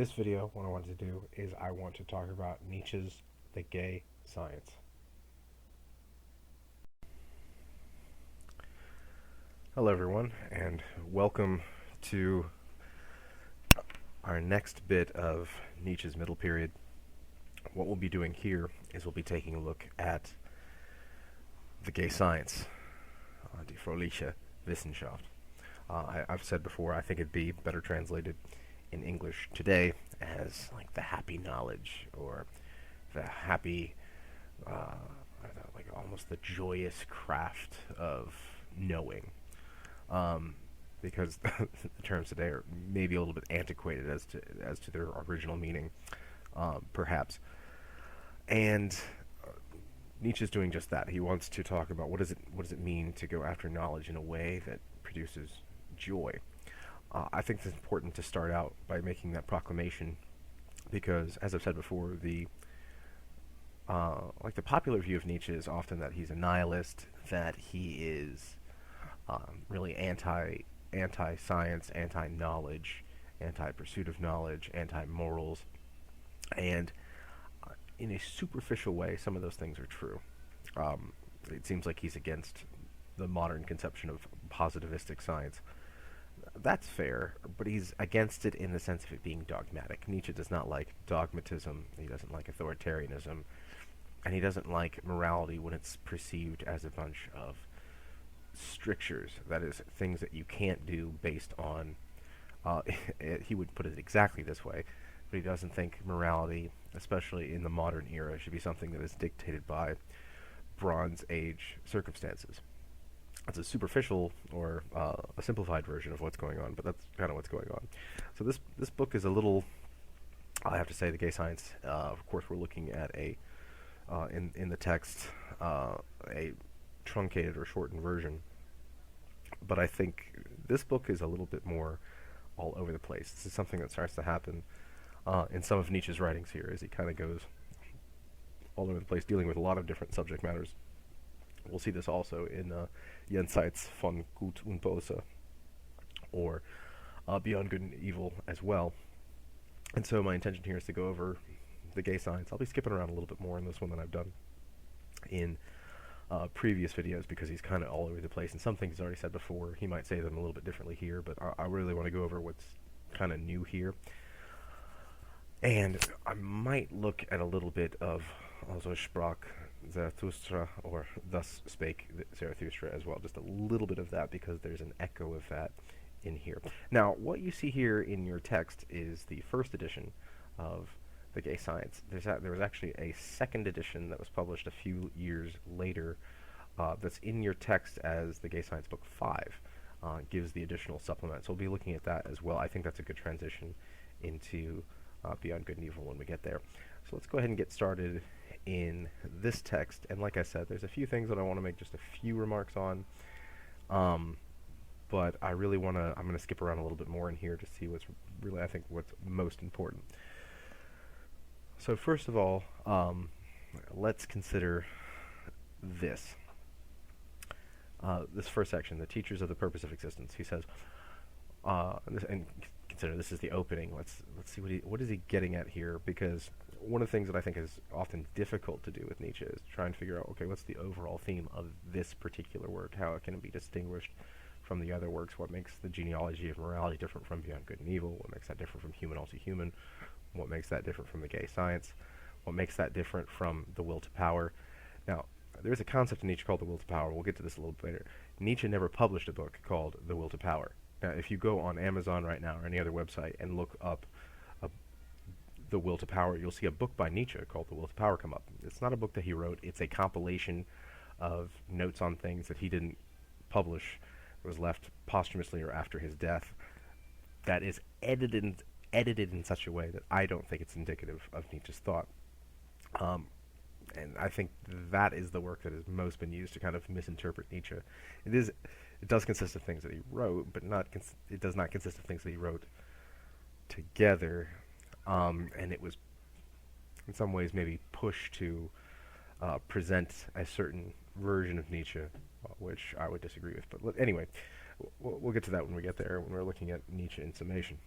this video, what I want to do is I want to talk about Nietzsche's The Gay Science. Hello everyone, and welcome to our next bit of Nietzsche's middle period. What we'll be doing here is we'll be taking a look at the gay science, die fröhliche Wissenschaft. I've said before, I think it'd be better translated in English today as like the happy knowledge, or the happy, I don't know, like almost the joyous craft of knowing. Because the terms today are maybe a little bit antiquated as to their original meaning, perhaps. And Nietzsche's doing just that. He wants to talk about what does it mean to go after knowledge in a way that produces joy. I think it's important to start out by making that proclamation, because, as I've said before, the popular view of Nietzsche is often that he's a nihilist, that he is really anti-science, anti-knowledge, anti-pursuit of knowledge, anti-morals, and in a superficial way, some of those things are true. It seems like he's against the modern conception of positivistic science. That's fair, but he's against it in the sense of it being dogmatic. Nietzsche does not like dogmatism, he doesn't like authoritarianism, and he doesn't like morality when it's perceived as a bunch of strictures, that is, things that you can't do based on, he would put it exactly this way, but he doesn't think morality, especially in the modern era, should be something that is dictated by Bronze Age circumstances. It's a superficial or a simplified version of what's going on, but that's kind of what's going on. So this book is a little, I have to say, The Gay Science. Of course, we're looking at in the text, a truncated or shortened version. But I think this book is a little bit more all over the place. This is something that starts to happen in some of Nietzsche's writings here, as he kind of goes all over the place, dealing with a lot of different subject matters. We'll see this also in Jenseits von Gut und Böse, or Beyond Good and Evil as well. And so my intention here is to go over the gay science. I'll be skipping around a little bit more in this one than I've done in previous videos, because he's kind of all over the place, and some things he's already said before. He might say them a little bit differently here, but I really want to go over what's kind of new here. And I might look at a little bit of Also sprach Zarathustra, or Thus Spake Zarathustra as well, just a little bit of that, because there's an echo of that in here. Now, what you see here in your text is the first edition of The Gay Science. There was actually a second edition that was published a few years later, that's in your text as The Gay Science Book 5, gives the additional supplement. So we'll be looking at that as well. I think that's a good transition into Beyond Good and Evil when we get there. So let's go ahead and get started in this text. And like I said, there's a few things that I want to make just a few remarks on, but I really want to, I'm going to skip around a little bit more in here to see what's really, I think, what's most important. So first of all, let's consider this. This first section, the teachers of the purpose of existence. He says, and consider this is the opening. Let's see what is he getting at here, because one of the things that I think is often difficult to do with Nietzsche is try and figure out, okay, what's the overall theme of this particular work? How can it be distinguished from the other works? What makes the genealogy of morality different from Beyond Good and Evil? What makes that different from Human Also Human? What makes that different from the gay science? What makes that different from the will to power? Now, there is a concept in Nietzsche called the will to power. We'll get to this a little bit later. Nietzsche never published a book called The Will to Power. Now, if you go on Amazon right now or any other website and look up The Will to Power, you'll see a book by Nietzsche called The Will to Power come up. It's not a book that he wrote. It's a compilation of notes on things that he didn't publish. It was left posthumously or after his death. That is edited in such a way that I don't think it's indicative of Nietzsche's thought. And I think that is the work that has most been used to kind of misinterpret Nietzsche. It does consist of things that he wrote, but it does not consist of things that he wrote together. And it was, in some ways, maybe pushed to present a certain version of Nietzsche, which I would disagree with. But anyway, we'll get to that when we get there, when we're looking at Nietzsche in summation.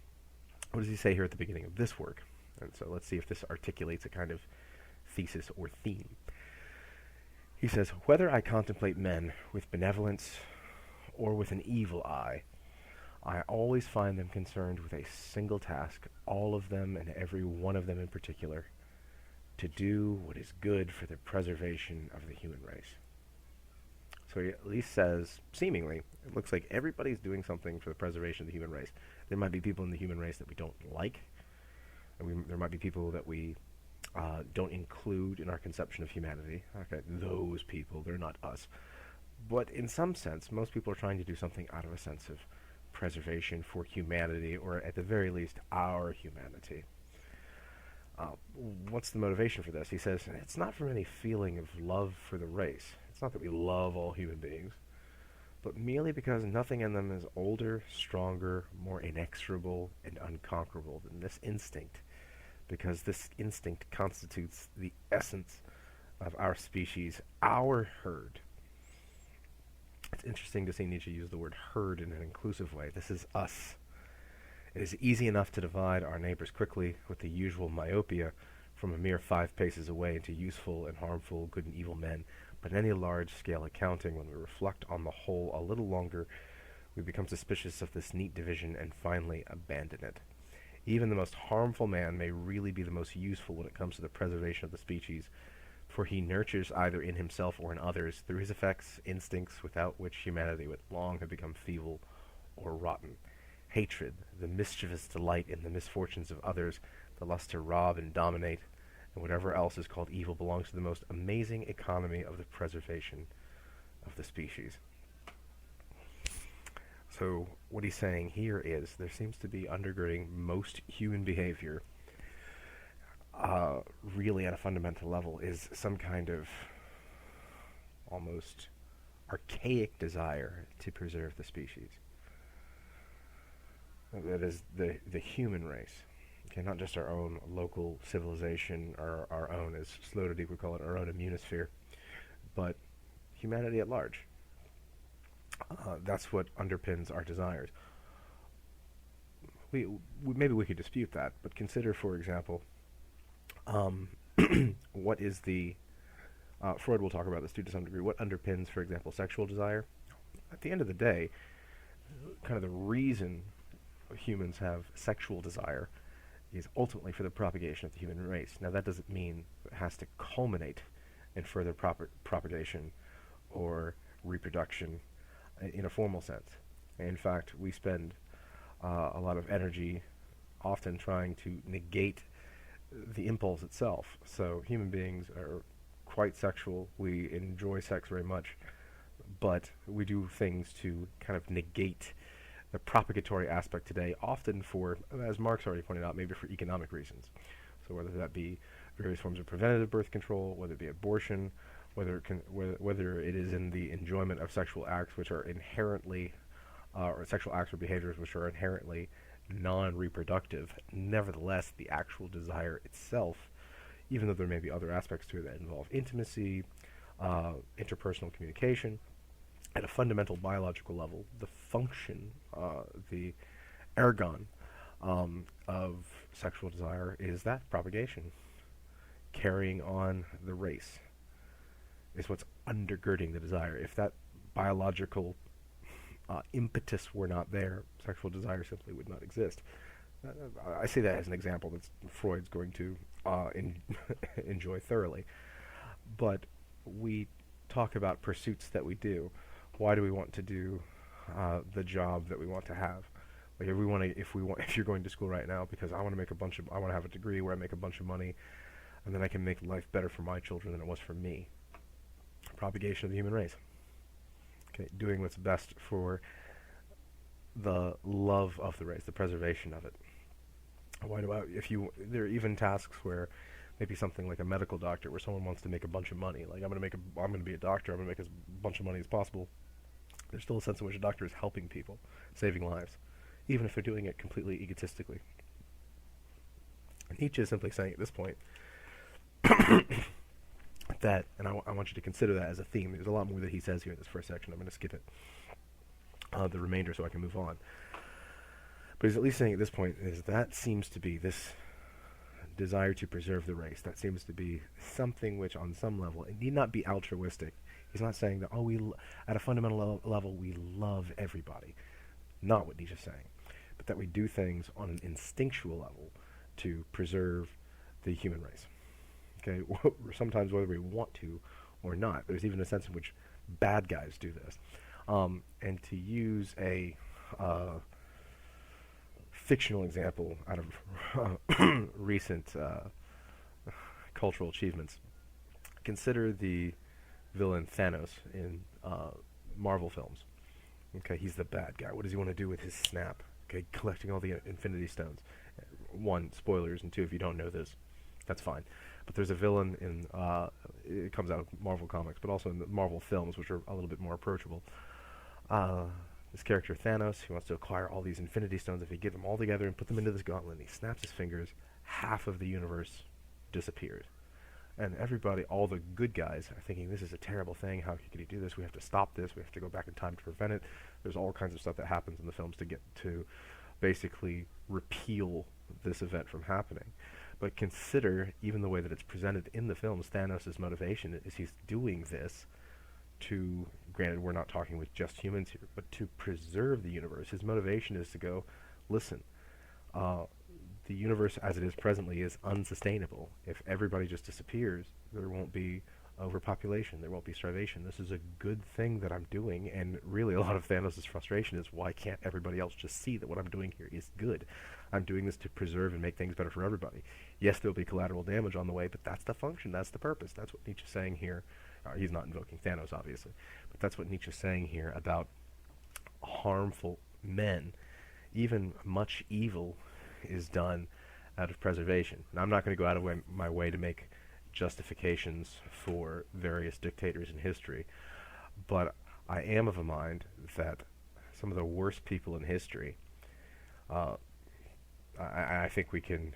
What does he say here at the beginning of this work? And so let's see if this articulates a kind of thesis or theme. He says, whether I contemplate men with benevolence or with an evil eye, I always find them concerned with a single task, all of them and every one of them in particular, to do what is good for the preservation of the human race. So he at least says, seemingly, it looks like everybody's doing something for the preservation of the human race. There might be people in the human race that we don't like, and there might be people that we don't include in our conception of humanity. Okay, those people, they're not us. But in some sense, most people are trying to do something out of a sense of preservation for humanity, or at the very least, our humanity. What's the motivation for this? He says, it's not from any feeling of love for the race. It's not that we love all human beings, but merely because nothing in them is older, stronger, more inexorable, and unconquerable than this instinct, because this instinct constitutes the essence of our species, our herd. It's interesting to see Nietzsche use the word herd in an inclusive way. This is us. It is easy enough to divide our neighbors quickly with the usual myopia from a mere 5 paces away into useful and harmful, good and evil men. But in any large-scale accounting, when we reflect on the whole a little longer, we become suspicious of this neat division and finally abandon it. Even the most harmful man may really be the most useful when it comes to the preservation of the species, for he nurtures either in himself or in others, through his effects, instincts without which humanity would long have become feeble or rotten. Hatred, the mischievous delight in the misfortunes of others, the lust to rob and dominate, and whatever else is called evil belongs to the most amazing economy of the preservation of the species. So what he's saying here is there seems to be undergirding most human behavior, really at a fundamental level, is some kind of almost archaic desire to preserve the species. That is the human race. Okay, not just our own local civilization, or our own, as Sloterdijk would call it, our own immunosphere, but humanity at large. That's what underpins our desires. Maybe we could dispute that, but consider, for example, what is the Freud will talk about this too to some degree. What underpins, for example, sexual desire? At the end of the day, kind of the reason humans have sexual desire is ultimately for the propagation of the human race. Now, that doesn't mean it has to culminate in further propagation or reproduction in a formal sense. In fact, we spend a lot of energy often trying to negate the impulse itself. So human beings are quite sexual. We enjoy sex very much, but we do things to kind of negate the propagatory aspect today, often for, as Marx already pointed out, maybe for economic reasons. So whether that be various forms of preventative birth control, whether it be abortion, whether it is in the enjoyment of sexual acts which are inherently, or sexual acts or behaviors which are inherently non-reproductive. Nevertheless, the actual desire itself, even though there may be other aspects to it that involve intimacy, interpersonal communication, at a fundamental biological level, the function, the ergon of sexual desire is that propagation. Carrying on the race is what's undergirding the desire. If that biological impetus were not there, sexual desire simply would not exist. I say that as an example that Freud's going to enjoy thoroughly. But we talk about pursuits that we do. Why do we want to do the job that we want to have? Like if you're going to school right now because I want to have a degree where I make a bunch of money, and then I can make life better for my children than it was for me. Propagation of the human race. Okay, doing what's best for the love of the race, the preservation of it. There are even tasks where maybe something like a medical doctor, where someone wants to make a bunch of money. Like I'm going to be a doctor. I'm going to make as bunch of money as possible. There's still a sense in which a doctor is helping people, saving lives, even if they're doing it completely egotistically. Nietzsche is simply saying at this point that, and I want you to consider that as a theme. There's a lot more that he says here in this first section. I'm going to skip it, the remainder, so I can move on. But But he's at least saying at this point is that seems to be this desire to preserve the race. That seems to be something which, on some level, it need not be altruistic. He's not saying that, at a fundamental level, we love everybody. Not what Nietzsche's saying. But that we do things on an instinctual level to preserve the human race. Okay, sometimes whether we want to or not. There's even a sense in which bad guys do this. And to use a fictional example out of recent cultural achievements, consider the villain Thanos in Marvel films. Okay, he's the bad guy. What does he want to do with his snap? Okay, collecting all the Infinity Stones. One, spoilers, and two, if you don't know this, that's fine. But there's a villain in, it comes out of Marvel comics, but also in the Marvel films, which are a little bit more approachable. This character Thanos, he wants to acquire all these Infinity Stones. If he get them all together and put them into this gauntlet, and he snaps his fingers, half of the universe disappears. And everybody, all the good guys, are thinking, this is a terrible thing. How could he do this? We have to stop this. We have to go back in time to prevent it. There's all kinds of stuff that happens in the films to get to basically repeal this event from happening. But consider, even the way that it's presented in the films, Thanos' motivation is he's doing this to, granted we're not talking with just humans here, but to preserve the universe. His motivation is to go, listen, the universe as it is presently is unsustainable. If everybody just disappears, there won't be overpopulation, there won't be starvation. This is a good thing that I'm doing, and really a lot of Thanos' frustration is, why can't everybody else just see that what I'm doing here is good? I'm doing this to preserve and make things better for everybody. Yes, there'll be collateral damage on the way, but that's the function, that's the purpose. That's what Nietzsche's saying here. He's not invoking Thanos, obviously, but that's what Nietzsche's saying here about harmful men. Even much evil is done out of preservation. Now, I'm not going to go out of my way to make justifications for various dictators in history, but I am of a mind that some of the worst people in history, I think we can,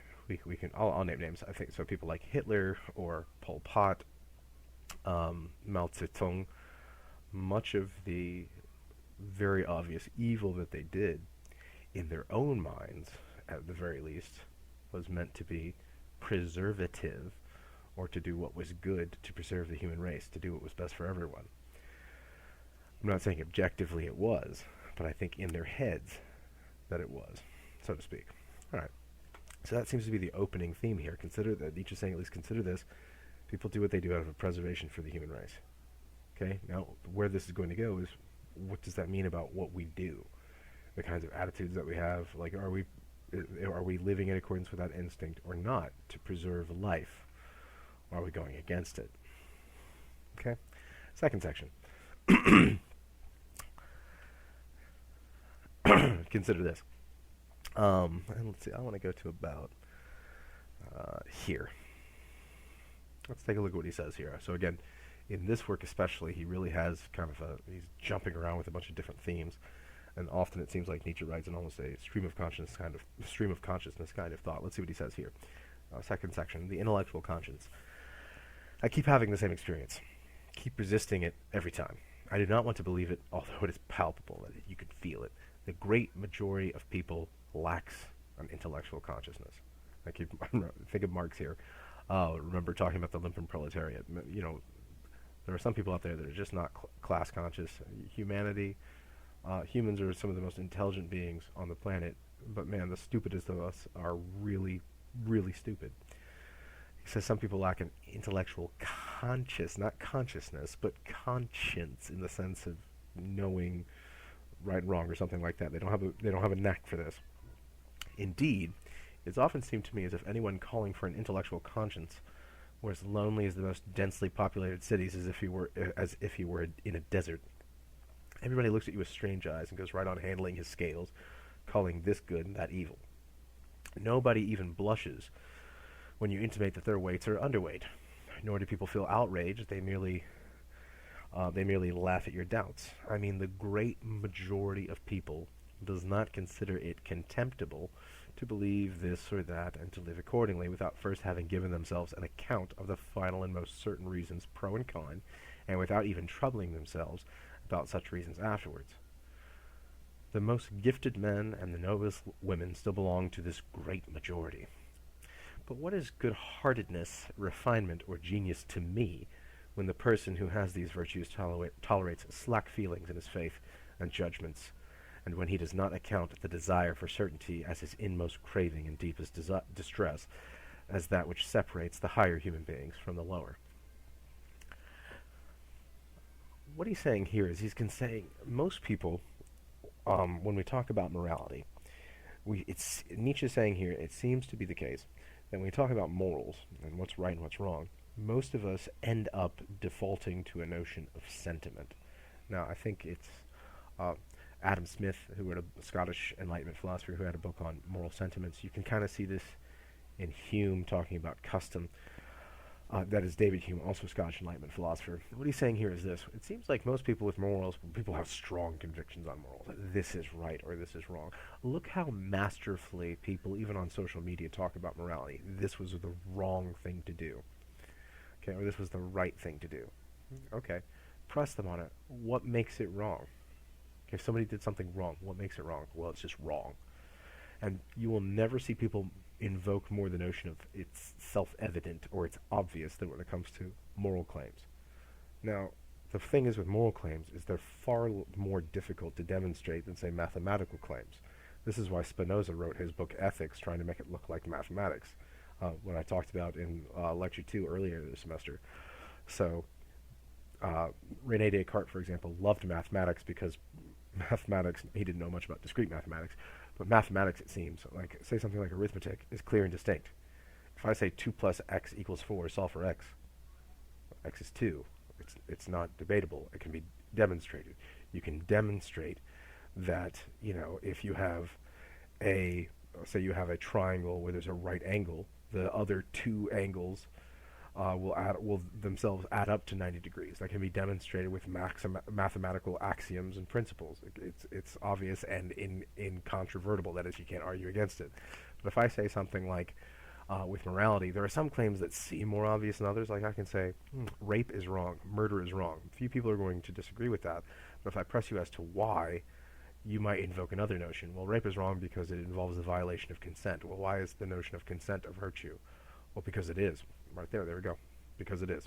I'll name names. I think so. People like Hitler or Pol Pot, Mao Zedong, much of the very obvious evil that they did, in their own minds, at the very least, was meant to be preservative, or to do what was good to preserve the human race, to do what was best for everyone. I'm not saying objectively it was, but I think in their heads that it was, so to speak. All right. So that seems to be the opening theme here. Consider that Nietzsche's saying, at least consider this. People do what they do out of a preservation for the human race. Okay? Now, where this is going to go is, what does that mean about what we do? The kinds of attitudes that we have. Like, are we living in accordance with that instinct or not to preserve life? Or are we going against it? Okay? Second section. Consider this. And let's see, I want to go to about here. Let's take a look at what he says here. So again, in this work especially, he really has kind of he's jumping around with a bunch of different themes, and often it seems like Nietzsche writes in almost a stream of consciousness kind of thought. Let's see what he says here. Second section, the intellectual conscience. I keep having the same experience. Keep resisting it every time. I do not want to believe it, although it is palpable, that you could feel it. The great majority of people lacks an intellectual consciousness. I keep think of Marx here. Remember talking about the lumpen proletariat. You know, there are some people out there that are just not class conscious. Humanity, humans are some of the most intelligent beings on the planet, but man, the stupidest of us are really, really stupid. He says some people lack an intellectual not consciousness, but conscience, in the sense of knowing right and wrong or something like that. They don't have a knack for this. Indeed, it's often seemed to me as if anyone calling for an intellectual conscience were as lonely as the most densely populated cities, as if he were in a desert. Everybody looks at you with strange eyes and goes right on handling his scales, calling this good and that evil. Nobody even blushes when you intimate that their weights are underweight, nor do people feel outraged. They merely laugh at your doubts. I mean, the great majority of people does not consider it contemptible to believe this or that and to live accordingly without first having given themselves an account of the final and most certain reasons, pro and con, and without even troubling themselves about such reasons afterwards. The most gifted men and the noblest women still belong to this great majority. But what is good-heartedness, refinement, or genius to me when the person who has these virtues tolerates slack feelings in his faith and judgments, and when he does not account the desire for certainty as his inmost craving and deepest distress, as that which separates the higher human beings from the lower? What he's saying here is saying most people, when we talk about morality, Nietzsche's saying here, it seems to be the case that when we talk about morals and what's right and what's wrong, most of us end up defaulting to a notion of sentiment. Now, I think it's Adam Smith, who wrote a Scottish Enlightenment philosopher who had a book on moral sentiments. You can kind of see this in Hume talking about custom. That is David Hume, also a Scottish Enlightenment philosopher. What he's saying here is this. It seems like most people with morals, people have strong convictions on morals. That this is right or this is wrong. Look how masterfully people, even on social media, talk about morality. This was the wrong thing to do. Okay, or this was the right thing to do. Okay, press them on it. What makes it wrong? Okay, if somebody did something wrong, what makes it wrong? Well, it's just wrong. And you will never see people invoke more the notion of it's self-evident or it's obvious than when it comes to moral claims. Now, the thing is with moral claims is they're far more difficult to demonstrate than, say, mathematical claims. This is why Spinoza wrote his book Ethics, trying to make it look like mathematics, when I talked about in Lecture 2 earlier this semester. So, René Descartes, for example, loved mathematics because mathematics, he didn't know much about discrete mathematics, but mathematics, it seems, like, say something like arithmetic, is clear and distinct. If I say 2 plus x equals 4, solve for x is 2. It's not debatable. It can be demonstrated. You can demonstrate that, if you have say you have a triangle where there's a right angle, the other two angles will themselves add up to 90 degrees. That can be demonstrated with mathematical axioms and principles. It's obvious and incontrovertible. That is, you can't argue against it. But if I say something like, with morality, there are some claims that seem more obvious than others. Like I can say, rape is wrong, murder is wrong. Few people are going to disagree with that. But if I press you as to why, you might invoke another notion. Well, rape is wrong because it involves the violation of consent. Well, why is the notion of consent a virtue? Well, because it is. Right there we go. Because it is.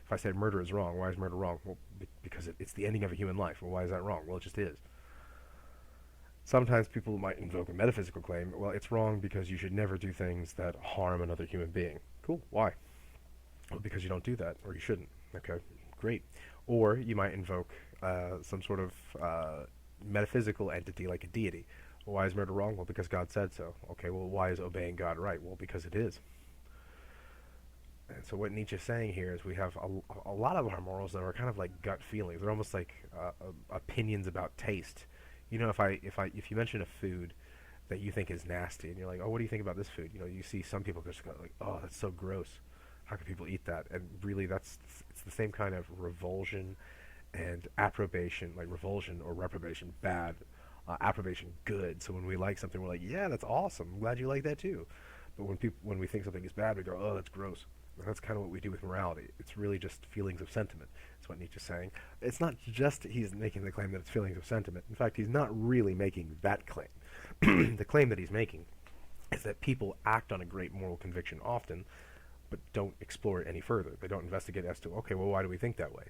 If I say murder is wrong, why is murder wrong? Well, because it's the ending of a human life. Well, why is that wrong? Well, it just is. Sometimes people might invoke a metaphysical claim. Well, it's wrong because you should never do things that harm another human being. Cool. Why? Well, because you don't do that, or you shouldn't. Okay, great. Or you might invoke some sort of metaphysical entity like a deity. Well, why is murder wrong? Well, because God said so. Okay, well, why is obeying God right? Well, because it is. And so what Nietzsche's saying here is we have a lot of our morals that are kind of like gut feelings. They're almost like opinions about taste. If you mention a food that you think is nasty, and you're like, oh, what do you think about this food? You see some people just go like, oh, that's so gross. How can people eat that? And really, it's the same kind of revulsion and approbation, like revulsion or reprobation, bad, approbation, good. So when we like something, we're like, yeah, that's awesome. I'm glad you like that too. But when we think something is bad, we go, oh, that's gross. And that's kind of what we do with morality. It's really just feelings of sentiment. That's what Nietzsche's saying. It's not just he's making the claim that it's feelings of sentiment. In fact, he's not really making that claim. The claim that he's making is that people act on a great moral conviction often, but don't explore it any further. They don't investigate as to, okay, well, why do we think that way?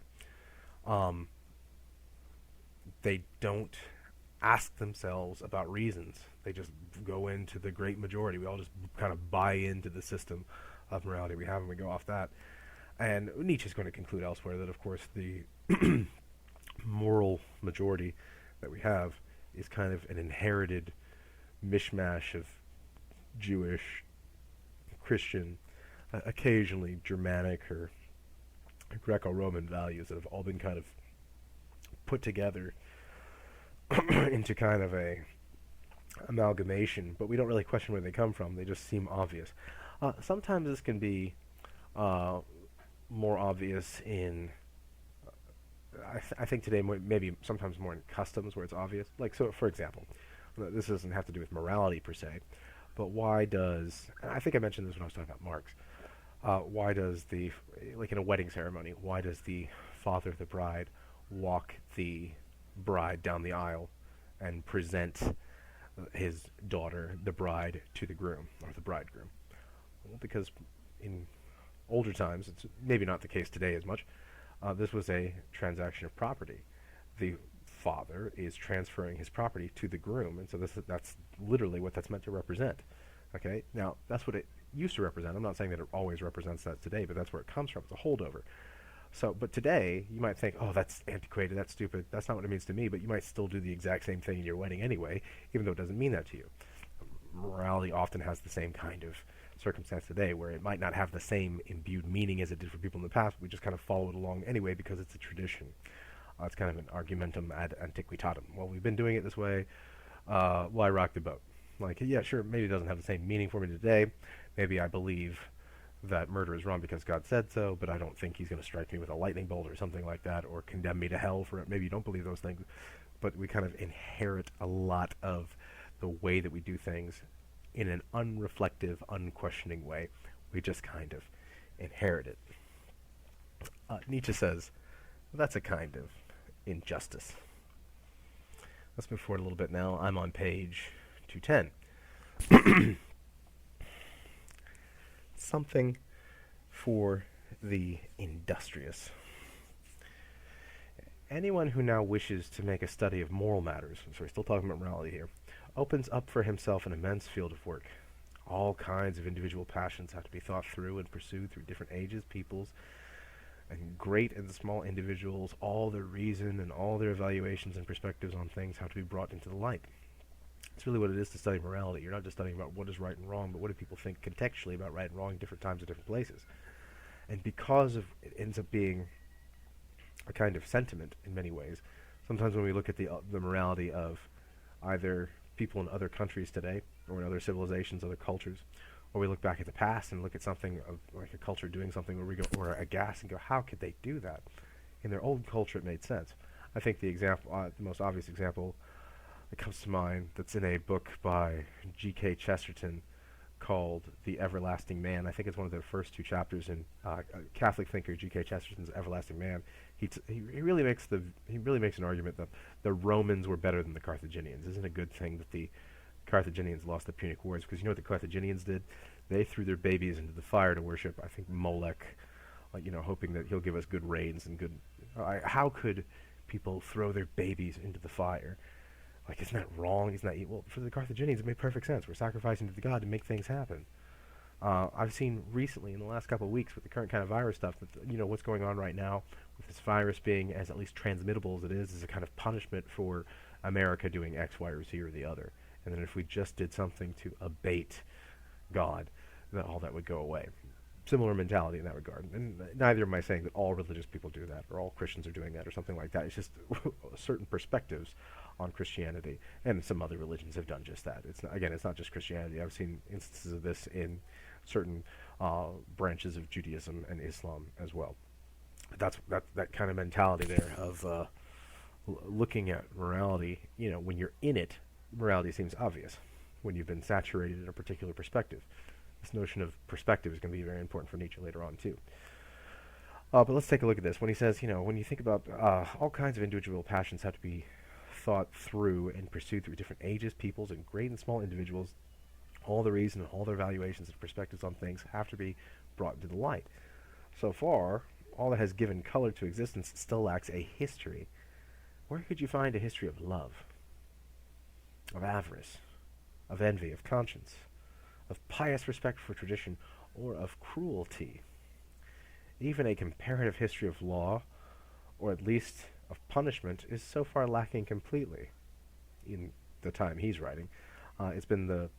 They don't ask themselves about reasons. They just go into the great majority. We all just kind of buy into the system of morality we have, and we go off that. And Nietzsche's going to conclude elsewhere that, of course, the moral majority that we have is kind of an inherited mishmash of Jewish, Christian, occasionally Germanic or Greco-Roman values that have all been kind of put together into kind of a amalgamation, but we don't really question where they come from. They just seem obvious. Sometimes this can be more obvious in, I think today maybe sometimes more in customs where it's obvious. Like, so for example, this doesn't have to do with morality per se, but why does, I think I mentioned this when I was talking about Marx, why does like in a wedding ceremony, why does the father of the bride walk the bride down the aisle and present his daughter, the bride, to the groom, or the bridegroom. Well, because in older times, it's maybe not the case today as much, this was a transaction of property. The father is transferring his property to the groom, and so that's literally what that's meant to represent. Okay, now that's what it used to represent. I'm not saying that it always represents that today, but that's where it comes from. It's a holdover. So, but today, you might think, oh, that's antiquated, that's stupid, that's not what it means to me, but you might still do the exact same thing in your wedding anyway, even though it doesn't mean that to you. Morality often has the same kind of circumstance today, where it might not have the same imbued meaning as it did for people in the past. We just kind of follow it along anyway because it's a tradition. It's kind of an argumentum ad antiquitatem. Well, we've been doing it this way. Why rock the boat? Like, yeah, sure, maybe it doesn't have the same meaning for me today. Maybe I believe that murder is wrong because God said so, but I don't think he's going to strike me with a lightning bolt or something like that, or condemn me to hell for it. Maybe you don't believe those things, but we kind of inherit a lot of the way that we do things in an unreflective, unquestioning way. We just kind of inherit it. Nietzsche says, that's a kind of injustice. Let's move forward a little bit now. I'm on page 210. Something for the industrious. Anyone who now wishes to make a study of moral matters, so we're still talking about morality here, opens up for himself an immense field of work. All kinds of individual passions have to be thought through and pursued through different ages, peoples, and great and small individuals. All their reason and all their evaluations and perspectives on things have to be brought into the light. It's really what it is to study morality. You're not just studying about what is right and wrong, but what do people think contextually about right and wrong at different times at different places. And because of it ends up being a kind of sentiment in many ways, sometimes when we look at the morality of either people in other countries today, or in other civilizations, other cultures, or we look back at the past and look at something of, like a culture doing something where we go, or aghast and go, how could they do that? In their old culture it made sense. I think the example, the most obvious example that comes to mind, that's in a book by G.K. Chesterton called The Everlasting Man. I think it's one of the first two chapters in Catholic thinker G.K. Chesterton's Everlasting Man. He really makes an argument that the Romans were better than the Carthaginians. Isn't it a good thing that the Carthaginians lost the Punic Wars? Because you know what the Carthaginians did? They threw their babies into the fire to worship, I think, Molech, hoping that he'll give us good rains and good. How could people throw their babies into the fire? Like, isn't that wrong? Isn't that evil? Well, for the Carthaginians, it made perfect sense. We're sacrificing to the god to make things happen. I've seen recently, in the last couple of weeks, with the current kind of virus stuff, that what's going on right now, with this virus being as at least transmittable as it is a kind of punishment for America doing X, Y, or Z or the other. And then if we just did something to abate God, then all that would go away. Similar mentality in that regard. And neither am I saying that all religious people do that, or all Christians are doing that, or something like that. It's just certain perspectives on Christianity, and some other religions have done just that. It's not just Christianity. I've seen instances of this in certain branches of Judaism and Islam as well. That kind of mentality there of looking at morality. When you're in it, morality seems obvious. When you've been saturated in a particular perspective, this notion of perspective is going to be very important for Nietzsche later on too. But let's take a look at this. When he says, when you think about all kinds of individual passions have to be thought through and pursued through different ages, peoples, and great and small individuals, all the reason and all their valuations and perspectives on things have to be brought into the light. So far, all that has given color to existence still lacks a history. Where could you find a history of love, of avarice, of envy, of conscience, of pious respect for tradition, or of cruelty? Even a comparative history of law, or at least of punishment, is so far lacking completely in the time he's writing. It's been the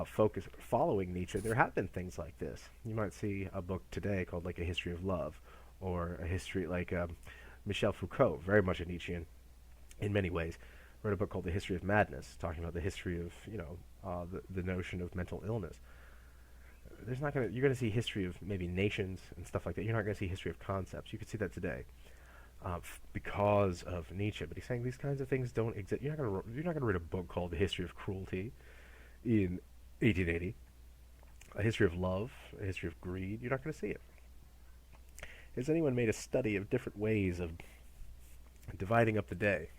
focus following Nietzsche. There have been things like this. You might see a book today called like A History of Love, or a history like Michel Foucault, very much a Nietzschean in many ways, wrote a book called The History of Madness, talking about the history of the notion of mental illness. You're going to see history of maybe nations and stuff like that. You're not going to see history of concepts. You could see that today. Because of Nietzsche, but he's saying these kinds of things don't exist. You're not going to read a book called The History of Cruelty in 1880, a history of love, a history of greed. You're not going to see it. Has anyone made a study of different ways of dividing up the day,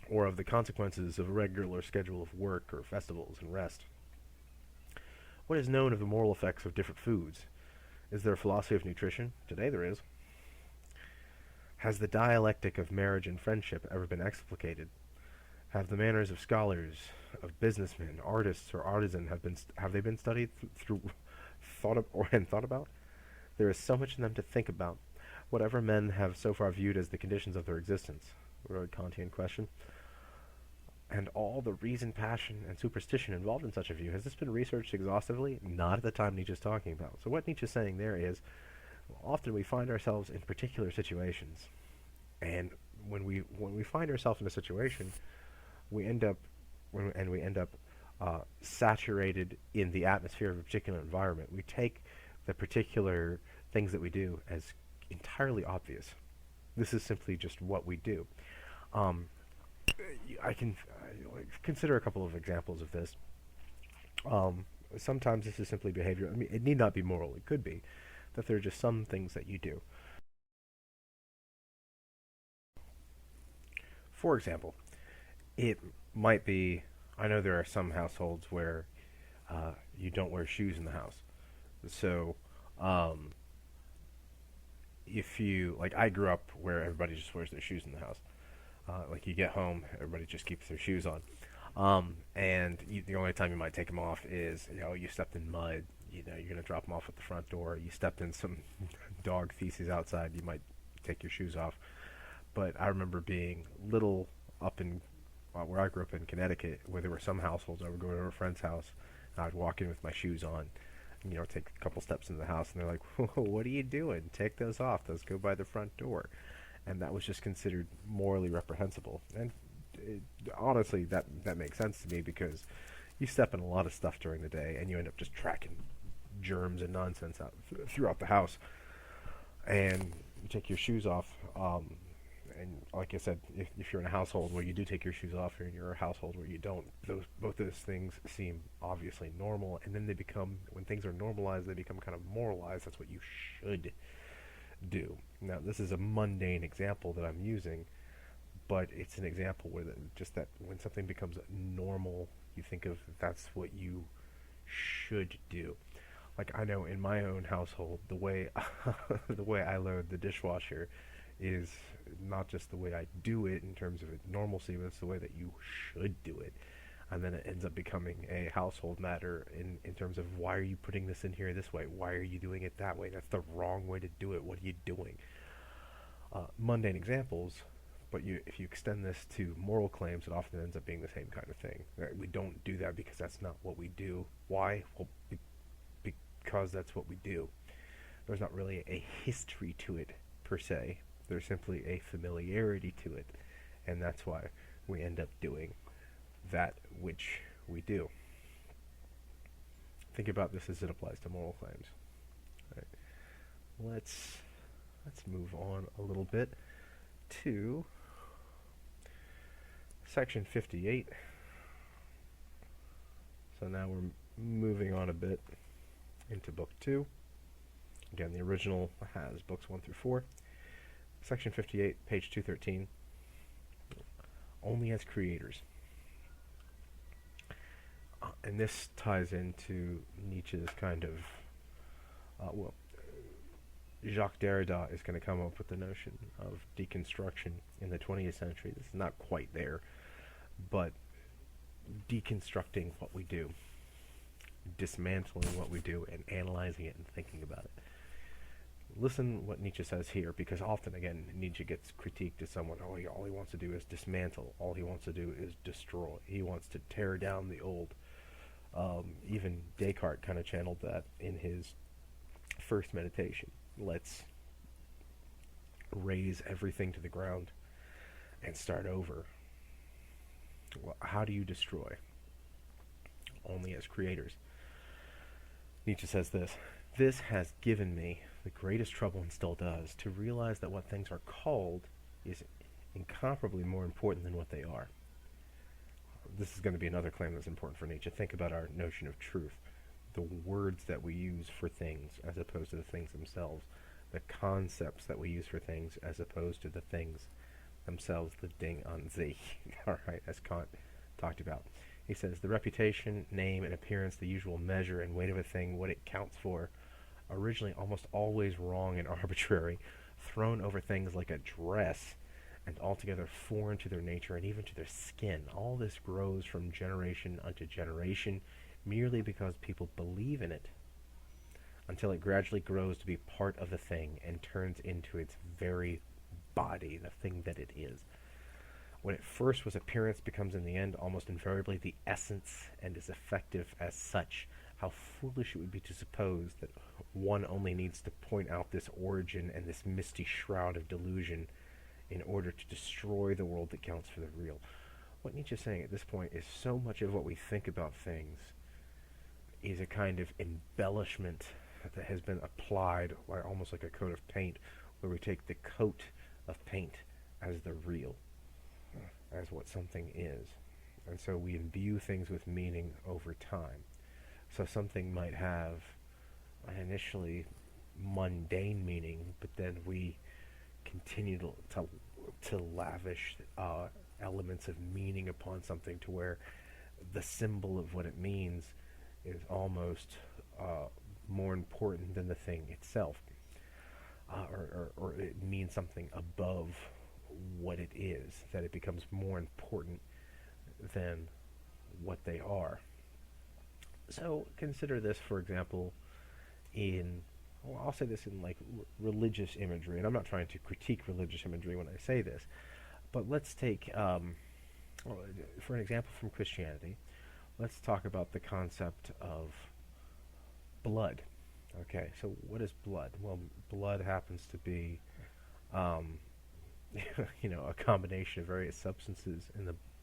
or of the consequences of a regular schedule of work or festivals and rest? What is known of the moral effects of different foods? Is there a philosophy of nutrition? Today there is. Has the dialectic of marriage and friendship ever been explicated? Have the manners of scholars, of businessmen, artists, or artisans have they been studied through thought about? There is so much in them to think about. Whatever men have so far viewed as the conditions of their existence, a Kantian question, and all the reason, passion, and superstition involved in such a view, has this been researched exhaustively? Not at the time Nietzsche's talking about. So what Nietzsche's saying there is, often we find ourselves in particular situations, and when we find ourselves in a situation, we end up saturated in the atmosphere of a particular environment. We take the particular things that we do as entirely obvious. This is simply just what we do. I can consider a couple of examples of this. Sometimes this is simply behavior. I mean, it need not be moral. It could be that there are just some things that you do. For example, it might be, I know there are some households where you don't wear shoes in the house. So, if you, like, I grew up where everybody just wears their shoes in the house. Like, you get home, everybody just keeps their shoes on. The only time you might take them off is, you stepped in mud, you're going to drop them off at the front door, you stepped in some dog feces outside, you might take your shoes off. But I remember being little up in, where I grew up in Connecticut, where there were some households, I would go to a friend's house, and I'd walk in with my shoes on, and, take a couple steps into the house, and they're like, "Whoa, what are you doing? Take those off. Those go by the front door." And that was just considered morally reprehensible. And honestly, that makes sense to me, because you step in a lot of stuff during the day, and you end up just tracking germs and nonsense out throughout the house. And you take your shoes off, and like I said, if you're in a household where you do take your shoes off, or you're in a household where you don't, both those things seem obviously normal, and then they become, when things are normalized, they become kind of moralized. That's what you should do. Now, this is a mundane example that I'm using, but it's an example where just that when something becomes normal, you think of that's what you should do. Like, I know in my own household, the way the way I load the dishwasher is not just the way I do it in terms of normalcy, but it's the way that you should do it. And then it ends up becoming a household matter in terms of, why are you putting this in here this way? Why are you doing it that way? That's the wrong way to do it. What are you doing? Mundane examples, but if you extend this to moral claims, it often ends up being the same kind of thing. We don't do that because that's not what we do. Why? Well, because that's what we do. There's not really a history to it, per se. There's simply a familiarity to it, and that's why we end up doing that which we do. Think about this as it applies to moral claims. Right. Let's move on a little bit to section 58. So now we're moving on a bit into book 2. Again, the original has books 1 through 4. Section 58, page 213. Only as creators. And this ties into Nietzsche's kind of, Jacques Derrida is going to come up with the notion of deconstruction in the 20th century. This is not quite there, but deconstructing what we do, dismantling what we do, and analyzing it and thinking about it. Listen what Nietzsche says here, because often, again, Nietzsche gets critiqued as someone, all he wants to do is dismantle, all he wants to do is destroy, he wants to tear down the old. Even Descartes kind of channeled that in his first meditation. Let's raise everything to the ground and start over. Well, how do you destroy? Only as creators. Nietzsche says this: "This has given me the greatest trouble, and still does, to realize that what things are called is incomparably more important than what they are." This is going to be another claim that's important for Nietzsche. Think about our notion of truth. The words that we use for things as opposed to the things themselves. The concepts that we use for things as opposed to the things themselves the Ding an sich. All right, as Kant talked about. He says, the reputation, name, and appearance, the usual measure and weight of a thing, what it counts for, originally almost always wrong and arbitrary, thrown over things like a dress, and altogether foreign to their nature and even to their skin. All this grows from generation unto generation, merely because people believe in it, until it gradually grows to be part of the thing and turns into its very body, the thing that it is. When it first was appearance, becomes in the end almost invariably the essence and is effective as such. How foolish it would be to suppose that one only needs to point out this origin and this misty shroud of delusion in order to destroy the world that counts for the real. What Nietzsche is saying at this point is so much of what we think about things is a kind of embellishment that has been applied almost like a coat of paint, where we take the coat of paint as the real, as what something is. And so we imbue things with meaning over time. So something might have an initially mundane meaning, but then we continue to lavish elements of meaning upon something to where the symbol of what it means is almost more important than the thing itself, or it means something above what it is, that it becomes more important than what they are. So consider this, for example, I'll say this in like religious imagery, and I'm not trying to critique religious imagery when I say this, but let's take, for an example from Christianity, let's talk about the concept of blood. Okay, so what is blood? Well, blood happens to be, a combination of various substances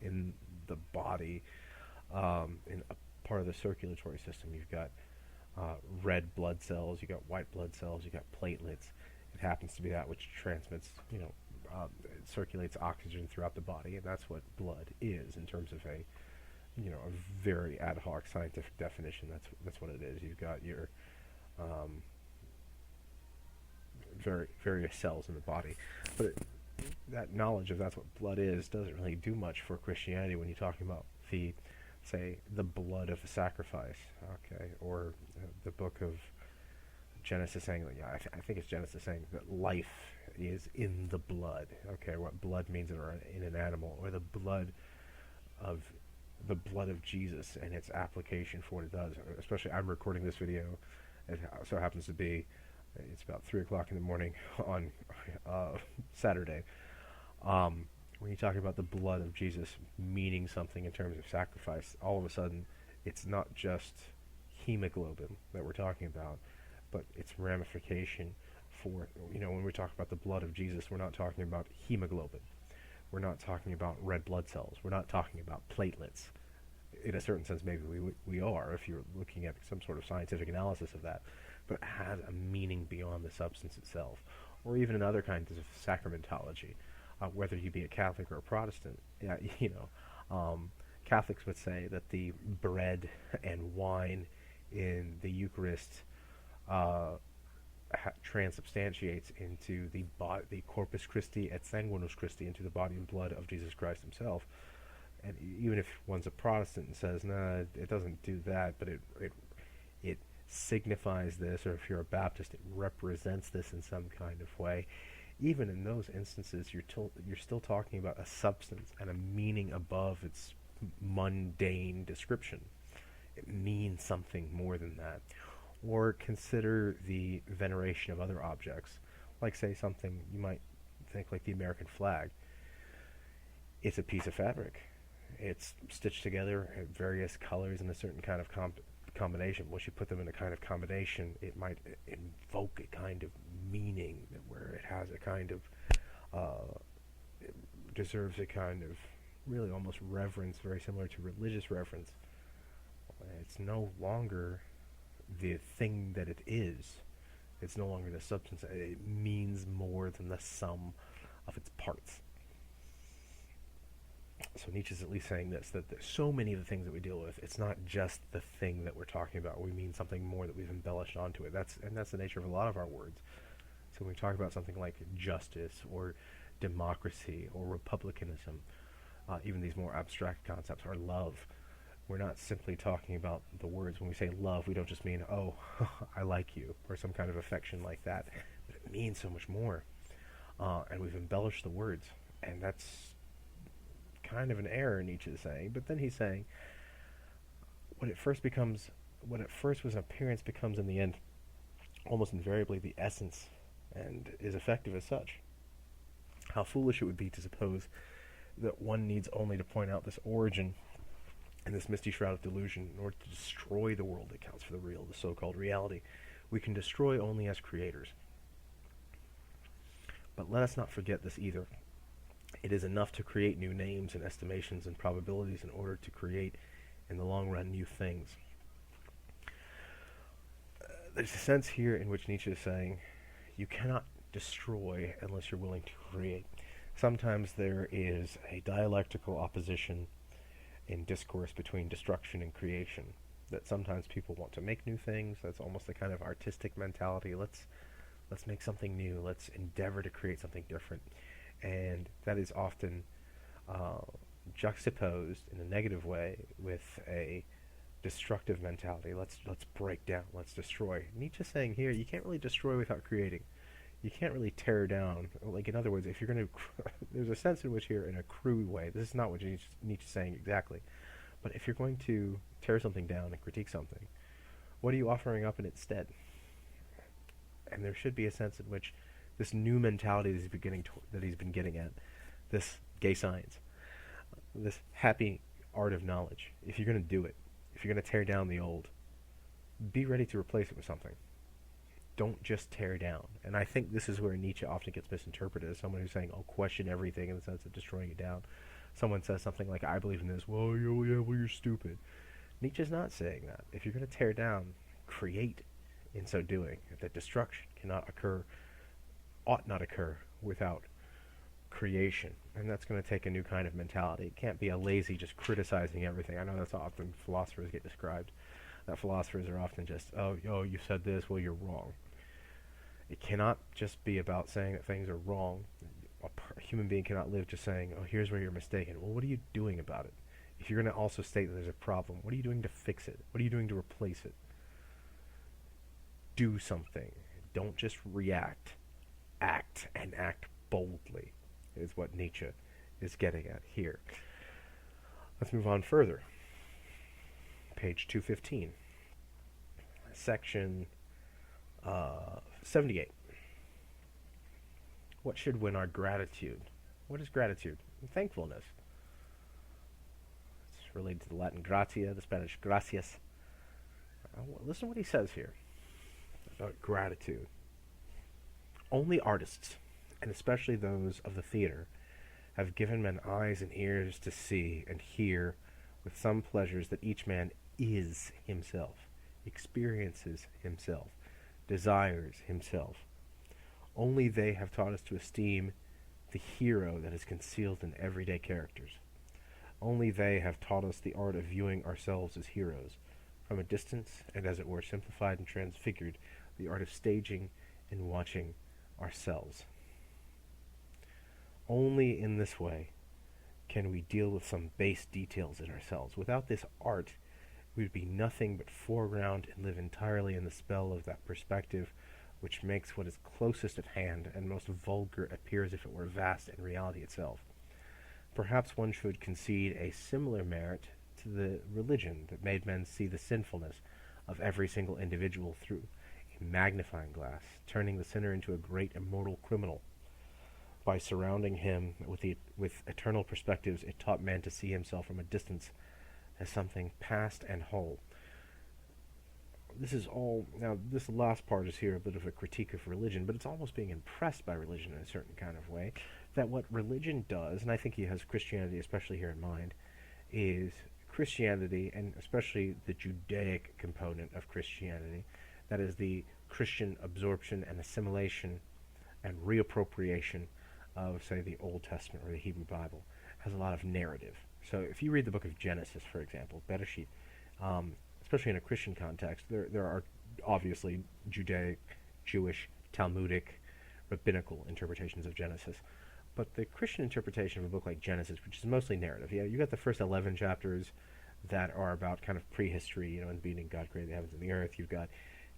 in the body, in a part of the circulatory system. You've got red blood cells, you got white blood cells, you got platelets. It happens to be that which transmits, it circulates oxygen throughout the body, and that's what blood is in terms of a very ad hoc scientific definition. That's what it is. You've got your various cells in the body, but that knowledge of that's what blood is doesn't really do much for Christianity when you're talking about the blood of a sacrifice, okay, or the book of Genesis saying that, I think it's Genesis saying that life is in the blood, okay, what blood means in an animal, or the blood of Jesus and its application for what it does. Especially, I'm recording this video, it so happens to be, it's about 3 o'clock in the morning on Saturday. When you talk about the blood of Jesus meaning something in terms of sacrifice, all of a sudden it's not just hemoglobin that we're talking about, but its ramification for, when we talk about the blood of Jesus, we're not talking about hemoglobin. We're not talking about red blood cells. We're not talking about platelets. In a certain sense, maybe we are, if you're looking at some sort of scientific analysis of that, but it has a meaning beyond the substance itself, or even in other kinds of sacramentology. Whether you be a Catholic or a Protestant, Catholics would say that the bread and wine in the Eucharist transubstantiates into the Corpus Christi et Sanguinus Christi, into the body and blood of Jesus Christ himself. And even if one's a Protestant and says, no, it doesn't do that, but it signifies this, or if you're a Baptist, it represents this in some kind of way. Even in those instances, you're still talking about a substance and a meaning above its mundane description. It means something more than that. Or consider the veneration of other objects, like say something you might think like the American flag. It's a piece of fabric. It's stitched together in various colors in a certain kind of combination. Once you put them in a kind of combination, it might invoke a kind of meaning where it has a kind of it deserves a kind of really almost reverence, very similar to religious reverence. It's no longer the thing that it is. It's no longer the substance. It means more than the sum of its parts. So Nietzsche's at least saying this, that there's so many of the things that we deal with, it's not just the thing that we're talking about. We mean something more that we've embellished onto it. That's the nature of a lot of our words. So when we talk about something like justice or democracy or republicanism, even these more abstract concepts, or love. We're not simply talking about the words. When we say love, we don't just mean, oh, I like you, or some kind of affection like that. But it means so much more. And we've embellished the words. And that's kind of an error, Nietzsche is saying. But then he's saying, what at first was an appearance becomes in the end almost invariably the essence and is effective as such. How foolish it would be to suppose that one needs only to point out this origin and this misty shroud of delusion in order to destroy the world that counts for the real, the so-called reality. We can destroy only as creators. But let us not forget this either. It is enough to create new names and estimations and probabilities in order to create, in the long run, new things. There's a sense here in which Nietzsche is saying, you cannot destroy unless you're willing to create. Sometimes there is a dialectical opposition in discourse between destruction and creation, that sometimes people want to make new things. That's almost a kind of artistic mentality. Let's make something new. Let's endeavor to create something different. And that is often juxtaposed in a negative way with a destructive mentality. Let's break down. Let's destroy. Nietzsche's saying here, you can't really destroy without creating. You can't really tear down. Like, in other words, if you're going to... there's a sense in which here, in a crude way, this is not what Nietzsche's saying exactly, but if you're going to tear something down and critique something, what are you offering up in its stead? And there should be a sense in which this new mentality that he's been getting at, this gay science, this happy art of knowledge, if you're going to do it, if you're going to tear down the old, be ready to replace it with something. Don't just tear down. And I think this is where Nietzsche often gets misinterpreted as someone who's saying, oh, question everything in the sense of destroying it down. Someone says something like, I believe in this. Well, you're stupid. Nietzsche's not saying that. If you're going to tear down, create in so doing. That destruction ought not occur without creation. And that's going to take a new kind of mentality. It can't be a lazy just criticizing everything. I know that's often philosophers get described. That philosophers are often just, oh, you said this, well, you're wrong. It cannot just be about saying that things are wrong. A human being cannot live just saying, oh, here's where you're mistaken. Well, what are you doing about it? If you're going to also state that there's a problem, what are you doing to fix it? What are you doing to replace it? Do something. Don't just react. Act, and act boldly, is what Nietzsche is getting at here. Let's move on further. Page 215. Section 78. What should win our gratitude? What is gratitude? Thankfulness. It's related to the Latin gratia, the Spanish gracias. Listen to what he says here about gratitude. Only artists, and especially those of the theater, have given men eyes and ears to see and hear with some pleasures that each man is himself, experiences himself, desires himself. Only they have taught us to esteem the hero that is concealed in everyday characters. Only they have taught us the art of viewing ourselves as heroes, from a distance, and as it were simplified and transfigured, the art of staging and watching ourselves. Only in this way can we deal with some base details in ourselves. Without this art, we would be nothing but foreground and live entirely in the spell of that perspective which makes what is closest at hand and most vulgar appear as if it were vast in reality itself. Perhaps one should concede a similar merit to the religion that made men see the sinfulness of every single individual through a magnifying glass, turning the sinner into a great immortal criminal. By surrounding him with eternal perspectives, it taught man to see himself from a distance as something past and whole. Now this last part is here a bit of a critique of religion, but it's almost being impressed by religion in a certain kind of way, that what religion does, and I think he has Christianity especially here in mind, is Christianity, and especially the Judaic component of Christianity, that is the Christian absorption and assimilation and reappropriation of, say, the Old Testament or the Hebrew Bible, has a lot of narrative. So if you read the book of Genesis, for example, Bereshit, especially in a Christian context, there are obviously Judaic, Jewish, Talmudic, rabbinical interpretations of Genesis. But the Christian interpretation of a book like Genesis, which is mostly narrative, yeah, you got the first 11 chapters that are about kind of prehistory, in the beginning God created the heavens and the earth. You've got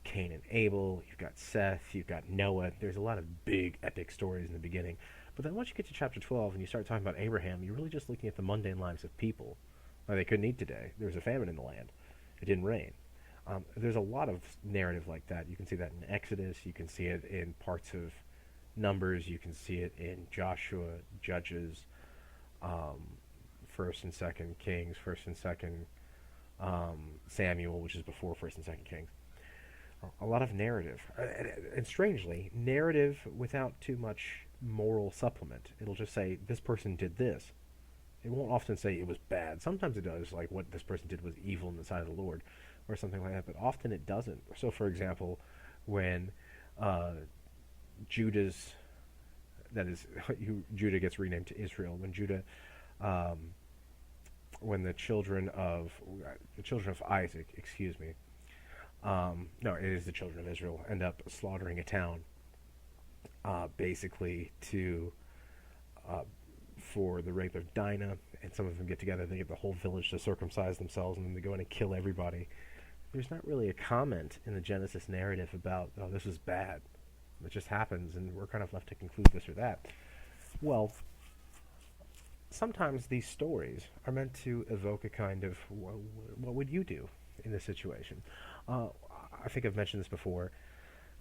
Cain and Abel, you've got Seth, you've got Noah. There's a lot of big epic stories in the beginning. But then once you get to chapter 12 and you start talking about Abraham, you're really just looking at the mundane lives of people. Like, they couldn't eat today. There was a famine in the land. It didn't rain. There's a lot of narrative like that. You can see that in Exodus. You can see it in parts of Numbers. You can see it in Joshua, Judges, First and Second Kings, First and Second Samuel, which is before First and Second Kings. A lot of narrative, and strangely, narrative without too much moral supplement. It'll just say this person did this. It won't often say it was bad. Sometimes it does, like what this person did was evil in the sight of the Lord, or something like that. But often it doesn't. So, for example, when Judah's, that is, Judah gets renamed to Israel. When Judah, when the children of Isaac, excuse me, no, it is the children of Israel, end up slaughtering a town, basically for the rape of Dinah, and some of them get together, they get the whole village to circumcise themselves, and then they go in and kill everybody. There's not really a comment in the Genesis narrative about, oh, this is bad. It just happens, and we're kind of left to conclude this or that. Well, sometimes these stories are meant to evoke a kind of, what would you do in this situation? I think I've mentioned this before,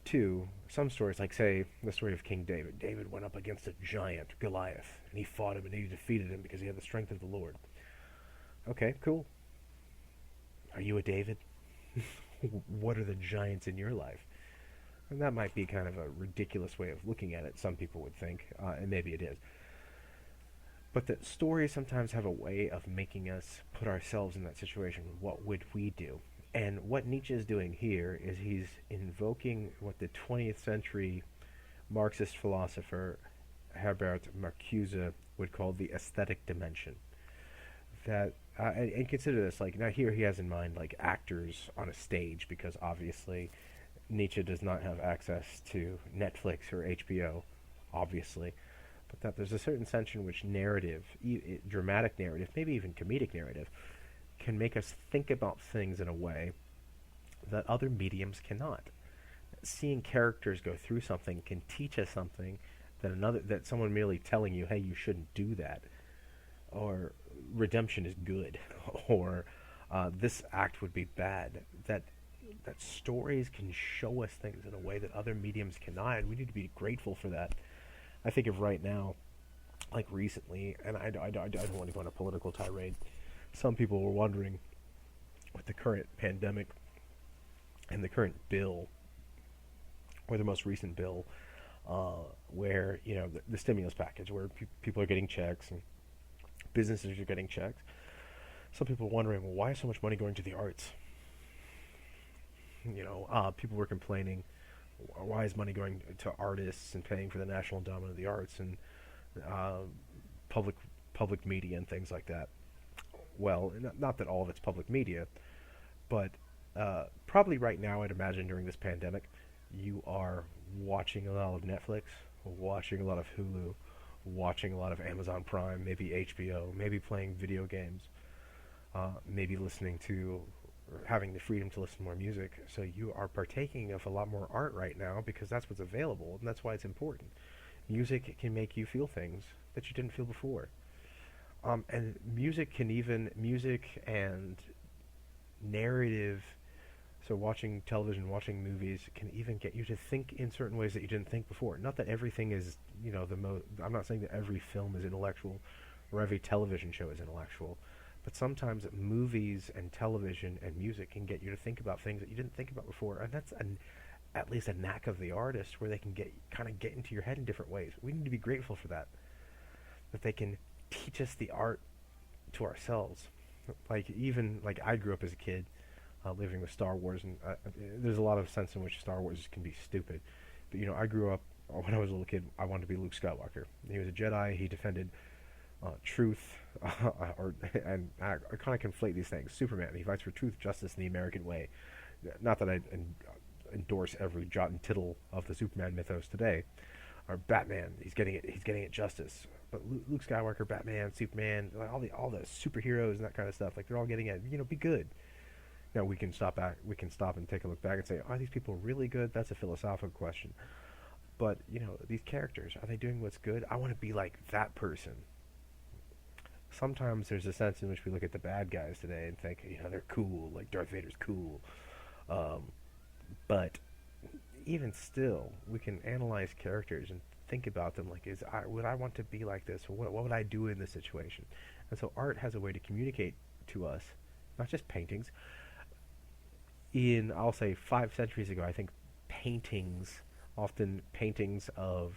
too. Some stories, like, say, the story of King David. David went up against a giant, Goliath, and he fought him, and he defeated him because he had the strength of the Lord. Okay, cool. Are you a David? What are the giants in your life? And that might be kind of a ridiculous way of looking at it, some people would think, and maybe it is. But the stories sometimes have a way of making us put ourselves in that situation. What would we do? And what Nietzsche is doing here is he's invoking what the 20th century Marxist philosopher Herbert Marcuse would call the aesthetic dimension. That and consider this, like, now here he has in mind like actors on a stage, because obviously Nietzsche does not have access to Netflix or HBO, obviously, but that there's a certain sense in which narrative, dramatic narrative, maybe even comedic narrative, can make us think about things in a way that other mediums cannot. Seeing characters go through something can teach us something that someone merely telling you, hey, you shouldn't do that, or redemption is good, or this act would be bad. That stories can show us things in a way that other mediums cannot, and we need to be grateful for that. I think of right now, like recently, and I don't want to go on a political tirade. Some people were wondering, with the current pandemic and the current bill, or the most recent bill, where, the stimulus package, where people are getting checks and businesses are getting checks. Some people were wondering, well, why is so much money going to the arts? People were complaining, why is money going to artists and paying for the National Endowment of the Arts and public media and things like that? Well, not that all of it's public media, but probably right now, I'd imagine during this pandemic, you are watching a lot of Netflix, watching a lot of Hulu, watching a lot of Amazon Prime, maybe HBO, maybe playing video games, maybe listening to, or having the freedom to listen to more music. So you are partaking of a lot more art right now because that's what's available, and that's why it's important. Music can make you feel things that you didn't feel before. And music and narrative, so watching television, watching movies, can even get you to think in certain ways that you didn't think before. Not that everything is, I'm not saying that every film is intellectual or every television show is intellectual, but sometimes movies and television and music can get you to think about things that you didn't think about before, and that's at least a knack of the artist, where they can get into your head in different ways. We need to be grateful for that they can teach us the art to ourselves. Like I grew up as a kid living with Star Wars, and there's a lot of sense in which Star Wars can be stupid. But I grew up, when I was a little kid, I wanted to be Luke Skywalker. He was a Jedi. He defended truth, and I kind of conflate these things. Superman, he fights for truth, justice, and the American way. Not that I endorse every jot and tittle of the Superman mythos today, or Batman, he's getting it justice. But Luke Skywalker, Batman, Superman, like all the superheroes and that kind of stuff, like they're all getting it. Be good. Now we can stop and take a look back and say, are these people really good? That's a philosophical question. But these characters, are they doing what's good? I want to be like that person. Sometimes there's a sense in which we look at the bad guys today and think, they're cool, like Darth Vader's cool. But even still, we can analyze characters and think about them like, would I want to be like this? Or what would I do in this situation? And so art has a way to communicate to us, not just paintings. I'll say 5 centuries ago, I think often paintings of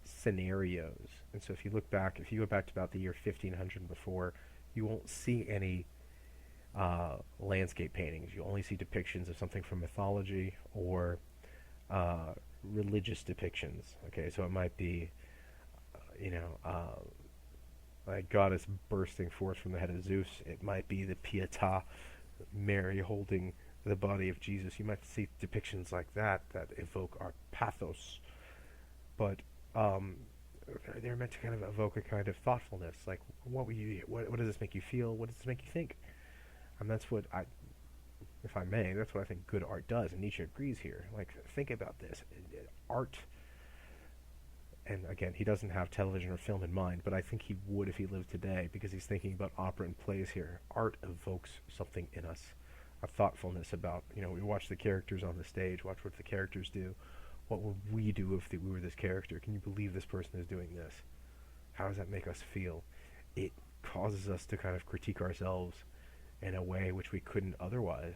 scenarios. And so if you go back to about the year 1500 before, you won't see any landscape paintings. You only see depictions of something from mythology or religious depictions. Okay, so it might be, a goddess bursting forth from the head of Zeus. It might be the Pietà, Mary holding the body of Jesus. You might see depictions like that evoke our pathos, but they're meant to kind of evoke a kind of thoughtfulness. Like, what does this make you feel? What does this make you think? And that's what if I may, that's what I think good art does. And Nietzsche agrees here. Like, think about this. Art, and again, he doesn't have television or film in mind, but I think he would if he lived today, because he's thinking about opera and plays here. Art evokes something in us, a thoughtfulness about, we watch the characters on the stage, watch what the characters do. What would we do if we were this character? Can you believe this person is doing this? How does that make us feel? It causes us to kind of critique ourselves in a way which we couldn't otherwise.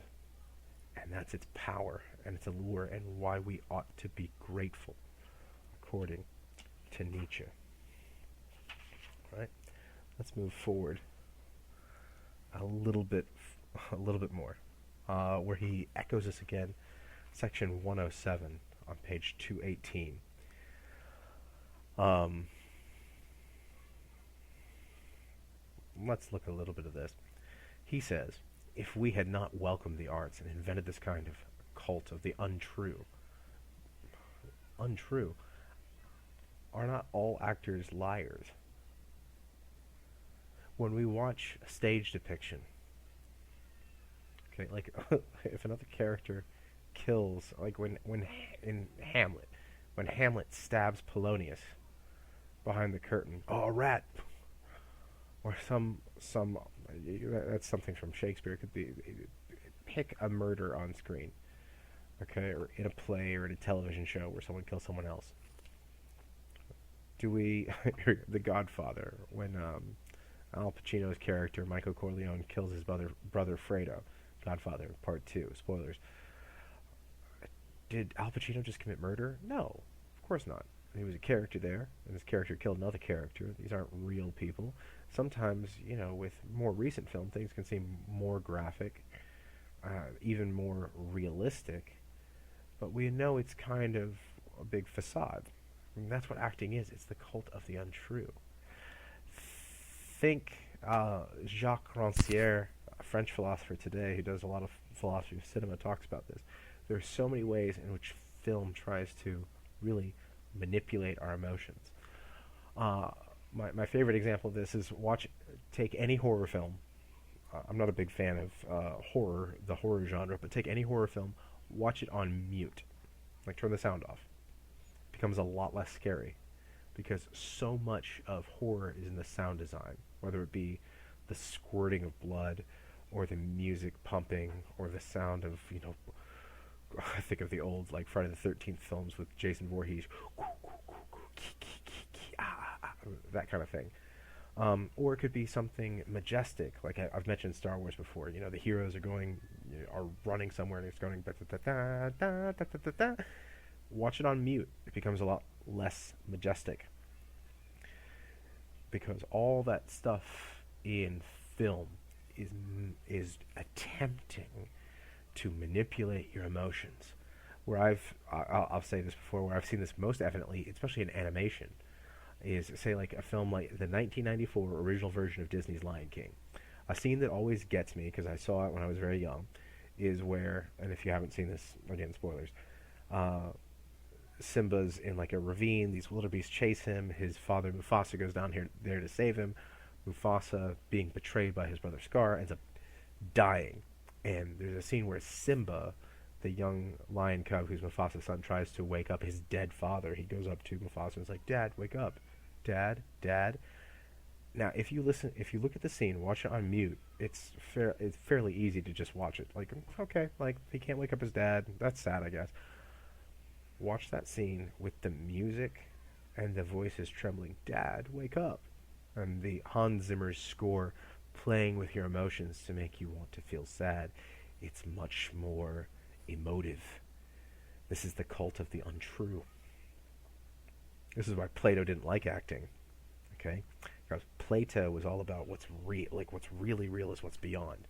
And that's its power and its allure and why we ought to be grateful, according to Nietzsche. All right? Let's move forward a little bit more, where he echoes this again, section 107 on page 218. Let's look at a little bit of this. He says, if we had not welcomed the arts and invented this kind of cult of the untrue, are not all actors liars? When we watch a stage depiction, okay, like if another character kills, like when in Hamlet, when Hamlet stabs Polonius behind the curtain, oh, a rat, or some that's something from Shakespeare. It could be, pick a murder on screen, okay, or in a play or in a television show where someone kills someone else. Do we, The Godfather, when Al Pacino's character Michael Corleone kills his brother Fredo, Godfather Part 2, spoilers. Did Al Pacino just commit murder? No, of course not. He was a character there, and this character killed another character. These aren't real people. Sometimes, with more recent film, things can seem more graphic, even more realistic, but we know it's kind of a big facade. I mean, that's what acting is. It's the cult of the untrue. Think Jacques Rancière, a French philosopher today who does a lot of philosophy of cinema, talks about this. There are so many ways in which film tries to really manipulate our emotions. My favorite example of this is take any horror film. I'm not a big fan of the horror genre, but take any horror film, watch it on mute. Like, turn the sound off. It becomes a lot less scary, because so much of horror is in the sound design, whether it be the squirting of blood, or the music pumping, or the sound of, I think of the old, like, Friday the 13th films with Jason Voorhees, that kind of thing. Or it could be something majestic, like I've mentioned Star Wars before. The heroes are running somewhere and it's going da-da-da-da-da-da-da-da. Watch it on mute. It becomes a lot less majestic, because all that stuff in film is attempting to manipulate your emotions. Where I'll say this before, where I've seen this most evidently, especially in animation, is, say, like a film like the 1994 original version of Disney's Lion King. A scene that always gets me, because I saw it when I was very young, is where, and if you haven't seen this, again, spoilers, Simba's in like a ravine. These wildebeest chase him. His father Mufasa goes down there to save him. Mufasa, being betrayed by his brother Scar, ends up dying. And there's a scene where Simba, the young lion cub who's Mufasa's son, tries to wake up his dead father. He goes up to Mufasa and is like, "Dad, wake up. Dad, Dad." Now, if you look at the scene, watch it on mute. It's fairly easy to just watch it. Like, okay, like he can't wake up his dad. That's sad, I guess. Watch that scene with the music and the voices trembling. "Dad, wake up!" And the Hans Zimmer's score playing with your emotions to make you want to feel sad. It's much more emotive. This is the cult of the untrue. This is why Plato didn't like acting. Okay, because Plato was all about what's real, like what's really real is what's beyond.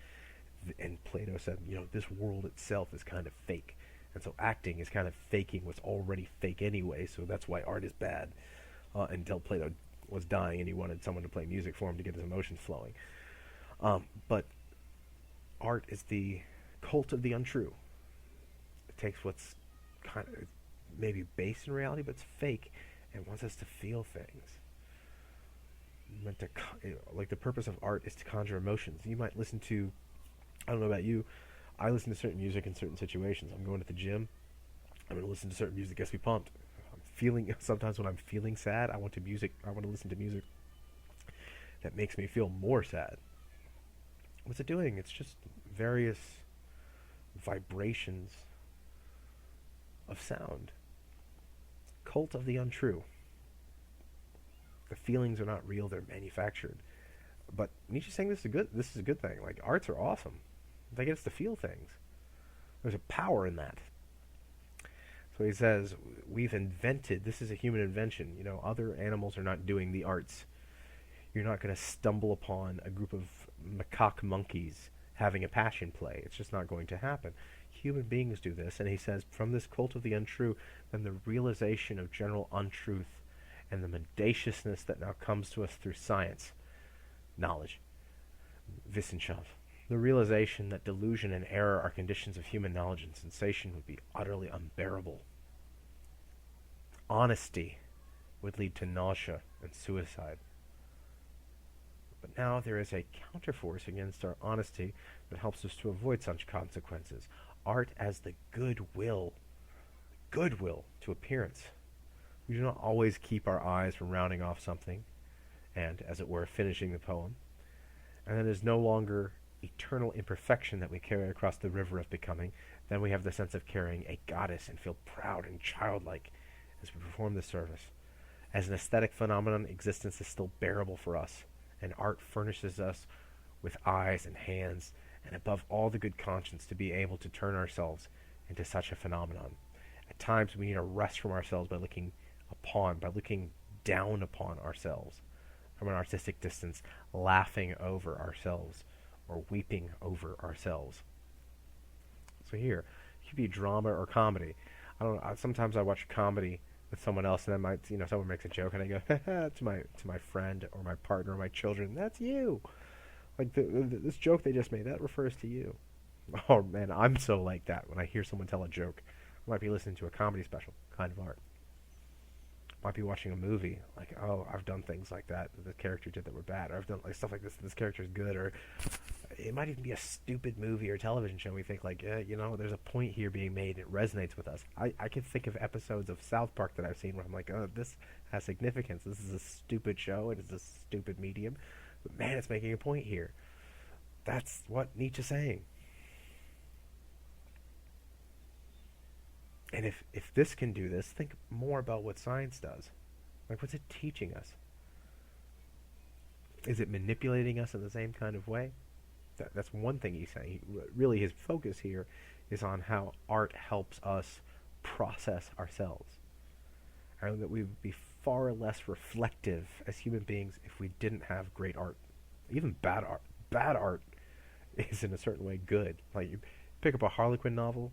And Plato said, this world itself is kind of fake, and so acting is kind of faking what's already fake anyway. So that's why art is bad. Until Plato was dying, and he wanted someone to play music for him to get his emotions flowing. But art is the cult of the untrue. It takes what's kind of maybe based in reality, but it's fake, and wants us to feel things. Meant to, like, the purpose of art is to conjure emotions. You might listen to, I don't know about you, I listen to certain music in certain situations. I'm going to the gym, I'm going to listen to certain music that gets me pumped. Sometimes when I'm feeling sad, I want to listen to music that makes me feel more sad. What's it doing? It's just various vibrations of sound. Cult of the untrue. The feelings are not real, they're manufactured. But Nietzsche's saying this is a good thing. Like, arts are awesome. They get us to feel things. There's a power in that. So he says, we've invented, this is a human invention. Other animals are not doing the arts. You're not going to stumble upon a group of macaque monkeys having a passion play. It's just not going to happen. Human beings do this, and he says, from this cult of the untrue, then the realization of general untruth and the mendaciousness that now comes to us through science, knowledge, Wissenschaft, the realization that delusion and error are conditions of human knowledge and sensation would be utterly unbearable. Honesty would lead to nausea and suicide. But now there is a counterforce against our honesty that helps us to avoid such consequences. Art as the goodwill to appearance. We do not always keep our eyes from rounding off something and, as it were, finishing the poem. And then there's no longer eternal imperfection that we carry across the river of becoming. Then we have the sense of carrying a goddess and feel proud and childlike as we perform the service. As an aesthetic phenomenon, existence is still bearable for us, and art furnishes us with eyes and hands, and above all the good conscience to be able to turn ourselves into such a phenomenon. At times we need a rest from ourselves by looking down upon ourselves from an artistic distance, laughing over ourselves or weeping over ourselves. So here, it could be drama or comedy. I don't know. Sometimes I watch comedy with someone else, and then someone makes a joke, and I go to my friend or my partner or my children, "That's you." Like this joke they just made, that refers to you. Oh man, I'm so like that when I hear someone tell a joke. I might be listening to a comedy special, kind of art. Might be watching a movie, like, oh, I've done things like that the character did that were bad, or I've done like stuff like this character is good, or it might even be a stupid movie or television show. We think like, there's a point here being made, it resonates with us. I can think of episodes of South Park that I've seen where I'm like, oh, this has significance. This is a stupid show, it is a stupid medium, but man, it's making a point here. That's what Nietzsche's saying. And if this can do this, think more about what science does. Like, what's it teaching us? Is it manipulating us in the same kind of way? That's one thing he's saying. Really, his focus here is on how art helps us process ourselves. And that we would be far less reflective as human beings if we didn't have great art. Even bad art. Bad art is in a certain way good. Like, you pick up a Harlequin novel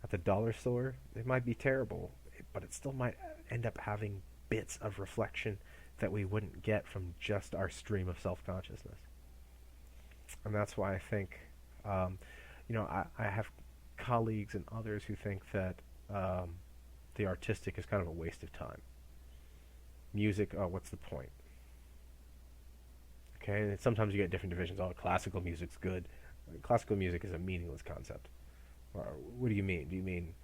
at the dollar store, it might be terrible, but it still might end up having bits of reflection that we wouldn't get from just our stream of self-consciousness. And that's why I think, I have colleagues and others who think that the artistic is kind of a waste of time. Music, oh, what's the point? Okay, and sometimes you get different divisions. Oh, classical music's good. Classical music is a meaningless concept. What do you mean? Do you mean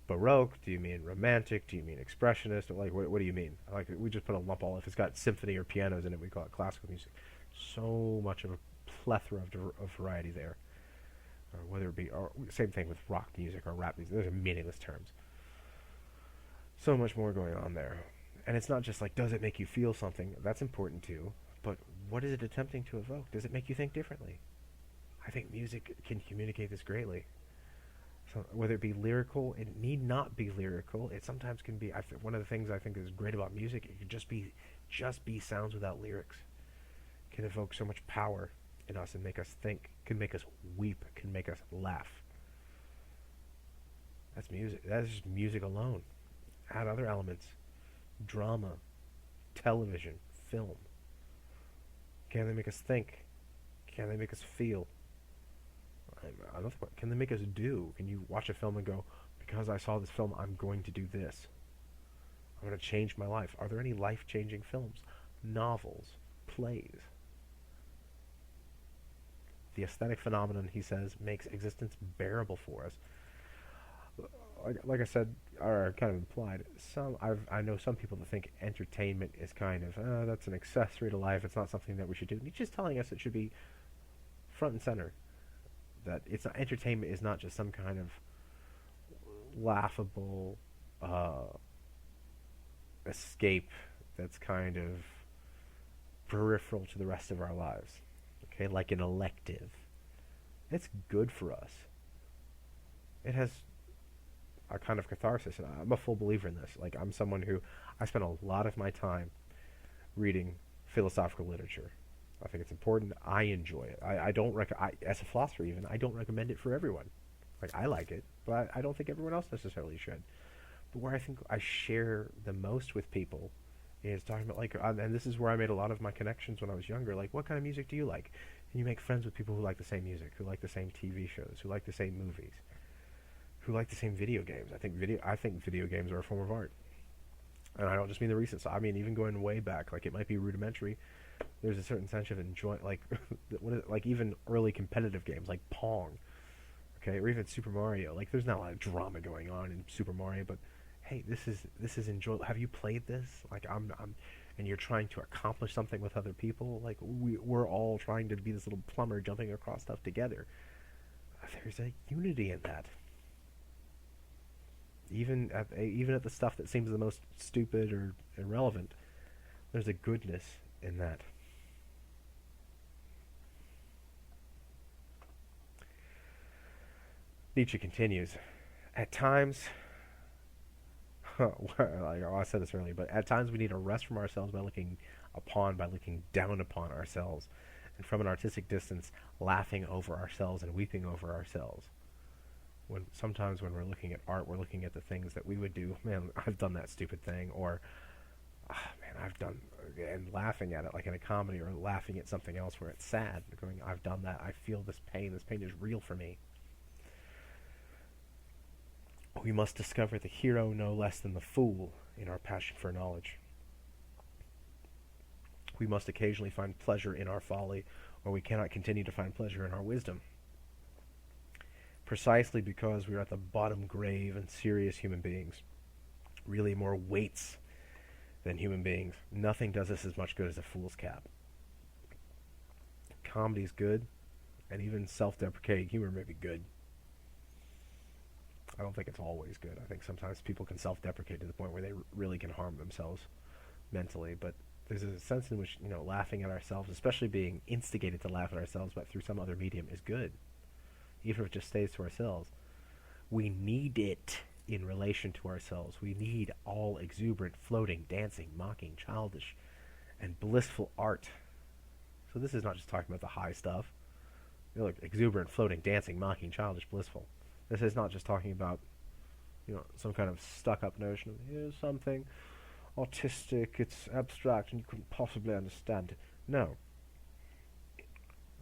Baroque? Do you mean Romantic? Do you mean Expressionist? Or like, what do you mean? Like, we just put a lump all. If it's got symphony or pianos in it, we call it classical music. So much of a plethora of variety there. Or whether it be, or same thing with rock music or rap music. Those are meaningless terms. So much more going on there. And it's not just like, does it make you feel something? That's important too. But what is it attempting to evoke? Does it make you think differently? I think music can communicate this greatly. So whether it be lyrical, it need not be lyrical. It sometimes can be. One of the things I think is great about music, it can just be sounds without lyrics. It can evoke so much power in us and make us think. Can make us weep. Can make us laugh. That's music. That is just music alone. Add other elements: drama, television, film. Can they make us think? Can they make us feel? Another one. Can they make us do? Can you watch a film and go, because I saw this film, I'm going to do this. I'm going to change my life. Are there any life-changing films? Novels? Plays? The aesthetic phenomenon, he says, makes existence bearable for us. Like I said, or kind of implied, I know some people that think entertainment is kind of, that's an accessory to life. It's not something that we should do. Nietzsche's telling us it should be front and center. That it's not, entertainment is not just some kind of laughable escape that's kind of peripheral to the rest of our lives. Okay, like an elective. It's good for us. It has a kind of catharsis, and I'm a full believer in this. Like, I'm someone who, I spend a lot of my time reading philosophical literature. I think it's important. I enjoy it. I don't as a philosopher even, I don't recommend it for everyone. Like, I like it, but I don't think everyone else necessarily should. But where I think I share the most with people is talking about, like, and this is where I made a lot of my connections when I was younger. Like, what kind of music do you like? And you make friends with people who like the same music, who like the same TV shows, who like the same movies, who like the same video games. I think video games are a form of art. And I don't just mean the recent stuff. I mean, even going way back, like, it might be rudimentary. There's a certain sense of enjoyment, like, like even early competitive games, like Pong, okay, or even Super Mario. Like, there's not a lot of drama going on in Super Mario, but hey, this is enjoyable. Have you played this? Like, and you're trying to accomplish something with other people. Like, we're all trying to be this little plumber jumping across stuff together. There's a unity in that. Even at the stuff that seems the most stupid or irrelevant, there's a goodness in that. Nietzsche continues, at times, I said this earlier, but at times we need a rest from ourselves by looking down upon ourselves, and from an artistic distance, laughing over ourselves and weeping over ourselves. Sometimes when we're looking at art, we're looking at the things that we would do. Man, I've done that stupid thing, or and laughing at it like in a comedy, or laughing at something else where it's sad. Going, I've done that. I feel this pain. This pain is real for me. We must discover the hero no less than the fool in our passion for knowledge. We must occasionally find pleasure in our folly, or we cannot continue to find pleasure in our wisdom. Precisely because we are at the bottom grave and serious human beings, really more weights than human beings. Nothing does us as much good as a fool's cap. Comedy's good, and even self-deprecating humor may be good. I don't think it's always good. I think sometimes people can self-deprecate to the point where they really can harm themselves mentally, but there's a sense in which, laughing at ourselves, especially being instigated to laugh at ourselves but through some other medium, is good. Even if it just stays to ourselves. We need it in relation to ourselves. We need all exuberant, floating, dancing, mocking, childish, and blissful art. So this is not just talking about the high stuff. Exuberant, floating, dancing, mocking, childish, blissful. This is not just talking about, some kind of stuck-up notion of, here's something autistic, it's abstract, and you couldn't possibly understand it. No.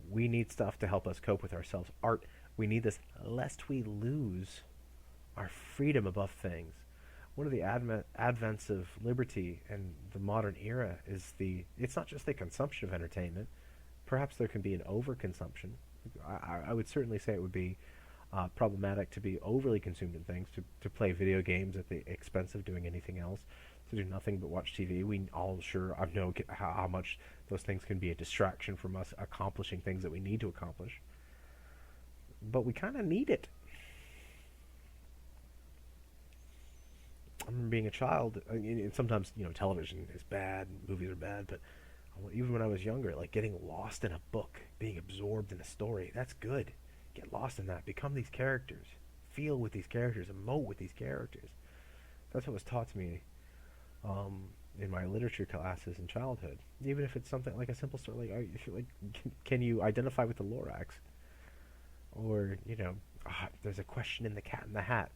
We need stuff to help us cope with ourselves. Art, we need this lest we lose our freedom above things. one of the advents of liberty and the modern era is it's not just the consumption of entertainment. Perhaps there can be an overconsumption. I would certainly say it would be problematic to be overly consumed in things, to play video games at the expense of doing anything else, to do nothing but watch TV. We all sure I know how much those things can be a distraction from us accomplishing things that we need to accomplish. But we kind of need it. I remember being a child, and sometimes, television is bad, movies are bad, but even when I was younger, like getting lost in a book, being absorbed in a story, that's good. Get lost in that. Become these characters. Feel with these characters. Emote with these characters. That's what was taught to me in my literature classes in childhood. Even if it's something like a simple story, can you identify with the Lorax? Or, there's a question in The Cat in the Hat.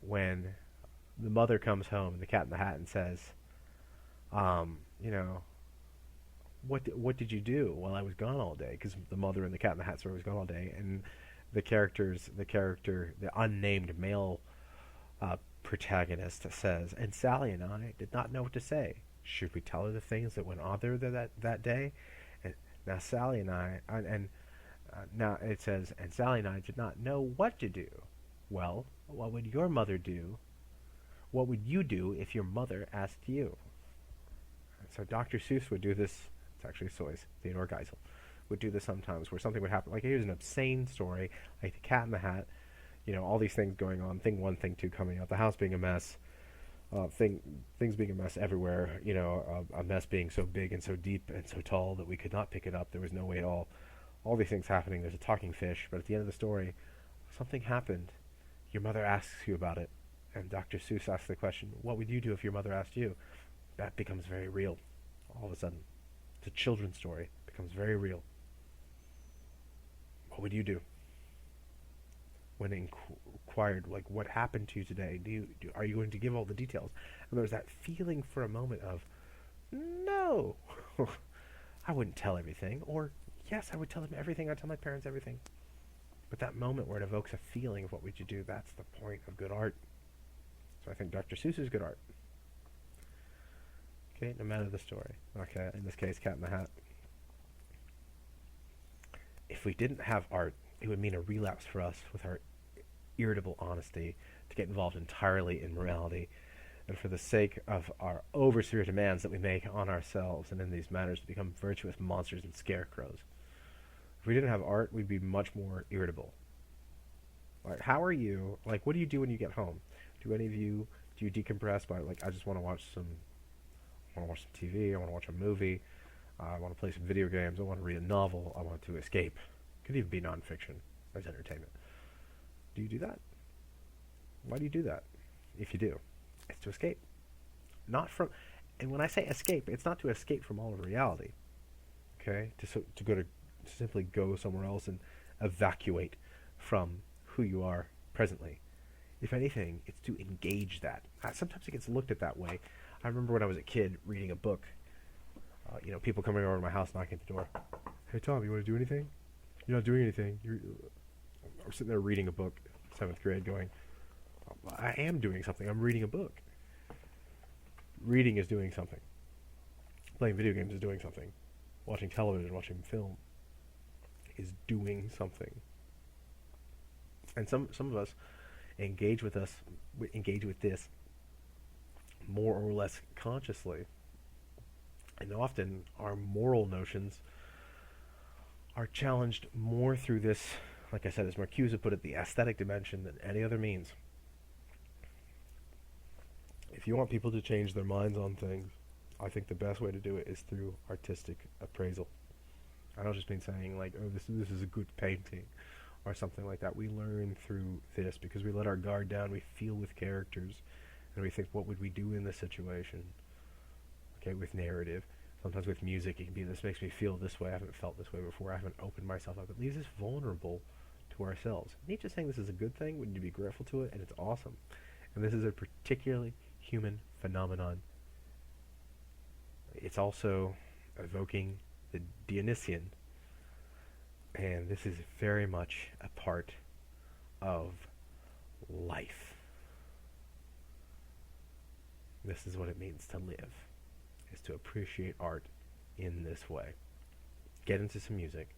When the mother comes home in The Cat in the Hat and says, you know, what did you do while I was gone all day? Because the mother in The Cat in the Hat story was gone all day, and the unnamed male protagonist says, and Sally and I did not know what to say. Should we tell her the things that went on there that day? And now Sally and I, now it says, and Sally and I did not know what to do. Well, what would your mother do? What would you do if your mother asked you? So Dr. Seuss would do this. It's actually Soy's, Theodore Geisel, would do this sometimes, where something would happen. Like, here's an obscene story, like The Cat in the Hat. All these things going on. Thing 1, Thing 2 coming out. The house being a mess. Things being a mess everywhere. A mess being so big and so deep and so tall that we could not pick it up. There was no way at all. All these things happening. There's a talking fish. But at the end of the story, something happened. Your mother asks you about it. And Dr. Seuss asks the question, what would you do if your mother asked you? That becomes very real. All of a sudden. It's a children's story. It becomes very real. What would you do? When inquired, like, what happened to you today? Are you going to give all the details? And there's that feeling for a moment of, no, I wouldn't tell everything. Or, yes, I would tell them everything. I'd tell my parents everything. But that moment where it evokes a feeling of what would you do, that's the point of good art. So I think Dr. Seuss is good art. Okay, no matter the story. Okay, in this case, Cat in the Hat. If we didn't have art, it would mean a relapse for us with our irritable honesty to get involved entirely in morality, and for the sake of our over-severe demands that we make on ourselves and in these matters to become virtuous monsters and scarecrows. If we didn't have art, we'd be much more irritable. Like, how are you? Like, what do you do when you get home? Do you decompress by, like, I just want to watch some TV, I want to watch a movie, I want to play some video games, I want to read a novel, I want to escape. It could even be nonfiction as entertainment. Do you do that? Why do you do that? If you do, it's to escape. And when I say escape, it's not to escape from all of reality. Okay? To simply go somewhere else and evacuate from who you are presently. If anything, it's to engage that. Sometimes it gets looked at that way. I remember when I was a kid reading a book, people coming over to my house, knocking at the door. Hey, Tom, you want to do anything? You're not doing anything. I'm sitting there reading a book, 7th grade, going, I am doing something. I'm reading a book. Reading is doing something. Playing video games is doing something. Watching television, watching film is doing something. And some of us engage with this more or less consciously. And often our moral notions are challenged more through this, like I said, as Marcuse put it, the aesthetic dimension than any other means. If you want people to change their minds on things, I think the best way to do it is through artistic appraisal. I don't just mean saying, like, oh, this is a good painting or something like that. We learn through this because we let our guard down, we feel with characters, and we think, what would we do in this situation? Okay, with narrative. Sometimes with music, it can be, this makes me feel this way. I haven't felt this way before. I haven't opened myself up. It leaves us vulnerable to ourselves. Nietzsche's saying this is a good thing. We need to be grateful to it, and it's awesome. And this is a particularly human phenomenon. It's also evoking the Dionysian, and this is very much a part of life. This is what it means to live, is to appreciate art in this way. Get into some music,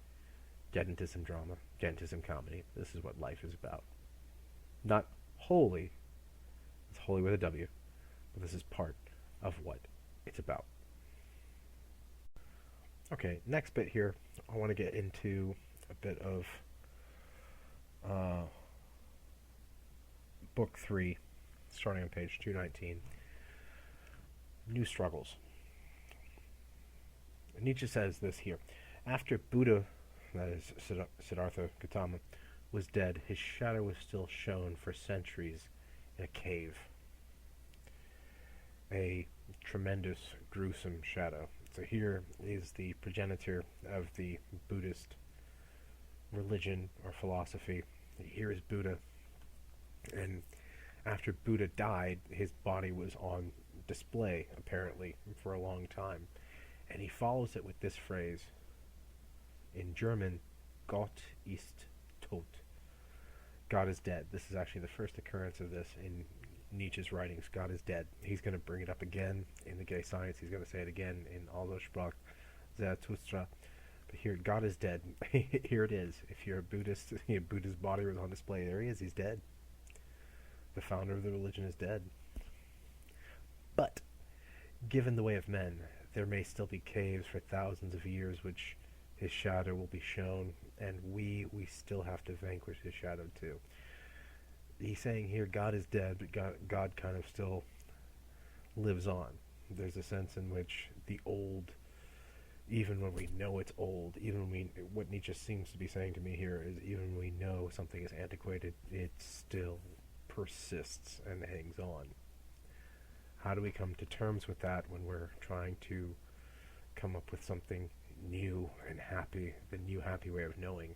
get into some drama, get into some comedy. This is what life is about. Not wholly, it's wholly with a W, but this is part of what it's about. Okay, next bit here, I want to get into a bit of book 3, starting on page 219, New Struggles. Nietzsche says this here. After Buddha, that is Siddhartha Gautama, was dead, his shadow was still shown for centuries in a cave. A tremendous, gruesome shadow. So here is the progenitor of the Buddhist religion or philosophy. Here is Buddha. And after Buddha died, his body was on display, apparently, for a long time. And he follows it with this phrase, in German, Gott ist tot. God is dead. This is actually the first occurrence of this in Nietzsche's writings. God is dead. He's going to bring it up again in The Gay Science. He's going to say it again in Also sprach Zarathustra. But here, God is dead. Here it is. If you're a Buddhist, Buddha's body was on display. There he is. He's dead. The founder of the religion is dead. But, given the way of men, there may still be caves for thousands of years which his shadow will be shown, and we still have to vanquish his shadow too. He's saying here God is dead, but God kind of still lives on. There's a sense in which the old, even when we know it's old, what Nietzsche seems to be saying to me here is even when we know something is antiquated, it still persists and hangs on. How do we come to terms with that when we're trying to come up with something new and happy, the new happy way of knowing?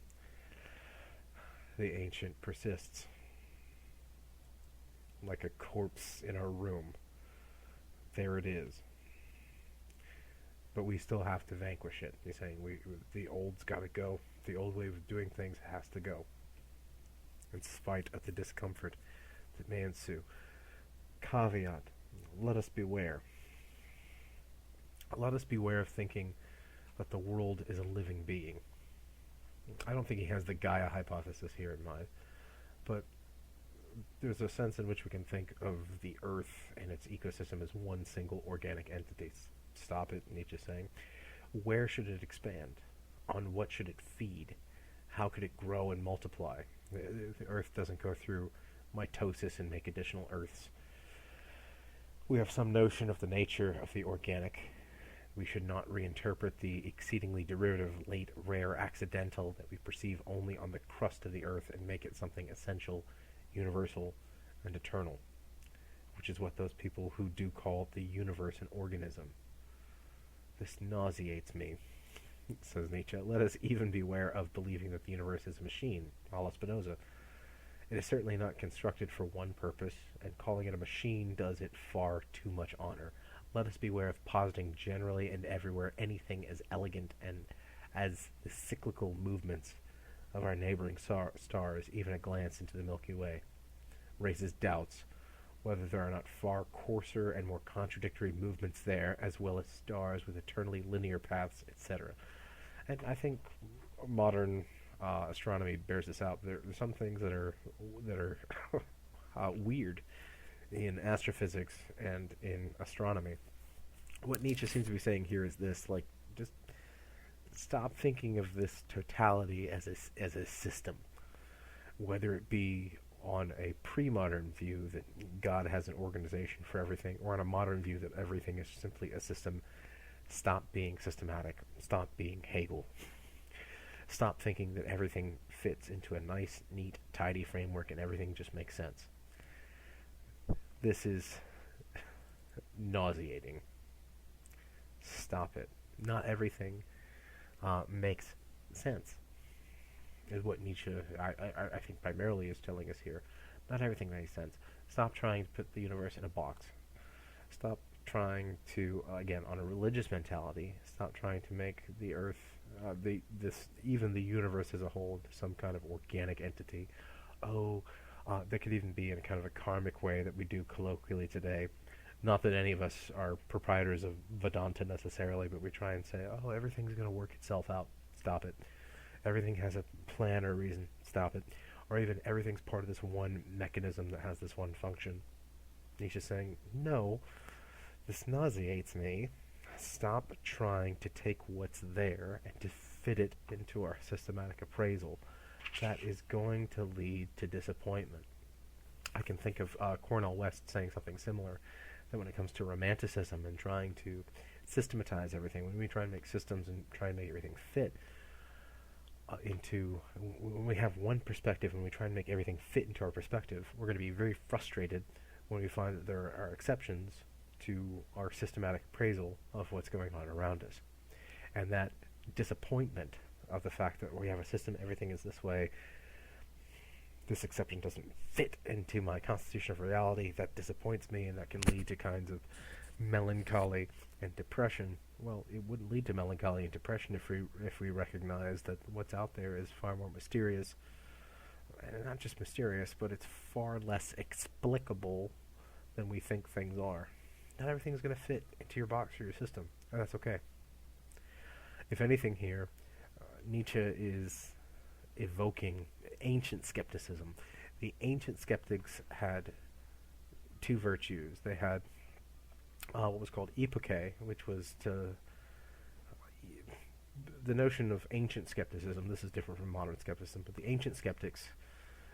The ancient persists. Like a corpse in our room. There it is. But we still have to vanquish it. He's saying the old's got to go. The old way of doing things has to go, in spite of the discomfort that may ensue. Caveat. Let us beware. Let us beware of thinking that the world is a living being. I don't think he has the Gaia hypothesis here in mind, but there's a sense in which we can think of the Earth and its ecosystem as one single organic entity. Stop it, Nietzsche's saying. Where should it expand? On what should it feed? How could it grow and multiply? The Earth doesn't go through mitosis and make additional Earths. We have some notion of the nature of the organic. We should not reinterpret the exceedingly derivative, late, rare, accidental that we perceive only on the crust of the Earth and make it something essential, universal, and eternal, which is what those people who do call the universe an organism. This nauseates me, says Nietzsche. Let us even beware of believing that the universe is a machine, a la Spinoza. It is certainly not constructed for one purpose, and calling it a machine does it far too much honor. Let us beware of positing generally and everywhere anything as elegant and as the cyclical movements of our neighboring stars. Even a glance into the Milky Way raises doubts whether there are not far coarser and more contradictory movements there, as well as stars with eternally linear paths, etc. And I think modern astronomy bears this out. There are some things that are weird in astrophysics and in astronomy. What Nietzsche seems to be saying here is this: like, just stop thinking of this totality as a system, whether it be on a pre-modern view that God has an organization for everything, or on a modern view that everything is simply a system. Stop being systematic. Stop being Hegel. Stop thinking that everything fits into a nice, neat, tidy framework and everything just makes sense. This is nauseating. Stop it. Not everything makes sense, is what Nietzsche, I think, primarily is telling us here. Not everything makes sense. Stop trying to put the universe in a box. Stop trying to, again, on a religious mentality, stop trying to make the Earth, even the universe as a whole, into some kind of organic entity. That could even be in a kind of a karmic way that we do colloquially today. Not that any of us are proprietors of Vedanta necessarily, but we try and say, oh, everything's going to work itself out. Stop it. Everything has a plan or a reason. Stop it. Or even everything's part of this one mechanism that has this one function. Nietzsche's saying, no, this nauseates me. Stop trying to take what's there and to fit it into our systematic appraisal. That is going to lead to disappointment. I can think of Cornel West saying something similar, that when it comes to romanticism and trying to systematize everything, when we try and make systems and try and make everything fit when we have one perspective and we try and make everything fit into our perspective, we're going to be very frustrated when we find that there are exceptions to our systematic appraisal of what's going on around us. And that disappointment of the fact that we have a system, everything is this way, this exception doesn't fit into my constitution of reality, that disappoints me, and that can lead to kinds of melancholy and depression. Well, it wouldn't lead to melancholy and depression if we recognize that what's out there is far more mysterious, and not just mysterious, but it's far less explicable than we think things are. Not everything's going to fit into your box or your system, and that's okay. If anything here, Nietzsche is evoking ancient skepticism. The ancient skeptics had two virtues. They had what was called epoche, which was the notion of ancient skepticism. This is different from modern skepticism, but the ancient skeptics,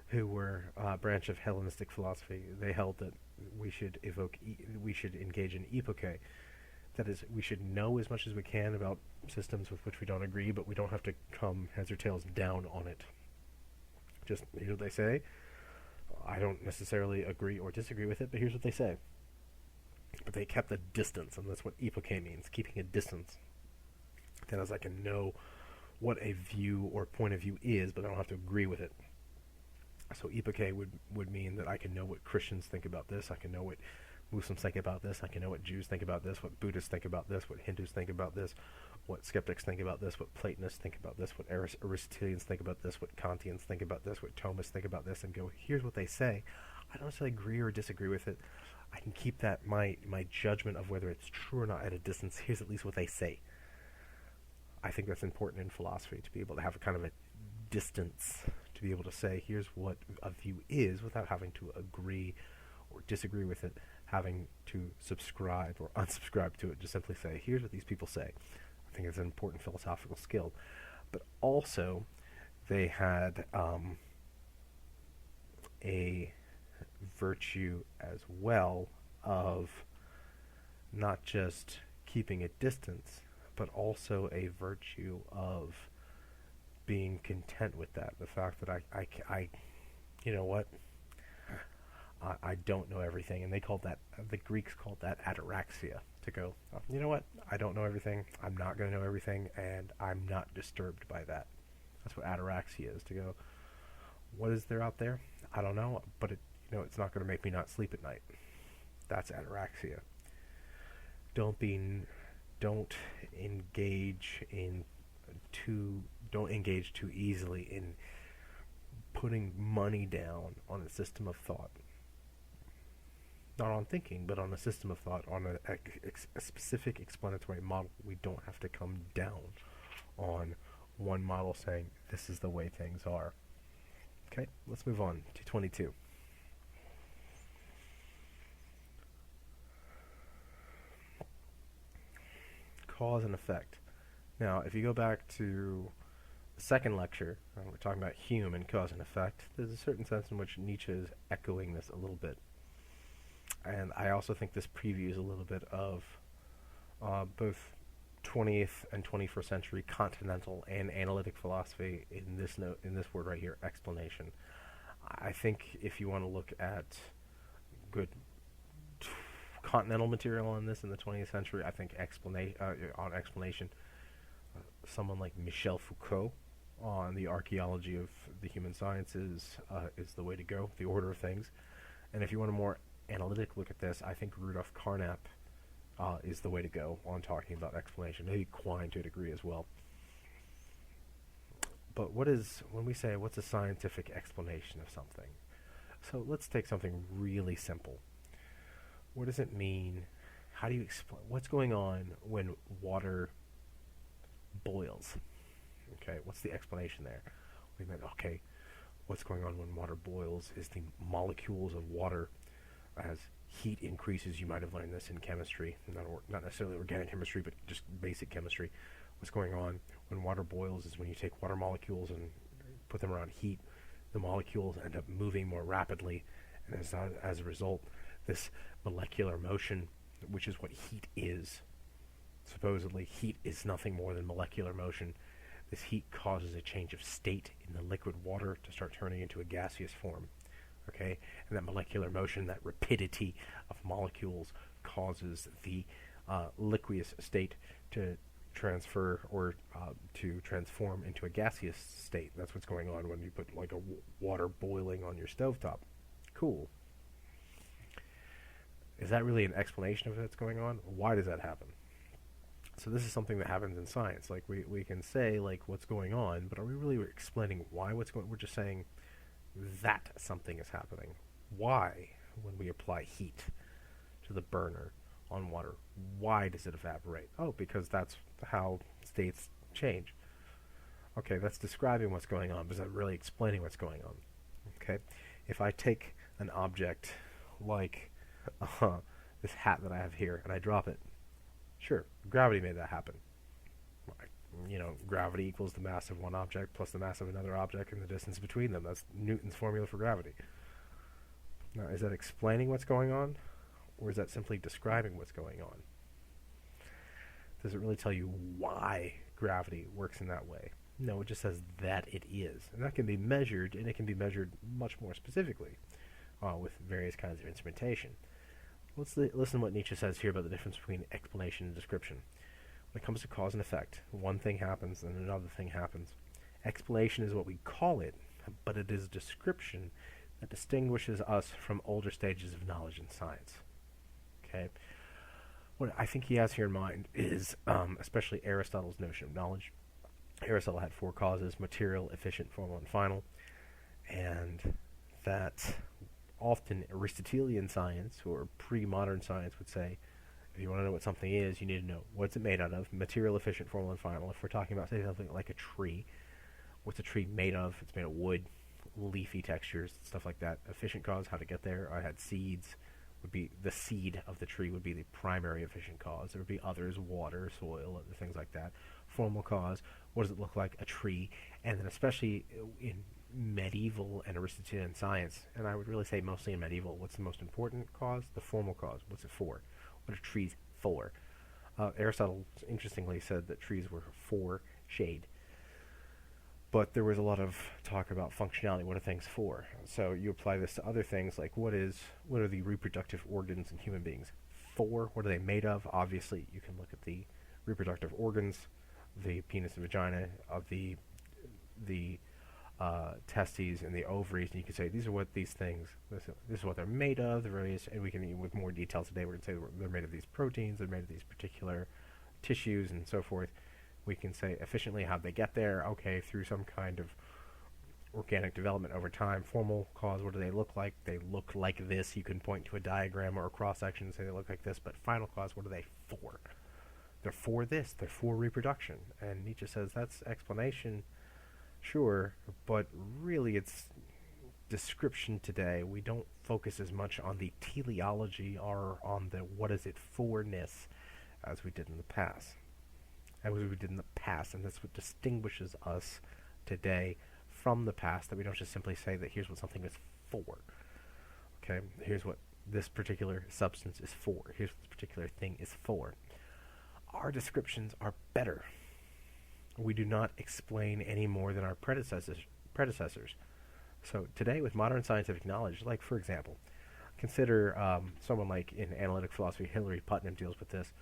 who were a branch of Hellenistic philosophy, they held that we should engage in epoche. That is, we should know as much as we can about systems with which we don't agree, but we don't have to come heads or tails down on it. Just, here's what they say. I don't necessarily agree or disagree with it, but here's what they say. But they kept a distance, and that's what epoche means, keeping a distance. That is, I can know what a view or point of view is, but I don't have to agree with it. So epoche would mean that I can know what Christians think about this, I can know what Muslims think about this, I can know what Jews think about this, what Buddhists think about this, what Hindus think about this, what skeptics think about this, what Platonists think about this, what Aristotelians think about this, what Kantians think about this, what Thomists think about this, and go, here's what they say. I don't necessarily agree or disagree with it. I can keep that my judgment of whether it's true or not at a distance. Here's at least what they say. I think that's important in philosophy, to be able to have a kind of a distance, to be able to say, here's what a view is, without having to agree or disagree with it, having to subscribe or unsubscribe to it, just simply say, here's what these people say. I think it's an important philosophical skill. But also, they had a virtue as well of not just keeping a distance, but also a virtue of being content with that. The fact that I you know what, I don't know everything, and they called that, the Greeks called that ataraxia, to go, oh, you know what, I don't know everything, I'm not going to know everything, and I'm not disturbed by that. That's what ataraxia is, to go, what is there out there? I don't know, but it's not going to make me not sleep at night. That's ataraxia. Don't engage too easily in putting money down on a system of thought. Not on thinking, but on a system of thought, on a specific explanatory model. We don't have to come down on one model saying this is the way things are. Okay, let's move on to 22. Cause and effect. Now, if you go back to the second lecture, we're talking about Hume and cause and effect, there's a certain sense in which Nietzsche is echoing this a little bit. And I also think this previews a little bit of both 20th and 21st century continental and analytic philosophy in this word right here, explanation. I think if you want to look at good continental material on this in the 20th century, I think on explanation, someone like Michel Foucault on the archaeology of the human sciences is the way to go, the order of things. And if you want a more analytic look at this, I think Rudolf Carnap is the way to go on talking about explanation. Maybe Quine to a degree as well. But when we say what's a scientific explanation of something? So let's take something really simple. what does it mean? How do you explain what's going on when water boils? Okay, what's the explanation there? We meant, okay, what's going on when water boils is the molecules of water, as heat increases. You might have learned this in chemistry, not necessarily organic chemistry, but just basic chemistry. What's going on when water boils is when you take water molecules and put them around heat, the molecules end up moving more rapidly, and as a result, this molecular motion, which is what heat is, supposedly heat is nothing more than molecular motion. This heat causes a change of state in the liquid water to start turning into a gaseous form. Okay, and that molecular motion, that rapidity of molecules, causes the liqueous state to transfer or to transform into a gaseous state. That's what's going on when you put like water boiling on your stovetop. Cool. Is that really an explanation of what's going on? Why does that happen? So this is something that happens in science. Like we can say like what's going on, but are we really explaining why what's going? We're just saying that something is happening. Why, when we apply heat to the burner on water, why does it evaporate? Oh, because that's how states change. Okay, that's describing what's going on, but is that really explaining what's going on? Okay, if I take an object like this hat that I have here and I drop it, sure, gravity made that happen. Gravity equals the mass of one object plus the mass of another object and the distance between them. That's Newton's formula for gravity. Now, is that explaining what's going on, or is that simply describing what's going on? Does it really tell you why gravity works in that way? No, it just says that it is. And that can be measured, and it can be measured much more specifically with various kinds of instrumentation. Let's listen to what Nietzsche says here about the difference between explanation and description. When it comes to cause and effect, one thing happens and another thing happens. Explanation is what we call it, but it is description that distinguishes us from older stages of knowledge and science. Okay? What I think he has here in mind is especially Aristotle's notion of knowledge. Aristotle had four causes: material, efficient, formal, and final. And that often Aristotelian science, or pre-modern science, would say, if you want to know what something is, you need to know what's it made out of: material, efficient, formal, and final. If we're talking about, say, something like a tree, what's a tree made of? It's made of wood, leafy textures, stuff like that. Efficient cause, how to get there. I had seeds. Would be the seed of the tree would be the primary efficient cause. There would be others: water, soil, other things like that. Formal cause, what does it look like? A tree. And then especially in medieval and Aristotelian science, and I would really say mostly in medieval, what's the most important cause? The formal cause. What's it for? What are trees for? Aristotle, interestingly, said that trees were for shade. But there was a lot of talk about functionality. What are things for? So you apply this to other things, like what are the reproductive organs in human beings for? What are they made of? Obviously, you can look at the reproductive organs, the penis and vagina of the testes and the ovaries, and you can say these are what these things. This is what they're made of. The various, and we can, with more detail today, we're going to say they're made of these proteins. They're made of these particular tissues and so forth. We can say efficiently how they get there. Okay, through some kind of organic development over time. Formal cause, what do they look like? They look like this. You can point to a diagram or a cross-section and say they look like this. But final cause, what are they for? They're for this. They're for reproduction. And Nietzsche says that's explanation, sure, but really it's description today. We don't focus as much on the teleology or on the what is it for-ness as we did in the past. And that's what distinguishes us today from the past, that we don't just simply say that here's what something is for. Okay, here's what this particular substance is for. Here's what this particular thing is for. Our descriptions are better. We do not explain any more than our predecessors. So today, with modern scientific knowledge, like for example, consider someone like in analytic philosophy, Hilary Putnam deals with this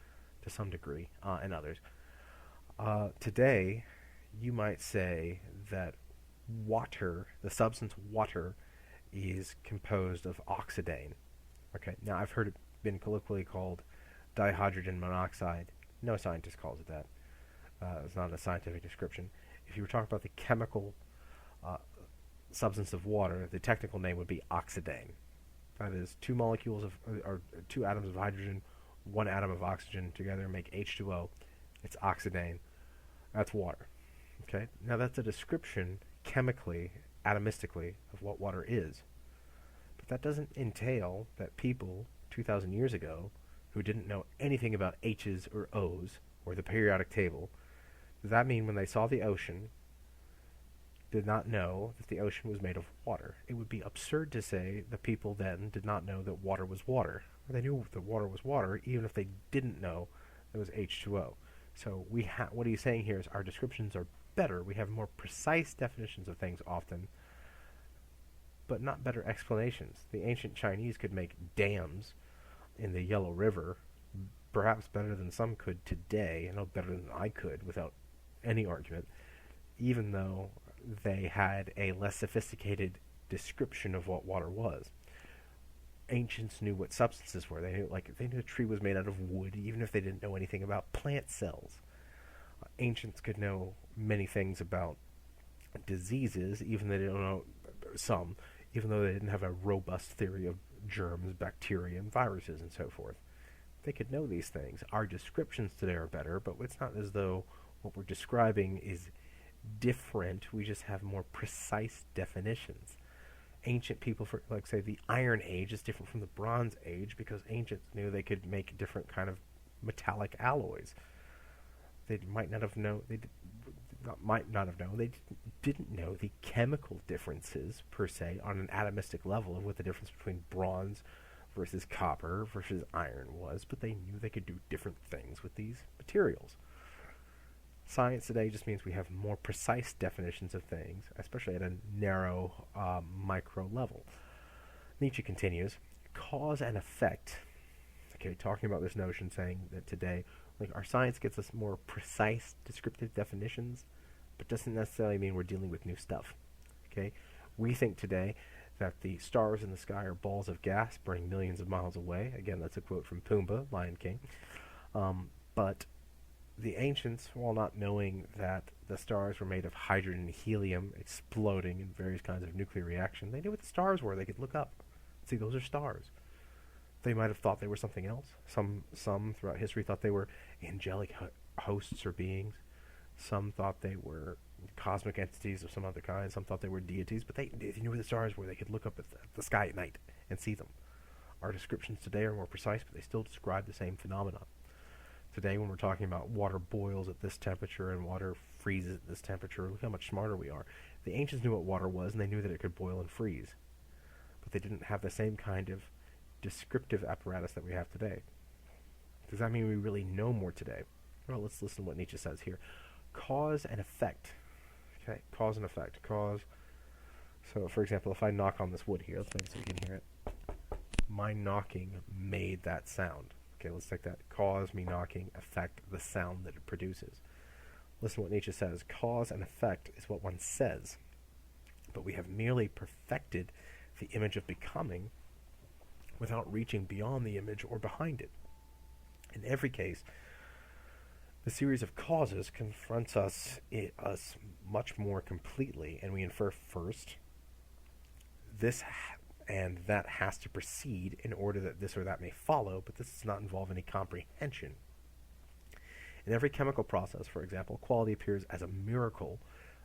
to some degree, and others. Today, you might say that water, the substance water, is composed of oxidane. Okay, now I've heard it been colloquially called dihydrogen monoxide. No scientist calls it that. It's not a scientific description. If you were talking about the chemical substance of water, the technical name would be oxidane. That is two molecules of, or two atoms of hydrogen, one atom of oxygen together make H2O. It's oxidane. That's water. Okay? Now that's a description chemically, atomistically, of what water is. But that doesn't entail that people 2,000 years ago who didn't know anything about H's or O's or the periodic table, does that mean when they saw the ocean, did not know that the ocean was made of water? It would be absurd to say the people then did not know that water was water. They knew that water was water, even if they didn't know it was H2O. So what he's saying here is our descriptions are better. We have more precise definitions of things often, but not better explanations. The ancient Chinese could make dams in the Yellow River perhaps better than some could today, and no better than I could without any argument, even though they had a less sophisticated description of what water was. Ancients knew what substances were. They knew a tree was made out of wood, even if they didn't know anything about plant cells. Ancients could know many things about diseases, even though they don't know some, even though they didn't have a robust theory of germs, bacteria, and viruses, and so forth. They could know these things. Our descriptions today are better, but it's not as though what we're describing is different. We just have more precise definitions. Ancient people, for like say the Iron Age, is different from the Bronze Age because ancients knew they could make different kind of metallic alloys. They might not have known. They didn't know the chemical differences per se on an atomistic level of what the difference between bronze versus copper versus iron was, but they knew they could do different things with these materials. Science today just means we have more precise definitions of things, especially at a narrow micro level. Nietzsche continues, cause and effect. Okay, talking about this notion, saying that today, like our science gets us more precise descriptive definitions, but doesn't necessarily mean we're dealing with new stuff. Okay, we think today that the stars in the sky are balls of gas burning millions of miles away. Again, that's a quote from Pumbaa, Lion King. But the ancients, while not knowing that the stars were made of hydrogen and helium exploding in various kinds of nuclear reaction, they knew what the stars were. They could look up. See, those are stars. They might have thought they were something else. Some throughout history thought they were angelic hosts or beings. Some thought they were cosmic entities of some other kind. Some thought they were deities, but they knew where the stars were. They could look up at the sky at night and see them. Our descriptions today are more precise, but they still describe the same phenomenon. Today, when we're talking about water boils at this temperature and water freezes at this temperature, look how much smarter we are. The ancients knew what water was, and they knew that it could boil and freeze. But they didn't have the same kind of descriptive apparatus that we have today. Does that mean we really know more today? Well, let's listen to what Nietzsche says here. Cause and effect. Okay, cause and effect. Cause. So, for example, if I knock on this wood here, let's make it so you can hear it. My knocking made that sound. Okay, let's take that. Cause, me knocking, effect, the sound that it produces. Listen to what Nietzsche says. Cause and effect is what one says, but we have merely perfected the image of becoming without reaching beyond the image or behind it. In every case, the series of causes confronts us much more completely, and we infer first this and that has to proceed in order that this or that may follow, but this does not involve any comprehension. In every chemical process, for example, quality appears as a miracle,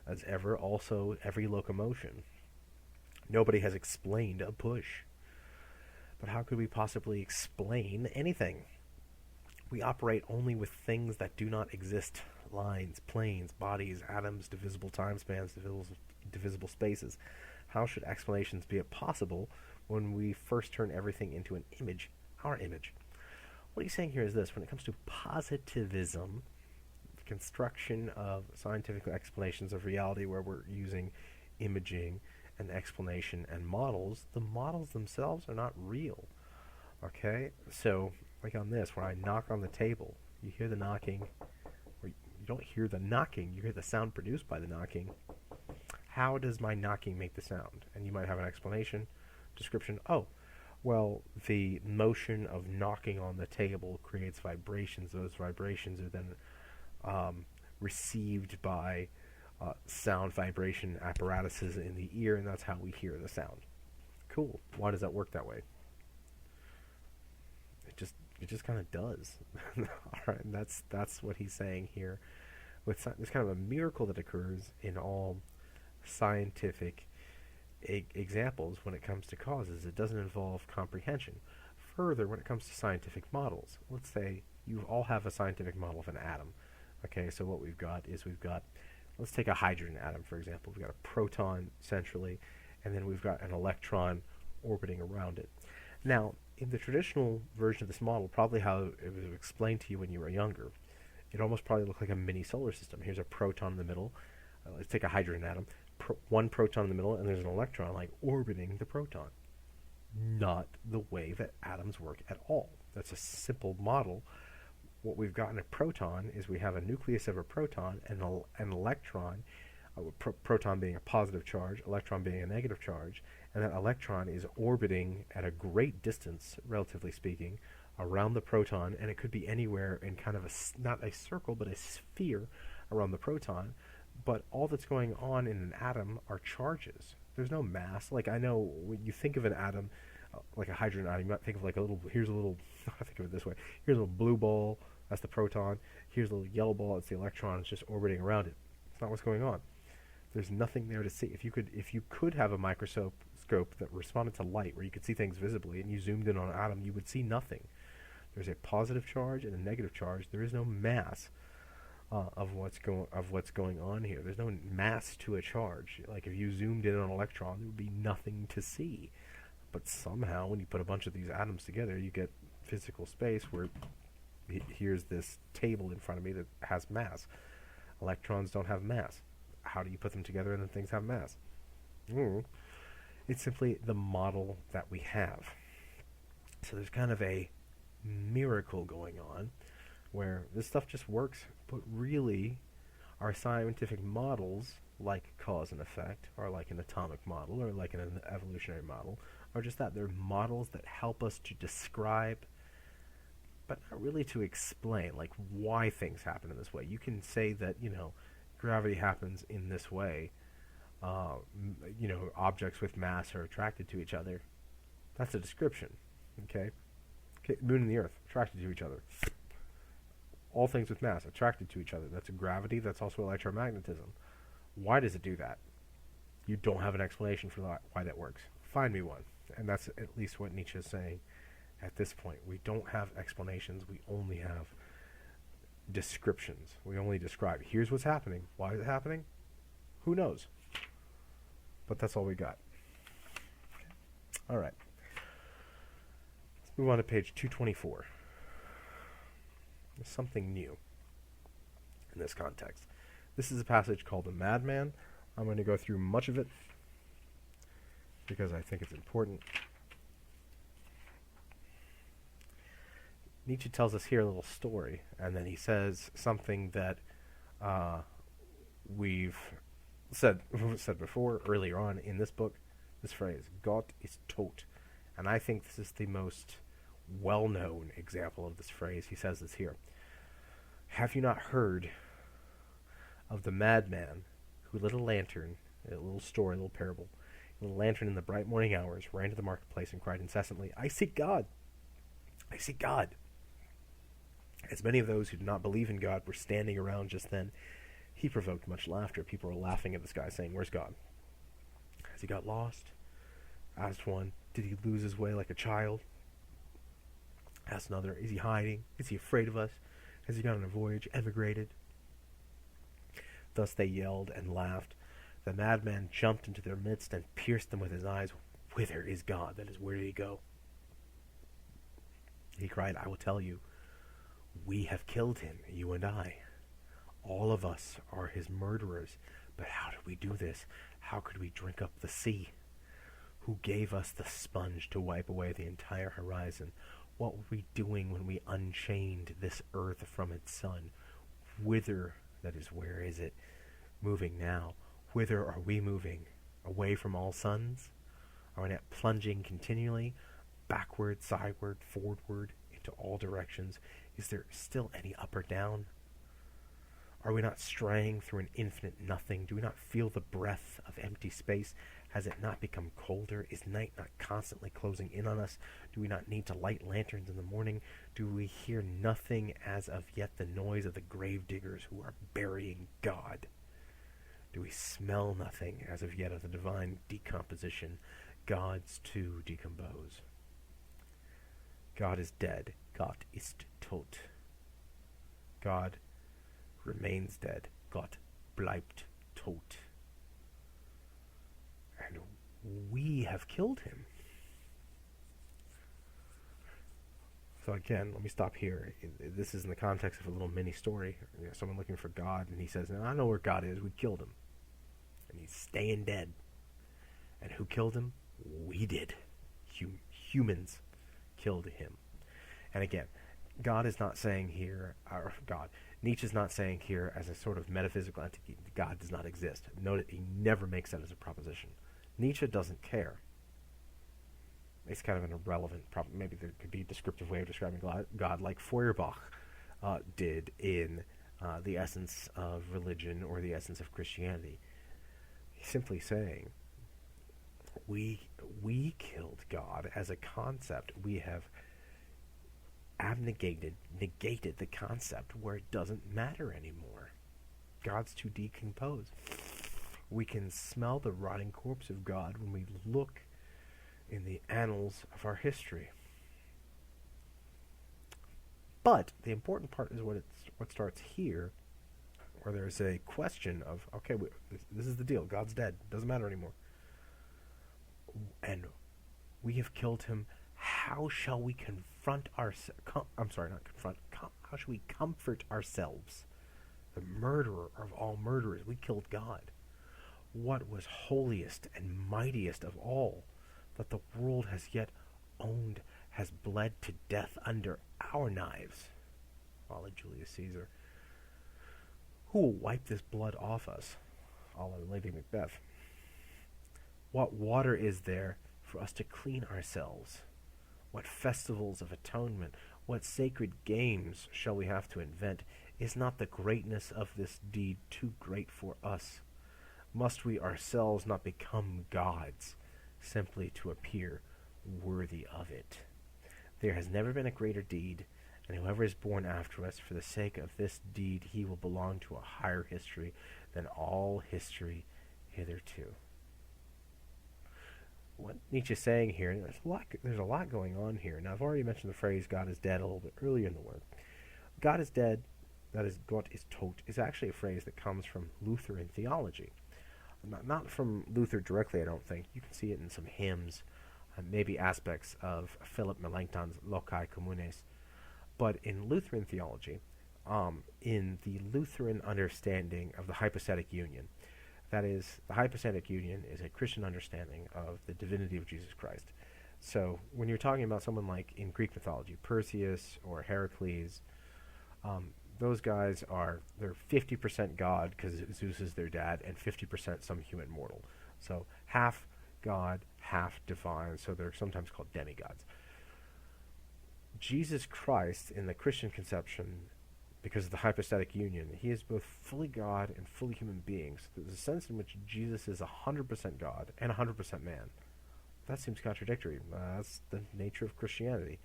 as ever, also every locomotion. Nobody has explained a push. But how could we possibly explain anything? We operate only with things that do not exist. Lines, planes, bodies, atoms, divisible time spans, divisible spaces. How should explanations be possible when we first turn everything into an image, our image? What he's saying here is this. When it comes to positivism, the construction of scientific explanations of reality where we're using imaging and explanation and models, the models themselves are not real. Okay? So, like on this, where I knock on the table, you hear the knocking, or you don't hear the knocking, you hear the sound produced by the knocking. How does my knocking make the sound? And you might have an explanation, description. Oh, well, the motion of knocking on the table creates vibrations. Those vibrations are then received by sound vibration apparatuses in the ear, and that's how we hear the sound. Cool. Why does that work that way? It just kind of does. All right, and that's what he's saying here. There's kind of a miracle that occurs in all scientific examples when it comes to causes. It doesn't involve comprehension. Further, when it comes to scientific models, let's say you all have a scientific model of an atom. Okay, so what we've got is let's take a hydrogen atom, for example. We've got a proton centrally, and then we've got an electron orbiting around it. Now, in the traditional version of this model, probably how it was explained to you when you were younger, it almost probably looked like a mini solar system. Here's a proton in the middle. Let's take a hydrogen atom. One proton in the middle, and there's an electron like orbiting the proton. Not the way that atoms work at all. That's a simple model. What we've got in a proton is we have a nucleus of a proton and an electron, proton being a positive charge, electron being a negative charge, and that electron is orbiting at a great distance, relatively speaking, around the proton, and it could be anywhere in kind of not a circle, but a sphere around the proton. But all that's going on in an atom are charges. There's no mass. Like, I know when you think of an atom, like a hydrogen atom, you might think of like here's a little, I think of it this way, here's a little blue ball, that's the proton, here's a little yellow ball, that's the electron, it's just orbiting around it. It's not what's going on. There's nothing there to see. If you could have a microscope that responded to light, where you could see things visibly, and you zoomed in on an atom, you would see nothing. There's a positive charge and a negative charge. There is no mass of what's going on here. There's no mass to a charge. Like, if you zoomed in on an electron, there would be nothing to see. But somehow, when you put a bunch of these atoms together, you get physical space where here's this table in front of me that has mass. Electrons don't have mass. How do you put them together and then things have mass? It's simply the model that we have. So there's kind of a miracle going on where this stuff just works, but really our scientific models, like cause and effect, or like an atomic model, or like an evolutionary model, are just that. They're models that help us to describe, but not really to explain, like, why things happen in this way. You can say that, gravity happens in this way. Objects with mass are attracted to each other. That's a description, okay? Moon and the Earth, attracted to each other. All things with mass, attracted to each other. That's a gravity, that's also electromagnetism. Why does it do that? You don't have an explanation for why that works. Find me one. And that's at least what Nietzsche is saying at this point. We don't have explanations, we only have descriptions. We only describe, here's what's happening. Why is it happening? Who knows? But that's all we got. All right. Let's move on to page 224. There's something new in this context. This is a passage called The Madman. I'm going to go through much of it because I think it's important. Nietzsche tells us here a little story, and then he says something that we've said before, earlier on in this book, this phrase, Gott ist tot. And I think this is the most well-known example of this phrase. He says this here. Have you not heard of the madman who lit a lantern, a little story, a little parable, lit a lantern in the bright morning hours, ran to the marketplace and cried incessantly, I seek God! I seek God! As many of those who did not believe in God were standing around just then, he provoked much laughter. People were laughing at this guy, saying, where's God? Has he got lost? Asked one. Did he lose his way like a child? Asked another. Is he hiding? Is he afraid of us? Has he gone on a voyage? Emigrated? Thus they yelled and laughed. The madman jumped into their midst and pierced them with his eyes. Whither is God? That is, where did he go? He cried, I will tell you. We have killed him, you and I. All of us are his murderers. But how did we do this? How could we drink up the sea? Who gave us the sponge to wipe away the entire horizon? What were we doing when we unchained this earth from its sun? Whither, that is, where is it, moving now? Whither are we moving? Away from all suns? Are we not plunging continually, backward, sideward, forward, into all directions? Is there still any up or down? Are we not straying through an infinite nothing? Do we not feel the breath of empty space? Has it not become colder? Is night not constantly closing in on us? Do we not need to light lanterns in the morning? Do we hear nothing as of yet the noise of the grave diggers who are burying God? Do we smell nothing as of yet of the divine decomposition, gods too decompose? God is dead. Gott ist tot. God remains dead. Gott bleibt tot. And we have killed him. So again, let me stop here. This is in the context of a little mini story. Someone looking for God, and he says, "I know where God is. We killed him. And he's staying dead." And who killed him? We did. Humans killed him. And again, God is not saying here, or God, Nietzsche is not saying here as a sort of metaphysical entity, God does not exist. Note, he never makes that as a proposition. Nietzsche doesn't care. It's kind of an irrelevant problem. Maybe there could be a descriptive way of describing God, like Feuerbach did in The Essence of Religion or The Essence of Christianity. He's simply saying, we killed God as a concept. We have negated the concept where it doesn't matter anymore. God's too decomposed. We can smell the rotting corpse of God when we look in the annals of our history. But the important part is what starts here, where there's a question of, okay, this is the deal. God's dead. Doesn't matter anymore. And we have killed him. How shall we confront ourselves? How shall we comfort ourselves? The murderer of all murderers. We killed God. What was holiest and mightiest of all that the world has yet owned has bled to death under our knives. A la Julius Caesar. Who will wipe this blood off us? A la Lady Macbeth. What water is there for us to clean ourselves? What festivals of atonement, what sacred games shall we have to invent? Is not the greatness of this deed too great for us? Must we ourselves not become gods, simply to appear worthy of it? There has never been a greater deed, and whoever is born after us, for the sake of this deed, he will belong to a higher history than all history hitherto. What Nietzsche's saying here, there's a lot going on here. Now, I've already mentioned the phrase God is dead a little bit earlier in the work. God is dead, that is, Gott ist tot, is actually a phrase that comes from Lutheran theology. Not from Luther directly, I don't think. You can see it in some hymns, maybe aspects of Philip Melanchthon's Loci Communes. But in Lutheran theology, in the Lutheran understanding of the Hypostatic Union, that is, the Hypostatic Union is a Christian understanding of the divinity of Jesus Christ. So when you're talking about someone like in Greek mythology, Perseus or Heracles, those guys they're 50% God because Zeus is their dad, and 50% some human mortal. So half God, half divine, so they're sometimes called demigods. Jesus Christ, in the Christian conception, because of the hypostatic union, he is both fully God and fully human being. So there's a sense in which Jesus is 100% God and 100% man. That seems contradictory. That's the nature of Christianity.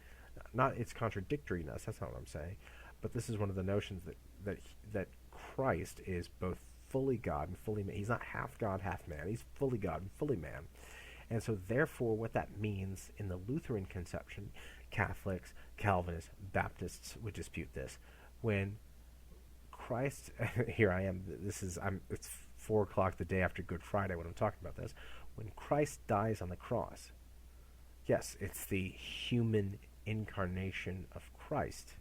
Not its contradictoriness, that's not what I'm saying, but this is one of the notions that Christ is both fully God and fully man. He's not half God, half man. He's fully God and fully man. And so therefore what that means in the Lutheran conception, Catholics, Calvinists, Baptists would dispute this. When Christ, here I am, it's 4 o'clock the day after Good Friday when I'm talking about this. When Christ dies on the cross, yes, it's the human incarnation of Christ,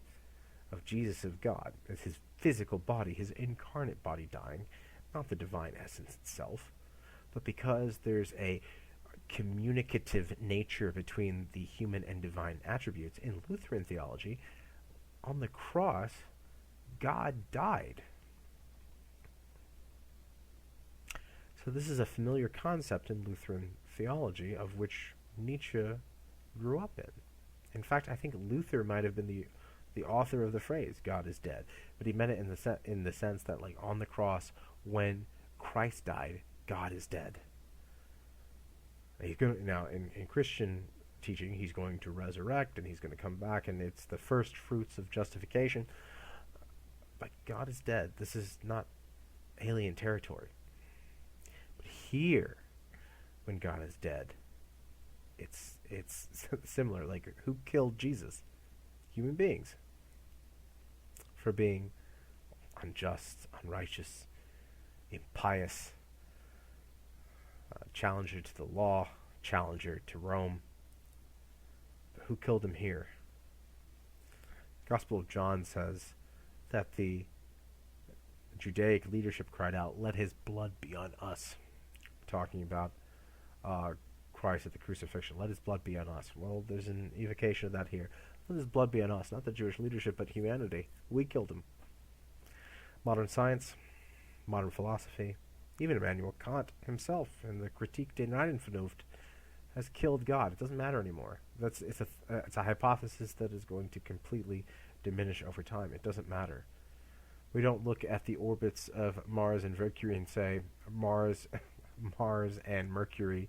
of Jesus, of God. It's his physical body, his incarnate body dying, not the divine essence itself, but because there's a communicative nature between the human and divine attributes. In Lutheran theology, on the cross, God died. So this is a familiar concept in Lutheran theology of which Nietzsche grew up in. In fact, I think Luther might have been the author of the phrase, God is dead. But he meant it in the sense that, like, on the cross, when Christ died, God is dead. He's going to, now in Christian teaching, he's going to resurrect and he's going to come back, and it's the first fruits of justification. But God is dead. This is not alien territory. But here, when God is dead, it's similar. Like, who killed Jesus? Human beings. For being unjust, unrighteous, impious, challenger to the law, challenger to Rome. But who killed him here? Gospel of John says that the Judaic leadership cried out, "Let his blood be on us," talking about Christ at the crucifixion. Let his blood be on us. Well, there's an evocation of that here. Let his blood be on us, not the Jewish leadership, but humanity. We killed him. Modern science, modern philosophy, even Immanuel Kant himself in the Critique des Vernunft has killed God. It doesn't matter anymore. It's a hypothesis that is going to completely diminish over time. It doesn't matter. We don't look at the orbits of Mars and Mercury and say Mars and Mercury,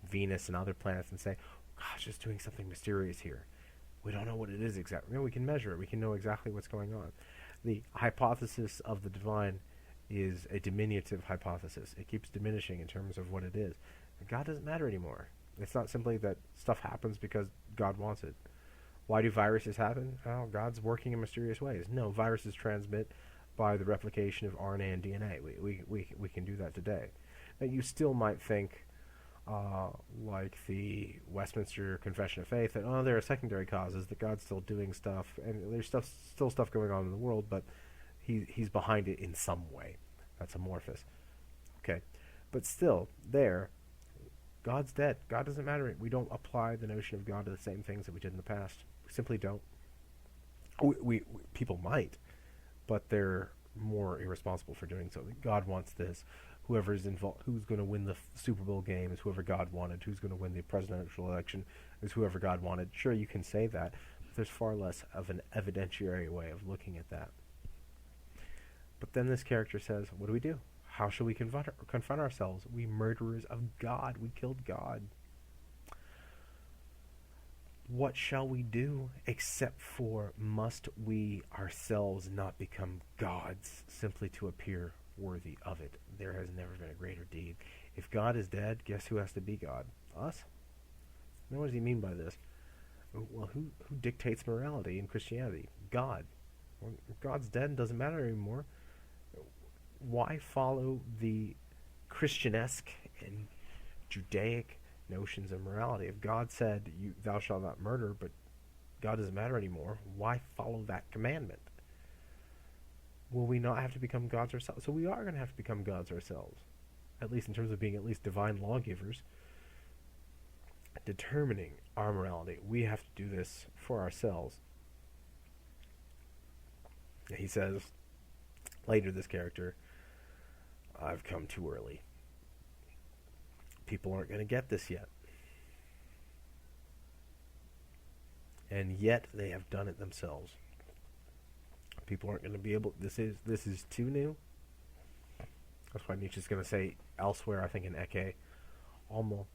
Venus and other planets and say, gosh, it's doing something mysterious here. We don't know what it is exactly. No, we can measure it. We can know exactly what's going on. The hypothesis of the divine is a diminutive hypothesis. It keeps diminishing in terms of what it is. God doesn't matter anymore. It's not simply that stuff happens because God wants it. Why do viruses happen? Oh, God's working in mysterious ways. No, viruses transmit by the replication of RNA and DNA. We can do that today. Now, you still might think, like the Westminster Confession of Faith, that there are secondary causes, that God's still doing stuff, and there's still stuff going on in the world, but he's behind it in some way. That's amorphous. Okay, but still, God's dead. God doesn't matter. We don't apply the notion of God to the same things that we did in the past. We simply don't. We people might, but they're more irresponsible for doing so. God wants this. Whoever's involved, who's going to win the Super Bowl game is whoever God wanted. Who's going to win the presidential election is whoever God wanted. Sure, you can say that, but there's far less of an evidentiary way of looking at that. But then this character says, what do we do? How shall we confront ourselves? We murderers of God. We killed God. What shall we do except for must we ourselves not become gods simply to appear worthy of it? There has never been a greater deed. If God is dead, guess who has to be God? Us? Now, what does he mean by this? Well, who dictates morality in Christianity? God. Well, if God's dead, it doesn't matter anymore. Why follow the Christianesque and Judaic notions of morality? If God said, thou shalt not murder, but God doesn't matter anymore, why follow that commandment? Will we not have to become gods ourselves? So we are going to have to become gods ourselves, at least in terms of being at least divine lawgivers, determining our morality. We have to do this for ourselves. He says later, this character, I've come too early. People aren't going to get this yet. And yet they have done it themselves. People aren't going to be able. This is too new. That's why Nietzsche's going to say elsewhere, I think in Ecce, Almo,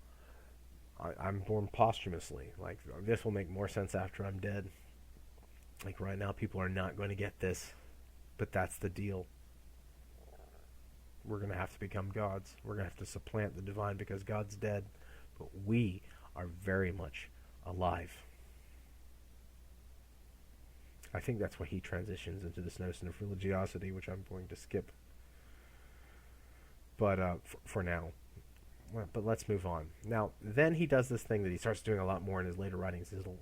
I'm born posthumously. Like, this will make more sense after I'm dead. Like, right now, people are not going to get this, but that's the deal. We're going to have to become gods. We're going to have to supplant the divine because God's dead, but we are very much alive. I think that's why he transitions into this notion of religiosity, which I'm going to skip. But for now. But let's move on. Now, then he does this thing that he starts doing a lot more in his later writings, his little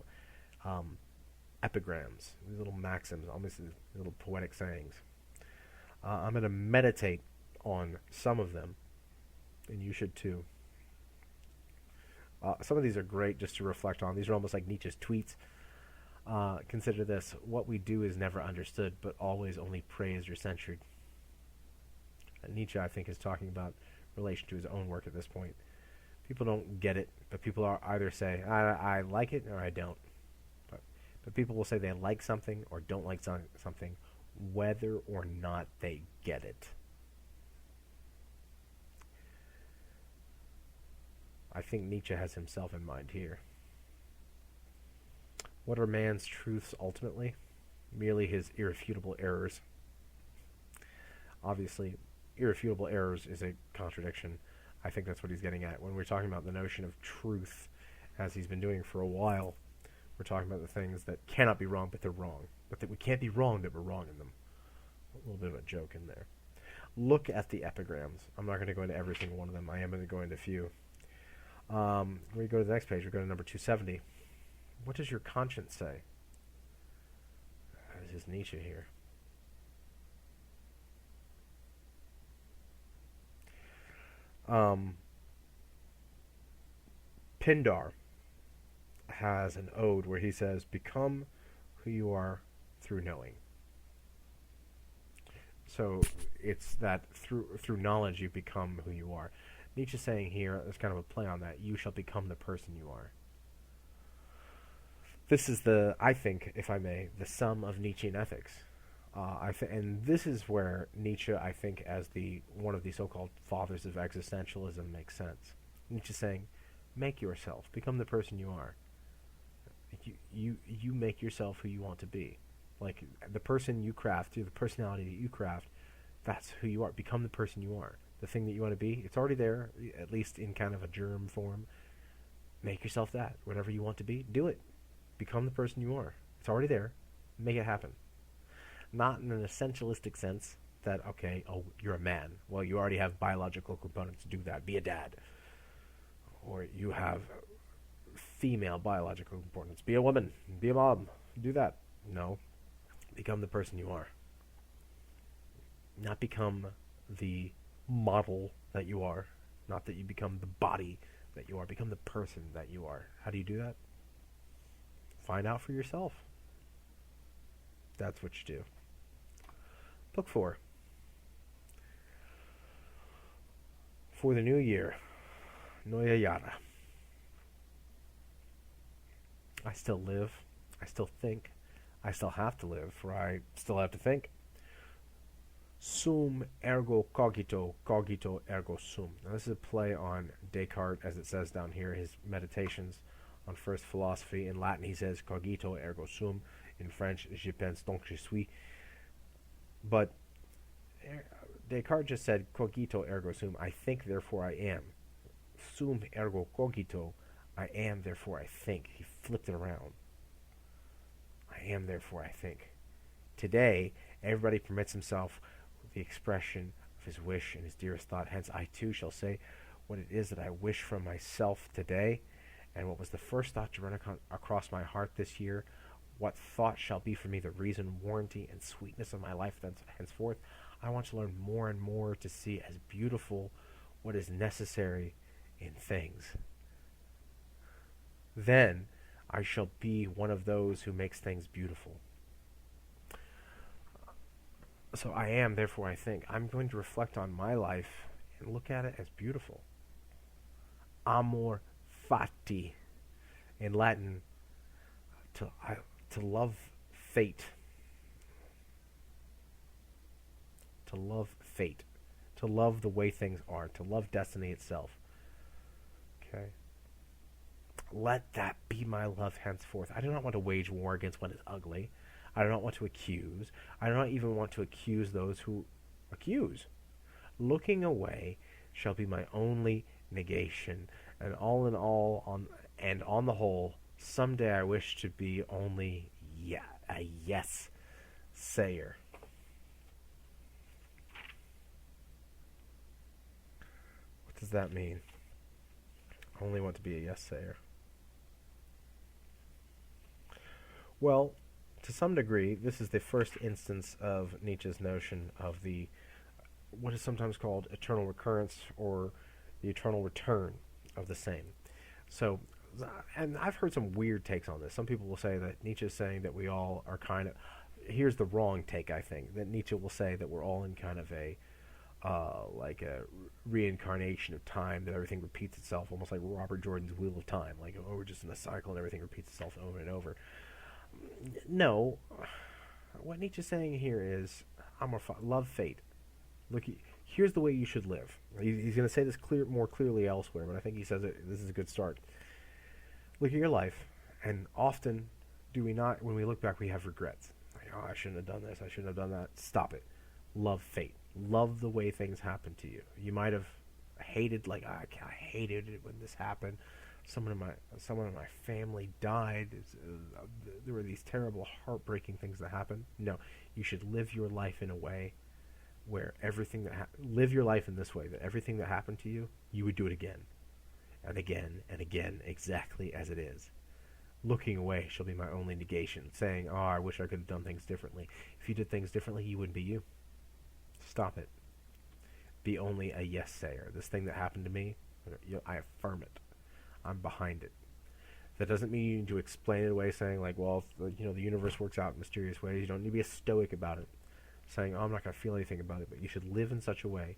epigrams, these little maxims, almost these little poetic sayings. I'm going to meditate on some of them, and you should too. Some of these are great just to reflect on. These are almost like Nietzsche's tweets. Consider this: what we do is never understood, but always only praised or censured. Nietzsche, I think, is talking about relation to his own work at this point. People don't get it, but people are either say, I like it, or I don't. But people will say they like something or don't like something, whether or not they get it. I think Nietzsche has himself in mind here. What are man's truths ultimately? Merely his irrefutable errors. Obviously, irrefutable errors is a contradiction. I think that's what he's getting at. When we're talking about the notion of truth, as he's been doing for a while, we're talking about the things that cannot be wrong, but they're wrong. But that we can't be wrong, that we're wrong in them. A little bit of a joke in there. Look at the epigrams. I'm not going to go into every single one of them. I am going to go into a few. When we go to the next page, we go to number 270. What does your conscience say? This is Nietzsche here. Pindar has an ode where he says, become who you are through knowing. So it's that through knowledge you become who you are. Nietzsche's saying here, there's kind of a play on that, you shall become the person you are. This is the, I think, if I may, the sum of Nietzschean ethics. And this is where Nietzsche, I think, as the one of the so-called fathers of existentialism, makes sense. Nietzsche's saying, make yourself, become the person you are. You make yourself who you want to be. Like, the person you craft, the personality that you craft, that's who you are. Become the person you are. The thing that you want to be, it's already there, at least in kind of a germ form. Make yourself that. Whatever you want to be, do it. Become the person you are. It's already there. Make it happen. Not in an essentialistic sense that, okay, oh, you're a man. Well, you already have biological components to do that. Be a dad. Or you have female biological components. Be a woman. Be a mom. Do that. No. Become the person you are. Not become the model that you are. Not that you become the body that you are. Become the person that you are. How do you do that? Find out for yourself. That's what you do. Book 4. For the new year. Neue Jahre. I still live. I still think. I still have to live, for I still have to think. Sum ergo cogito, cogito ergo sum. Now this is a play on Descartes, as it says down here, his meditations on first philosophy. In Latin he says cogito ergo sum. In French, je pense donc je suis. But Descartes just said cogito ergo sum. I think, therefore I am. Sum ergo cogito. I am, therefore I think. He flipped it around. I am, therefore I think. Today, everybody permits himself the expression of his wish and his dearest thought. Hence, I too shall say what it is that I wish from myself today, and what was the first thought to run across my heart this year. What thought shall be for me the reason, warranty, and sweetness of my life henceforth? I want to learn more and more to see as beautiful what is necessary in things. Then I shall be one of those who makes things beautiful. So I am, therefore I think. I'm going to reflect on my life and look at it as beautiful. Amor fati. In Latin, to love fate. To love fate. To love the way things are. To love destiny itself. Okay? Let that be my love henceforth. I do not want to wage war against what is ugly. I do not want to accuse. I do not even want to accuse those who accuse. Looking away shall be my only negation. And all in all, on the whole, someday I wish to be only a yes sayer. What does that mean? I only want to be a yes sayer. Well, to some degree, this is the first instance of Nietzsche's notion of the what is sometimes called eternal recurrence, or the eternal return of the same. So, and I've heard some weird takes on this. Some people will say that Nietzsche is saying that we all are kind of, here's the wrong take, I think, that Nietzsche will say that we're all in kind of a like a reincarnation of time, that everything repeats itself, almost like Robert Jordan's Wheel of Time, like, oh, we're just in a cycle and everything repeats itself over and over. No, what Nietzsche's saying here is, love fate. Look, Here's the way you should live. He's going to say this more clearly elsewhere, but I think he says it. This is a good start. Look at your life, and often do we not, when we look back, we have regrets. Like, oh, I shouldn't have done this. I shouldn't have done that. Stop it. Love fate. Love the way things happen to you. You might have hated, like, I hated it when this happened. Someone in my family died. There were these terrible, heartbreaking things that happened. No, you should live your life in a way where live your life in this way, that everything that happened to you, you would do it again, and again, and again, exactly as it is. Looking away shall be my only negation. Saying, oh, I wish I could have done things differently. If you did things differently, you wouldn't be you. Stop it. Be only a yes-sayer. This thing that happened to me, I affirm it. I'm behind it. That doesn't mean you need to explain it away, saying like, well, the universe works out in mysterious ways. You don't need to be a stoic about it, saying, oh, I'm not going to feel anything about it. But you should live in such a way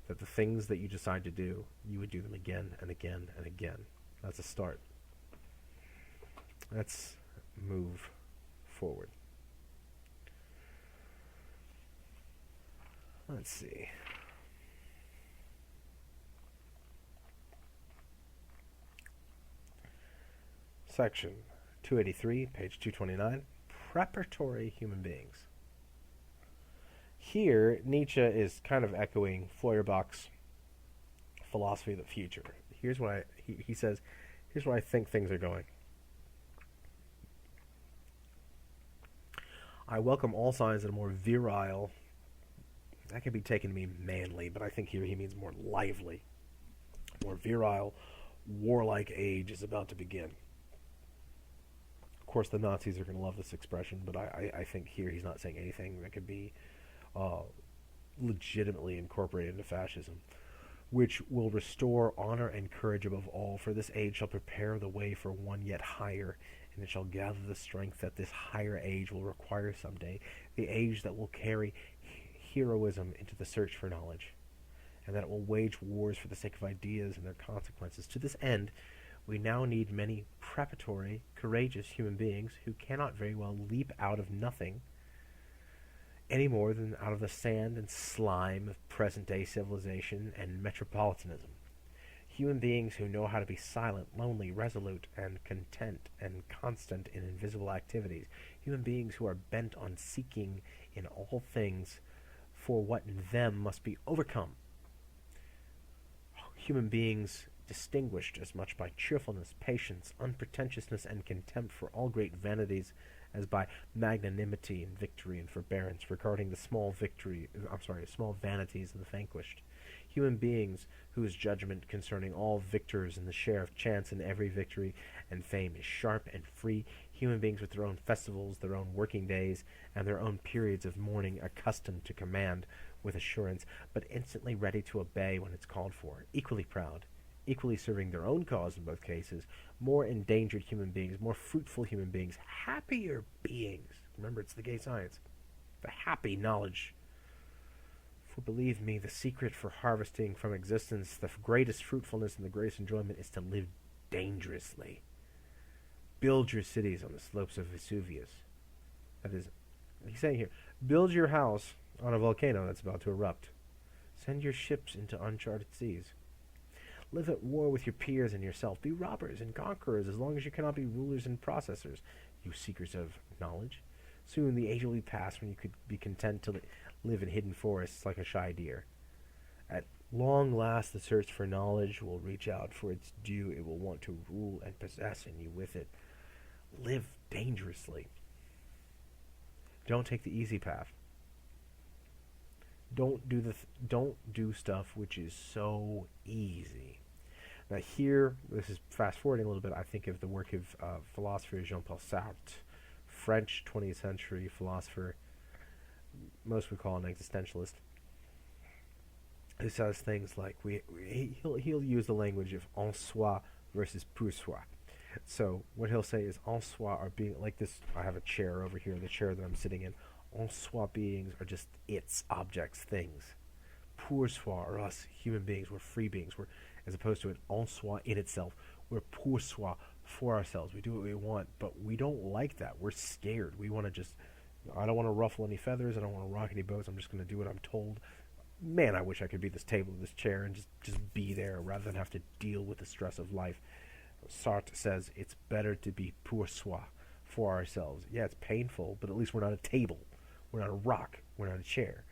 that the things that you decide to do, you would do them again and again and again. That's a start. Let's move forward. Let's see. Section 283, page 229, preparatory human beings. Here, Nietzsche is kind of echoing Feuerbach's philosophy of the future. Here's what he says, here's where I think things are going. I welcome all signs that a more virile, that can be taken to mean manly, but I think here he means more lively, more virile, warlike age is about to begin. Of course, the Nazis are going to love this expression, but I think here he's not saying anything that could be legitimately incorporated into fascism, which will restore honor and courage above all, for this age shall prepare the way for one yet higher, and it shall gather the strength that this higher age will require someday, the age that will carry heroism into the search for knowledge, and that it will wage wars for the sake of ideas and their consequences. To this end, we now need many preparatory, courageous human beings who cannot very well leap out of nothing any more than out of the sand and slime of present-day civilization and metropolitanism. Human beings who know how to be silent, lonely, resolute, and content and constant in invisible activities. Human beings who are bent on seeking in all things for what in them must be overcome. Human beings distinguished as much by cheerfulness, patience, unpretentiousness, and contempt for all great vanities as by magnanimity and victory and forbearance, regarding the small vanities of the vanquished. Human beings whose judgment concerning all victors and the share of chance in every victory and fame is sharp and free. Human beings with their own festivals, their own working days, and their own periods of mourning, accustomed to command with assurance, but instantly ready to obey when it's called for, equally proud, equally serving their own cause in both cases, more endangered human beings, more fruitful human beings, happier beings. Remember, it's the gay science. The happy knowledge. For believe me, the secret for harvesting from existence the greatest fruitfulness and the greatest enjoyment is to live dangerously. Build your cities on the slopes of Vesuvius. That is, he's saying here, build your house on a volcano that's about to erupt. Send your ships into uncharted seas. Live at war with your peers and yourself. Be robbers and conquerors as long as you cannot be rulers and processors, you seekers of knowledge. Soon the age will be past when you could be content to live in hidden forests like a shy deer. At long last the search for knowledge will reach out for its due. It will want to rule and possess in you with it. Live dangerously. Don't take the easy path. Don't do stuff which is so easy. Now here, this is fast forwarding a little bit, I think of the work of philosopher Jean-Paul Sartre, French 20th century philosopher, most would call an existentialist, who says things like, he'll use the language of en soi versus pour soi. So what he'll say is en soi are being, like this, I have a chair over here, the chair that I'm sitting in, en soi beings are just its, objects, things. Pour soi are us, human beings, we're free beings, we're, as opposed to an en soi in itself, we're pour soi, for ourselves, we do what we want, but we don't like that, we're scared, we want to just, I don't want to ruffle any feathers, I don't want to rock any boats, I'm just going to do what I'm told. man, I wish I could be this table, this chair, and just be there rather than have to deal with the stress of life. Sartre says it's better to be pour soi, for ourselves. Yeah, it's painful, but at least we're not a table. We're not a rock. We're not a chair.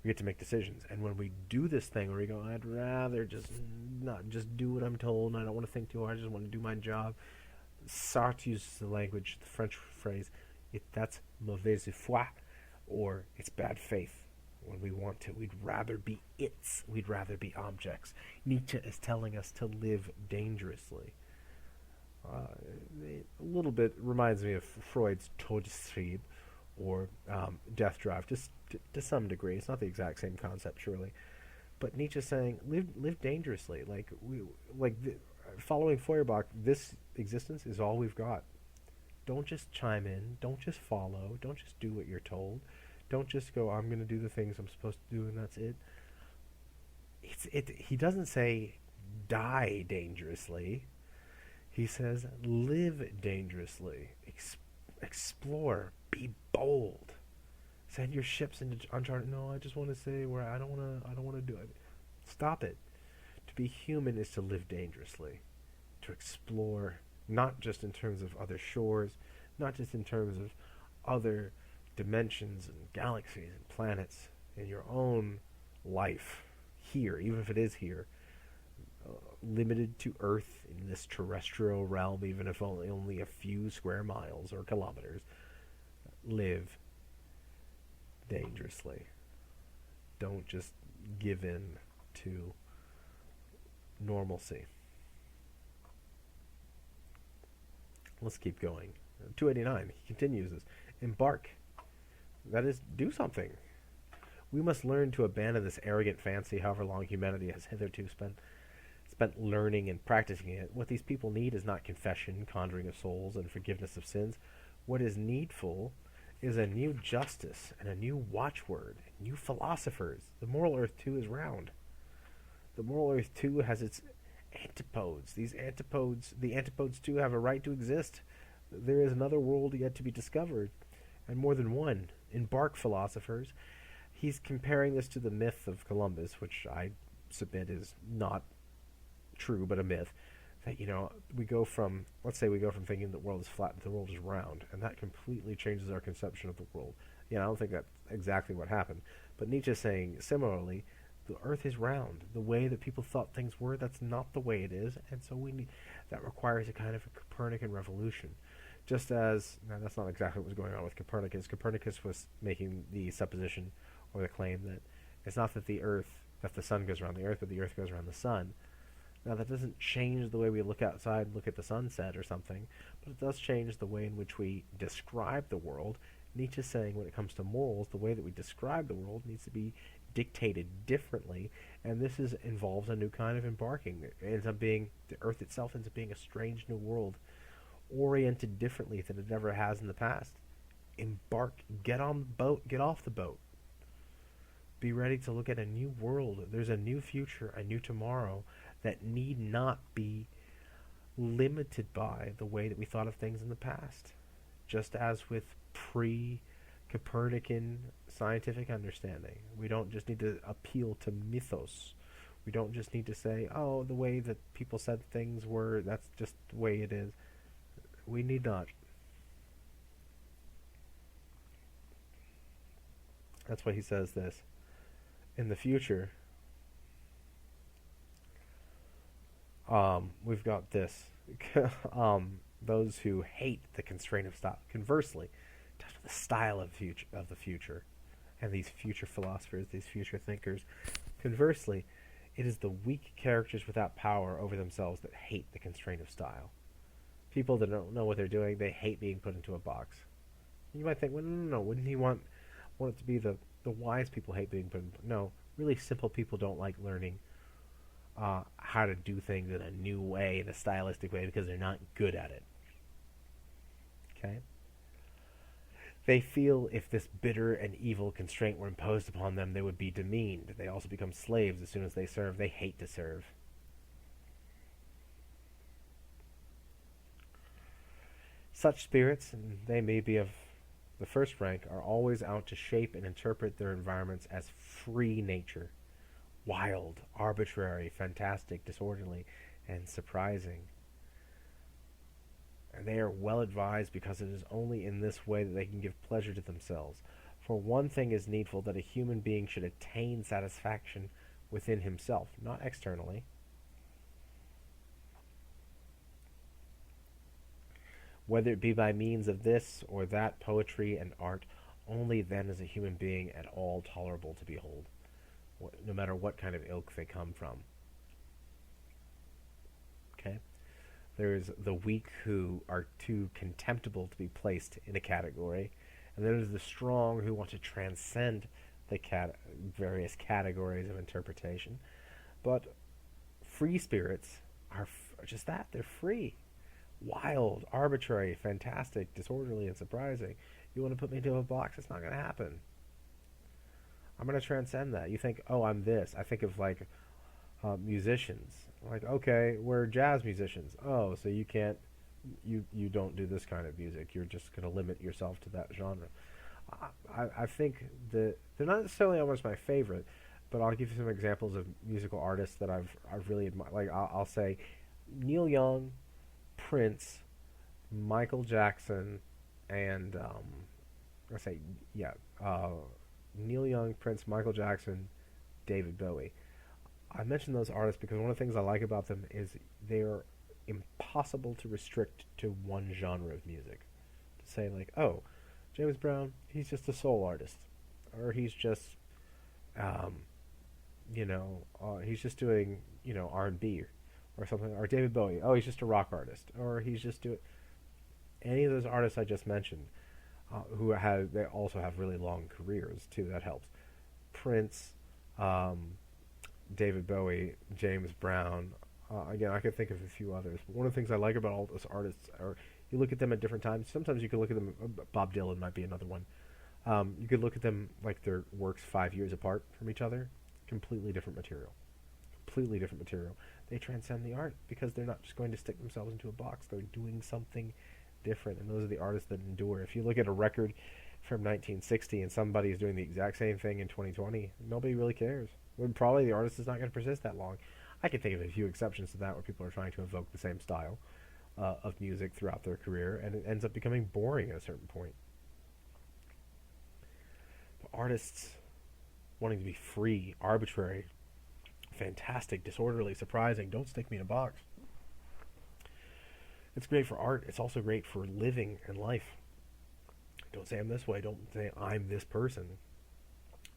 We get to make decisions. And when we do this thing where we go, I'd rather just not just do what I'm told, and I don't want to think too hard, I just want to do my job. Sartre uses the language, the French phrase, that's mauvaise foi, or it's bad faith. When we want to, we'd rather be its, we'd rather be objects. Nietzsche is telling us to live dangerously. A little bit reminds me of Freud's Todestrieb, or death drive, just to some degree. It's not the exact same concept, surely, but Nietzsche's saying live dangerously. Following Feuerbach, this existence is all we've got. Don't just chime in. Don't just follow. Don't just do what you're told. Don't just go, I'm going to do the things I'm supposed to do, and that's it. He doesn't say die dangerously. He says live dangerously. Explore. Be bold. Send your ships into uncharted. No, I just want to say where I don't want to do it. Stop it. To be human is to live dangerously. To explore, not just in terms of other shores, not just in terms of other dimensions and galaxies and planets, in your own life here, even if it is here, limited to Earth in this terrestrial realm, even if only a few square miles or kilometers. Live dangerously. Don't just give in to normalcy. Let's keep going. 289, he continues this. Embark. That is, do something. We must learn to abandon this arrogant fancy, however long humanity has hitherto spent learning and practicing it. What these people need is not confession, conjuring of souls, and forgiveness of sins. What is needful is a new justice and a new watchword, new philosophers. The moral earth too is round. The moral earth too has its antipodes. The antipodes too have a right to exist. There is another world yet to be discovered, and more than one. Embark, philosophers. He's comparing this to the myth of Columbus, which I submit is not true, but a myth. That, let's say we go from thinking the world is flat to the world is round, and that completely changes our conception of the world. I don't think that's exactly what happened, but Nietzsche's saying similarly, the earth is round. The way that people thought things were, that's not the way it is, and so that requires a kind of a Copernican revolution. Just as, now that's not exactly what was going on with Copernicus. Copernicus was making the supposition or the claim that it's not that the sun goes around the earth, but the earth goes around the sun. Now, that doesn't change the way we look outside and look at the sunset or something, but it does change the way in which we describe the world. Nietzsche's saying when it comes to morals, the way that we describe the world needs to be dictated differently, and this involves a new kind of embarking. It ends up being, the earth itself ends up being a strange new world, oriented differently than it ever has in the past. Embark, get on the boat, get off the boat. Be ready to look at a new world. There's a new future, a new tomorrow, that need not be limited by the way that we thought of things in the past. Just as with pre-Copernican scientific understanding, we don't just need to appeal to mythos. We don't just need to say, oh, the way that people said things were, that's just the way it is. We need not. That's why he says this. In the future, we've got this. Those who hate the constraint of style. Conversely, the style of the future, and these future philosophers, these future thinkers. Conversely, it is the weak characters without power over themselves that hate the constraint of style. People that don't know what they're doing, they hate being put into a box. You might think, well, no. Wouldn't he want it to be the wise people hate being put in? No, really simple people don't like learning how to do things in a new way, in a stylistic way, because they're not good at it. Okay? They feel if this bitter and evil constraint were imposed upon them, they would be demeaned. They also become slaves as soon as they serve. They hate to serve. Such spirits, and they may be of the first rank, are always out to shape and interpret their environments as free nature. wild, arbitrary, fantastic, disorderly, and surprising. And they are well advised because it is only in this way that they can give pleasure to themselves. For one thing is needful, that a human being should attain satisfaction within himself, not externally. Whether it be by means of this or that poetry and art, only then is a human being at all tolerable to behold, no matter what kind of ilk they come from. Okay? There's the weak who are too contemptible to be placed in a category, and then there's the strong who want to transcend the various categories of interpretation. But free spirits are just that. They're free. Wild, arbitrary, fantastic, disorderly, and surprising. You want to put me into a box, it's not going to happen. I'm going to transcend that. You think, oh, I'm this. I think of like musicians. Like, okay, we're jazz musicians. Oh, so you can't, you don't do this kind of music. You're just going to limit yourself to that genre. I think that they're not necessarily almost my favorite, but I'll give you some examples of musical artists that I've really admired. Like I'll say Neil Young, Prince, Michael Jackson, and Neil Young, Prince, Michael Jackson, David Bowie. I mention those artists because one of the things I like about them is they're impossible to restrict to one genre of music. To say like, oh, James Brown, he's just a soul artist, or he's just, he's just doing R&B or something, or David Bowie, oh, he's just a rock artist, or he's just doing any of those artists I just mentioned, they also have really long careers too. That helps. Prince, David Bowie, James Brown. Again, I could think of a few others. But one of the things I like about all those artists are you look at them at different times. Sometimes you could look at them. Bob Dylan might be another one. You could look at them like their works 5 years apart from each other. Completely different material. Completely different material. They transcend the art because they're not just going to stick themselves into a box. They're doing something different, and those are the artists that endure. If you look at a record from 1960 and somebody is doing the exact same thing in 2020, nobody really cares. Probably the artist is not going to persist that long. I can think of a few exceptions to that where people are trying to evoke the same style of music throughout their career, and it ends up becoming boring at a certain point. But artists wanting to be free, arbitrary, fantastic, disorderly, surprising, don't stick me in a box. It's great for art. It's also great for living and life. Don't say I'm this way. Don't say I'm this person.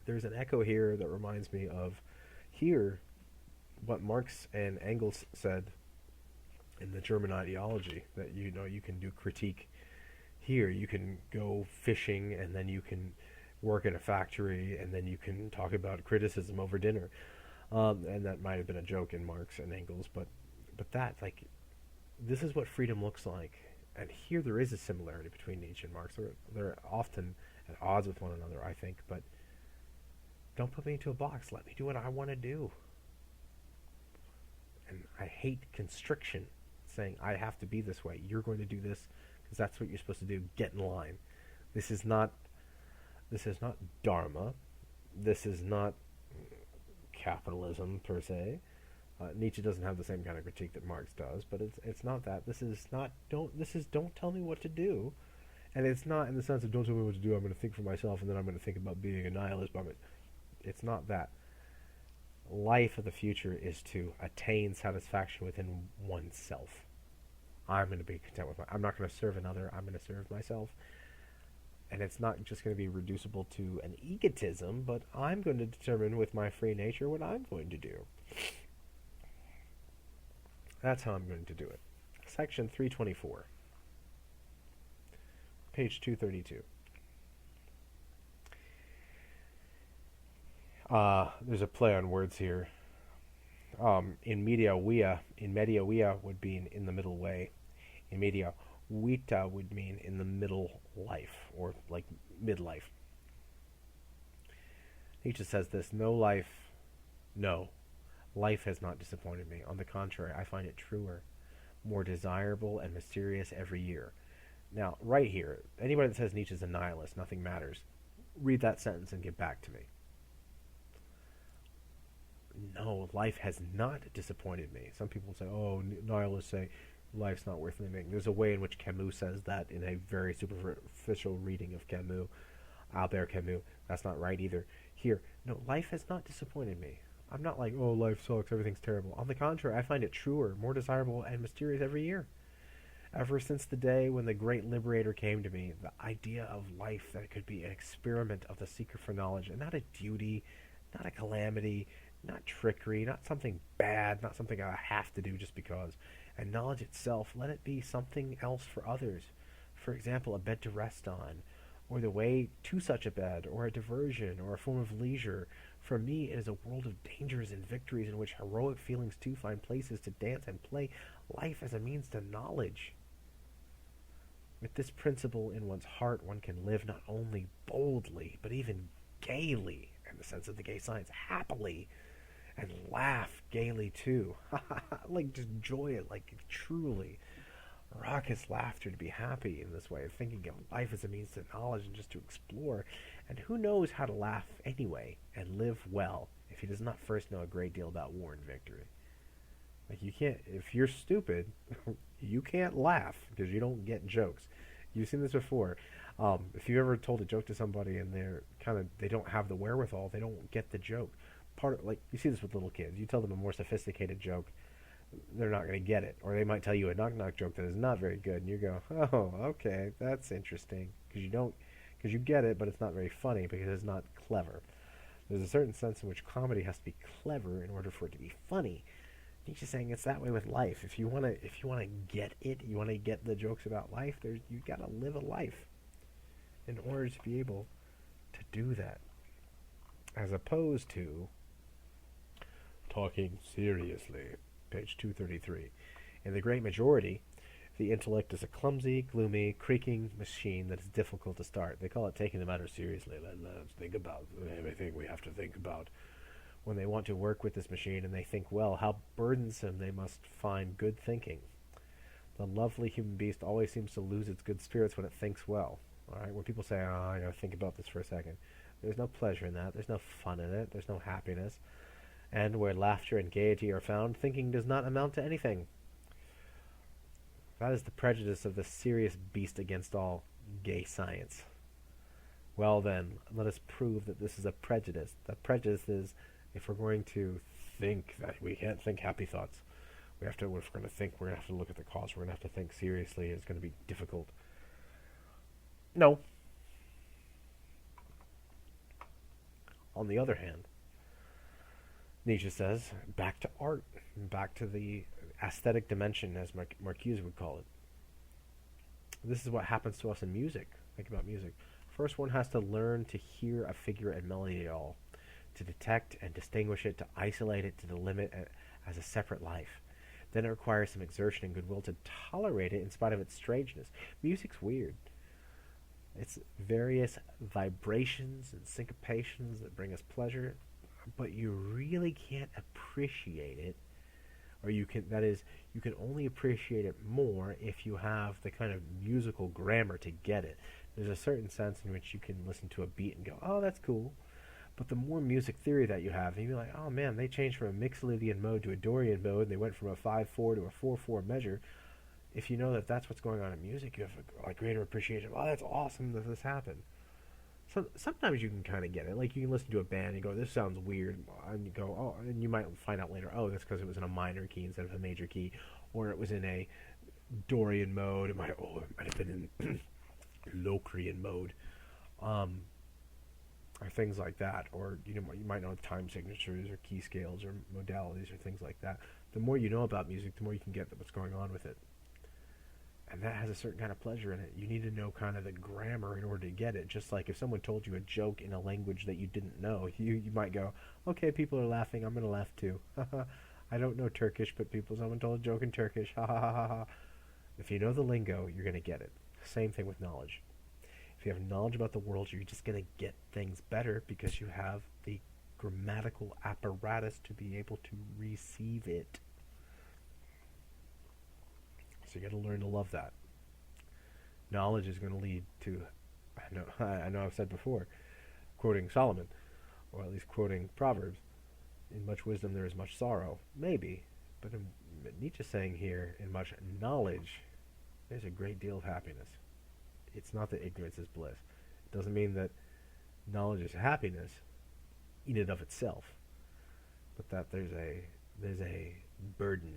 There's an echo here that reminds me of what Marx and Engels said in the German ideology, that you can do critique here. You can go fishing, and then you can work in a factory, and then you can talk about criticism over dinner. And that might have been a joke in Marx and Engels, but that, like, this is what freedom looks like. And here there is a similarity between Nietzsche and Marx. They're often at odds with one another, I think, but don't put me into a box. Let me do what I want to do. And I hate constriction, saying I have to be this way. You're going to do this because that's what you're supposed to do. Get in line. This is not Dharma. This is not capitalism per se. Nietzsche doesn't have the same kind of critique that Marx does, but it's not that. This is don't tell me what to do, and it's not in the sense of don't tell me what to do. I'm going to think for myself, and then I'm going to think about being a nihilist. It's not that. Life of the future is to attain satisfaction within oneself. I'm going to be content with I'm not going to serve another. I'm going to serve myself. And it's not just going to be reducible to an egotism, but I'm going to determine with my free nature what I'm going to do. That's how I'm going to do it. Section 324. Page 232. There's a play on words here. In media via would mean in the middle way. In media vita would mean in the middle life, or like midlife. Nietzsche says this: life has not disappointed me. On the contrary, I find it truer, more desirable and mysterious every year. Now, right here, anybody that says Nietzsche's a nihilist, nothing matters, read that sentence and get back to me. no, life has not disappointed me. Some people say, oh, nihilists say life's not worth living. There's a way in which Camus says that in a very superficial reading of Camus, Albert Camus. That's not right either. Here, no, life has not disappointed me. I'm not like, oh, life sucks, everything's terrible. On the contrary, I find it truer, more desirable, and mysterious every year. Ever since the day when the great liberator came to me, the idea of life that it could be an experiment of the seeker for knowledge, and not a duty, not a calamity, not trickery, not something bad, not something I have to do just because. And knowledge itself, let it be something else for others. For example, a bed to rest on, or the way to such a bed, or a diversion, or a form of leisure. For me, it is a world of dangers and victories in which heroic feelings too find places to dance and play, life as a means to knowledge. With this principle in one's heart, one can live not only boldly, but even gaily, in the sense of the gay science, happily, and laugh gaily too. Like just enjoy it, like truly. Raucous laughter to be happy in this way, of thinking of life as a means to knowledge and just to explore. And who knows how to laugh anyway and live well if he does not first know a great deal about war and victory? Like you can't, if you're stupid, you can't laugh because you don't get jokes. You've seen this before. If you ever told a joke to somebody and they don't have the wherewithal, they don't get the joke. Like you see this with little kids. You tell them a more sophisticated joke, they're not going to get it. Or they might tell you a knock-knock joke that is not very good, and you go, oh, okay, that's interesting. Because you get it, but it's not very funny because it's not clever. There's a certain sense in which comedy has to be clever in order for it to be funny. Nietzsche's saying it's that way with life. If you want to get it, you want to get the jokes about life, you got to live a life in order to be able to do that. As opposed to talking seriously. Page 233. In the great majority, the intellect is a clumsy, gloomy, creaking machine that is difficult to start. They call it taking the matter seriously. Let's think about everything we have to think about. When they want to work with this machine and they think well, how burdensome they must find good thinking. The lovely human beast always seems to lose its good spirits when it thinks well. All right? When people say, oh, I gotta think about this for a second, there's no pleasure in that. There's no fun in it. There's no happiness. And where laughter and gaiety are found, thinking does not amount to anything. That is the prejudice of the serious beast against all gay science. Well then, let us prove that this is a prejudice. The prejudice is, if we're going to think that we can't think happy thoughts, if we're going to think, we're going to have to look at the cause, we're going to have to think seriously, it's going to be difficult. No. On the other hand, Nietzsche says, back to art, back to the aesthetic dimension, as Marcuse would call it. This is what happens to us in music. Think about music. First, one has to learn to hear a figure and melody at all, to detect and distinguish it, to isolate it, to delimit it as a separate life. Then it requires some exertion and goodwill to tolerate it in spite of its strangeness. Music's weird. It's various vibrations and syncopations that bring us pleasure, but you really can't appreciate it, or you can only appreciate it more if you have the kind of musical grammar to get it. There's a certain sense in which you can listen to a beat and go, oh, that's cool. But the more music theory that you have, and you're like, oh man, they changed from a Mixolydian mode to a Dorian mode, and they went from a 5/4 to a 4/4 measure. If you know that that's what's going on in music, you have a greater appreciation. Oh, that's awesome that this happened. So sometimes you can kind of get it. Like you can listen to a band and go, this sounds weird, and you go, oh, and you might find out later, oh, that's because it was in a minor key instead of a major key, or it was in a Dorian mode. It might have been in Locrian mode, or things like that. Or you might know time signatures or key scales or modalities or things like that. The more you know about music, the more you can get what's going on with it. And that has a certain kind of pleasure in it. You need to know kind of the grammar in order to get it. Just like if someone told you a joke in a language that you didn't know, you might go, okay, people are laughing, I'm going to laugh too. I don't know Turkish, but someone told a joke in Turkish. Ha ha ha ha. If you know the lingo, you're going to get it. Same thing with knowledge. If you have knowledge about the world, you're just going to get things better because you have the grammatical apparatus to be able to receive it. So you got to learn to love that. Knowledge is going to lead to, I know I've said before, quoting Solomon, or at least quoting Proverbs, In much wisdom there is much sorrow. Maybe. But Nietzsche's saying here, in much knowledge, there's a great deal of happiness. It's not that ignorance is bliss. It doesn't mean that knowledge is happiness in and of itself, but that there's a burden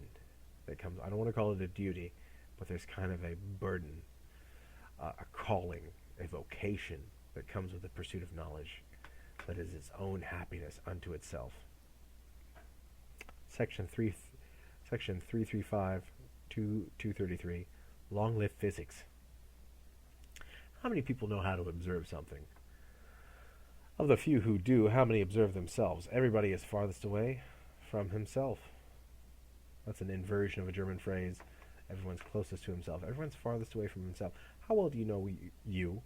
that comes. I don't want to call it a duty, but there's kind of a burden, a calling, a vocation that comes with the pursuit of knowledge that is its own happiness unto itself. Section 335 to 233. Long live physics. How many people know how to observe something? Of the few who do, how many observe themselves? Everybody is farthest away from himself. That's an inversion of a German phrase. Everyone's closest to himself. Everyone's farthest away from himself. How well do you know you?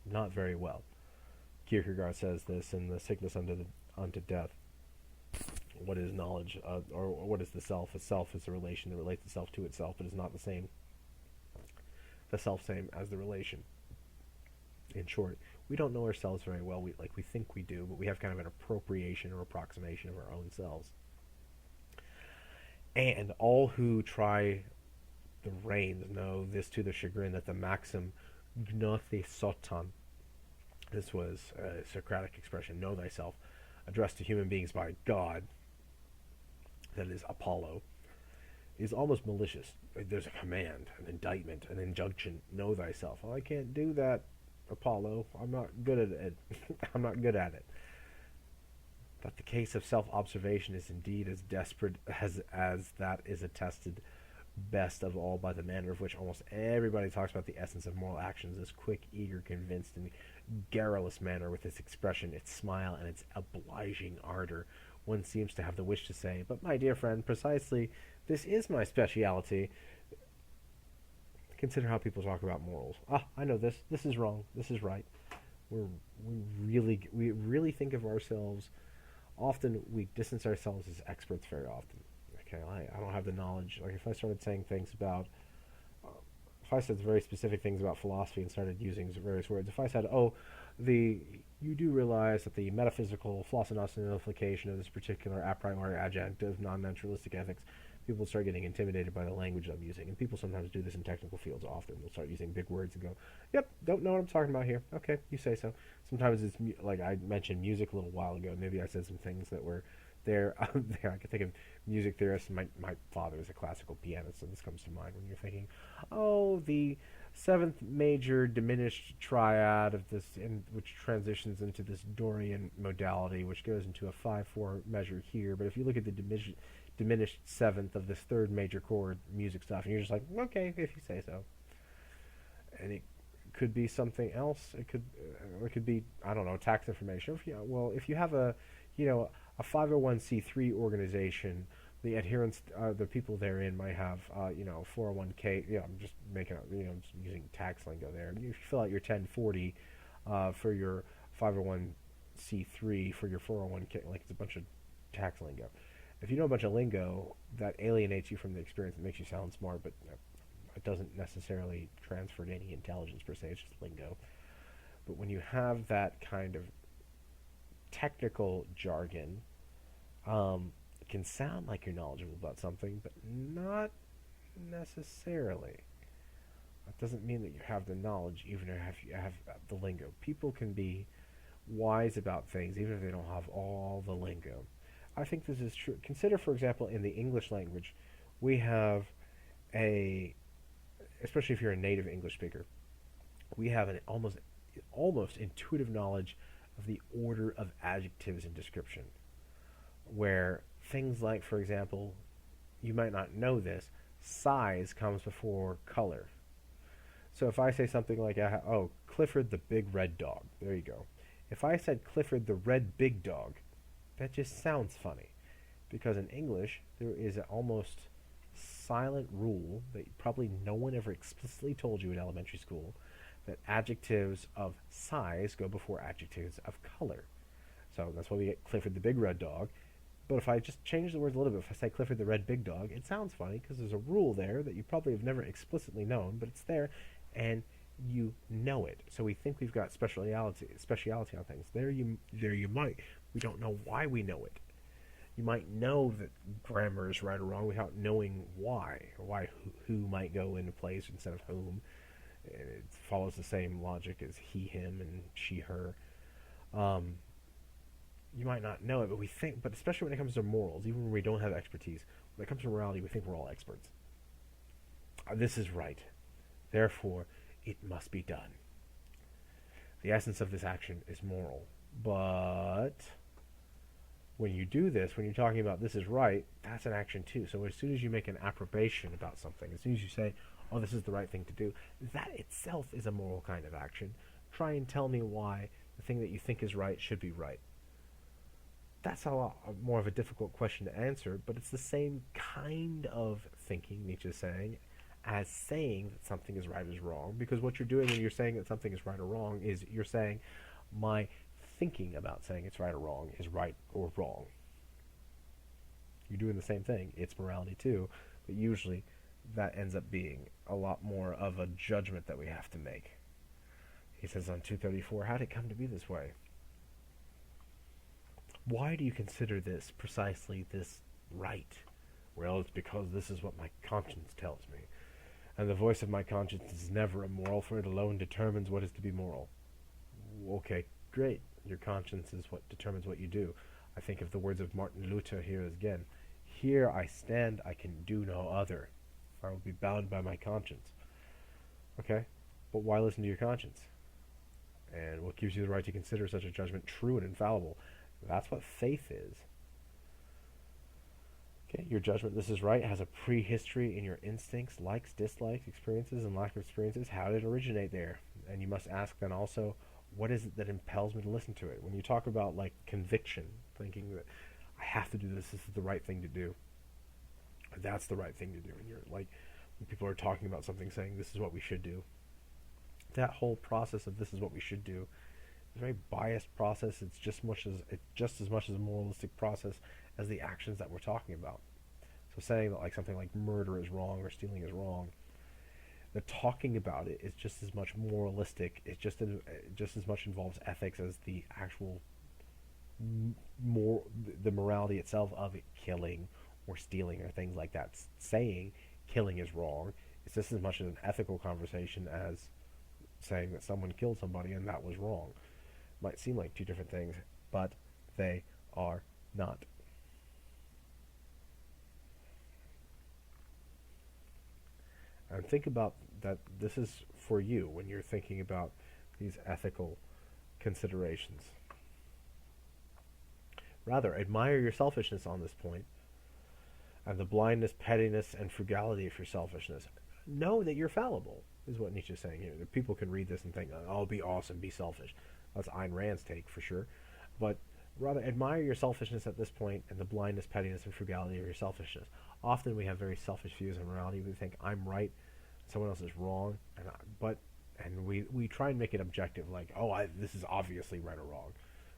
Not very well. Kierkegaard says this in The Sickness Unto Death. What is knowledge, or what is the self? A self is a relation that relates itself to itself, but is not the same, the self-same as the relation. In short, we don't know ourselves very well. We think we do, but we have kind of an appropriation or approximation of our own selves. And all who try the reins know this to the chagrin that the maxim gnothe soton, this was a Socratic expression, know thyself, addressed to human beings by God, that is Apollo, is almost malicious. There's a command, an indictment, an injunction, know thyself. Well, I can't do that, Apollo. I'm not good at it. I'm not good at it. But the case of self-observation is indeed as desperate as that is attested best of all by the manner of which almost everybody talks about the essence of moral actions, this quick, eager, convinced, and garrulous manner with its expression, its smile, and its obliging ardor. One seems to have the wish to say, but my dear friend, precisely, this is my speciality. Consider how people talk about morals. I know this. This is wrong. This is right. We really think of ourselves. Often we distance ourselves as experts very often. Okay, I don't have the knowledge. Like if I started saying things about, if I said very specific things about philosophy and started using various words, if I said, you do realize that the metaphysical philosophication of this particular a priori adjunctive non-naturalistic ethics, people start getting intimidated by the language I'm using. And people sometimes do this in technical fields often. They'll start using big words and go, yep, don't know what I'm talking about here. Okay, you say so. Sometimes it's like I mentioned music a little while ago. Maybe I said some things that were there. There, I could think of music theorists. My father is a classical pianist, so this comes to mind when you're thinking, the seventh major diminished triad of this, which transitions into this Dorian modality, which goes into a 5/4 measure here. But if you look at the diminished seventh of this third major chord music stuff, and you're just like, okay, if you say so. And it could be something else. It could be, I don't know, tax information. If you have a 501c3 organization, the adherents, the people therein might have, 401k. I'm just making, just using tax lingo there. You fill out your 1040 for your 501c3 for your 401k, like it's a bunch of tax lingo. If you know a bunch of lingo, that alienates you from the experience. It makes you sound smart, but it doesn't necessarily transfer to any intelligence per se. It's just lingo. But when you have that kind of technical jargon, it can sound like you're knowledgeable about something, but not necessarily. That doesn't mean that you have the knowledge, even if you have the lingo. People can be wise about things, even if they don't have all the lingo. I think this is true. Consider, for example, in the English language, we have especially if you're a native English speaker, we have an almost intuitive knowledge of the order of adjectives in description, where things like, for example, you might not know this, size comes before color. So if I say something like, Clifford the big red dog, there you go. If I said Clifford the red big dog, that just sounds funny, because in English there is an almost silent rule that probably no one ever explicitly told you in elementary school, that adjectives of size go before adjectives of color. So that's why we get Clifford the big red dog. But if I just change the words a little bit, if I say Clifford the red big dog, it sounds funny because there's a rule there that you probably have never explicitly known, but it's there and you know it. So we think we've got speciality on things. There you might. We don't know why we know it. You might know that grammar is right or wrong without knowing why, or why who might go into place instead of whom. It follows the same logic as he, him, and she, her. Um, you might not know it, but we think, but especially when it comes to morals, even when we don't have expertise, when it comes to morality, we think we're all experts. This is right. Therefore, it must be done. The essence of this action is moral. But when you do this, when you're talking about this is right, that's an action too. So as soon as you make an approbation about something, as soon as you say, oh, this is the right thing to do, that itself is a moral kind of action. Try and tell me why the thing that you think is right should be right. That's a lot more of a difficult question to answer, but it's the same kind of thinking, Nietzsche is saying, as saying that something is right is wrong, because what you're doing when you're saying that something is right or wrong is you're saying my thinking about saying it's right or wrong is right or wrong. You're doing the same thing. It's morality too, but usually that ends up being a lot more of a judgment that we have to make. He says on 234, how did it come to be this way? Why do you consider this precisely this right? Well, it's because this is what my conscience tells me. And the voice of my conscience is never immoral, for it alone determines what is to be moral. Okay, great. Your conscience is what determines what you do. I think of the words of Martin Luther here again. Here I stand, I can do no other. I will be bound by my conscience. Okay? But why listen to your conscience? And what gives you the right to consider such a judgment true and infallible? That's what faith is. Okay, your judgment, this is right, has a prehistory in your instincts, likes, dislikes, experiences, and lack of experiences. How did it originate there? And you must ask then also, what is it that impels me to listen to it? When you talk about like conviction, thinking that I have to do this is the right thing to do, that's the right thing to do. And you're like, when people are talking about something, saying this is what we should do, that whole process of this is what we should do is a very biased process. It's just as much as a moralistic process as the actions that we're talking about. So saying that like something like murder is wrong or stealing is wrong, the talking about it is just as much moralistic. It just as much involves ethics as the actual the morality itself of it, killing or stealing or things like that. Saying killing is wrong is just as much as an ethical conversation as saying that someone killed somebody and that was wrong. Might seem like two different things, but they are not. And think about that. This is for you when you're thinking about these ethical considerations. Rather, admire your selfishness on this point, and the blindness, pettiness, and frugality of your selfishness. Know that you're fallible, is what Nietzsche is saying here. People can read this and think, oh, be awesome, be selfish. That's Ayn Rand's take, for sure. But rather, admire your selfishness at this point, and the blindness, pettiness, and frugality of your selfishness. Often we have very selfish views on morality. We think, I'm right, someone else is wrong, and we try and make it objective, like, this is obviously right or wrong.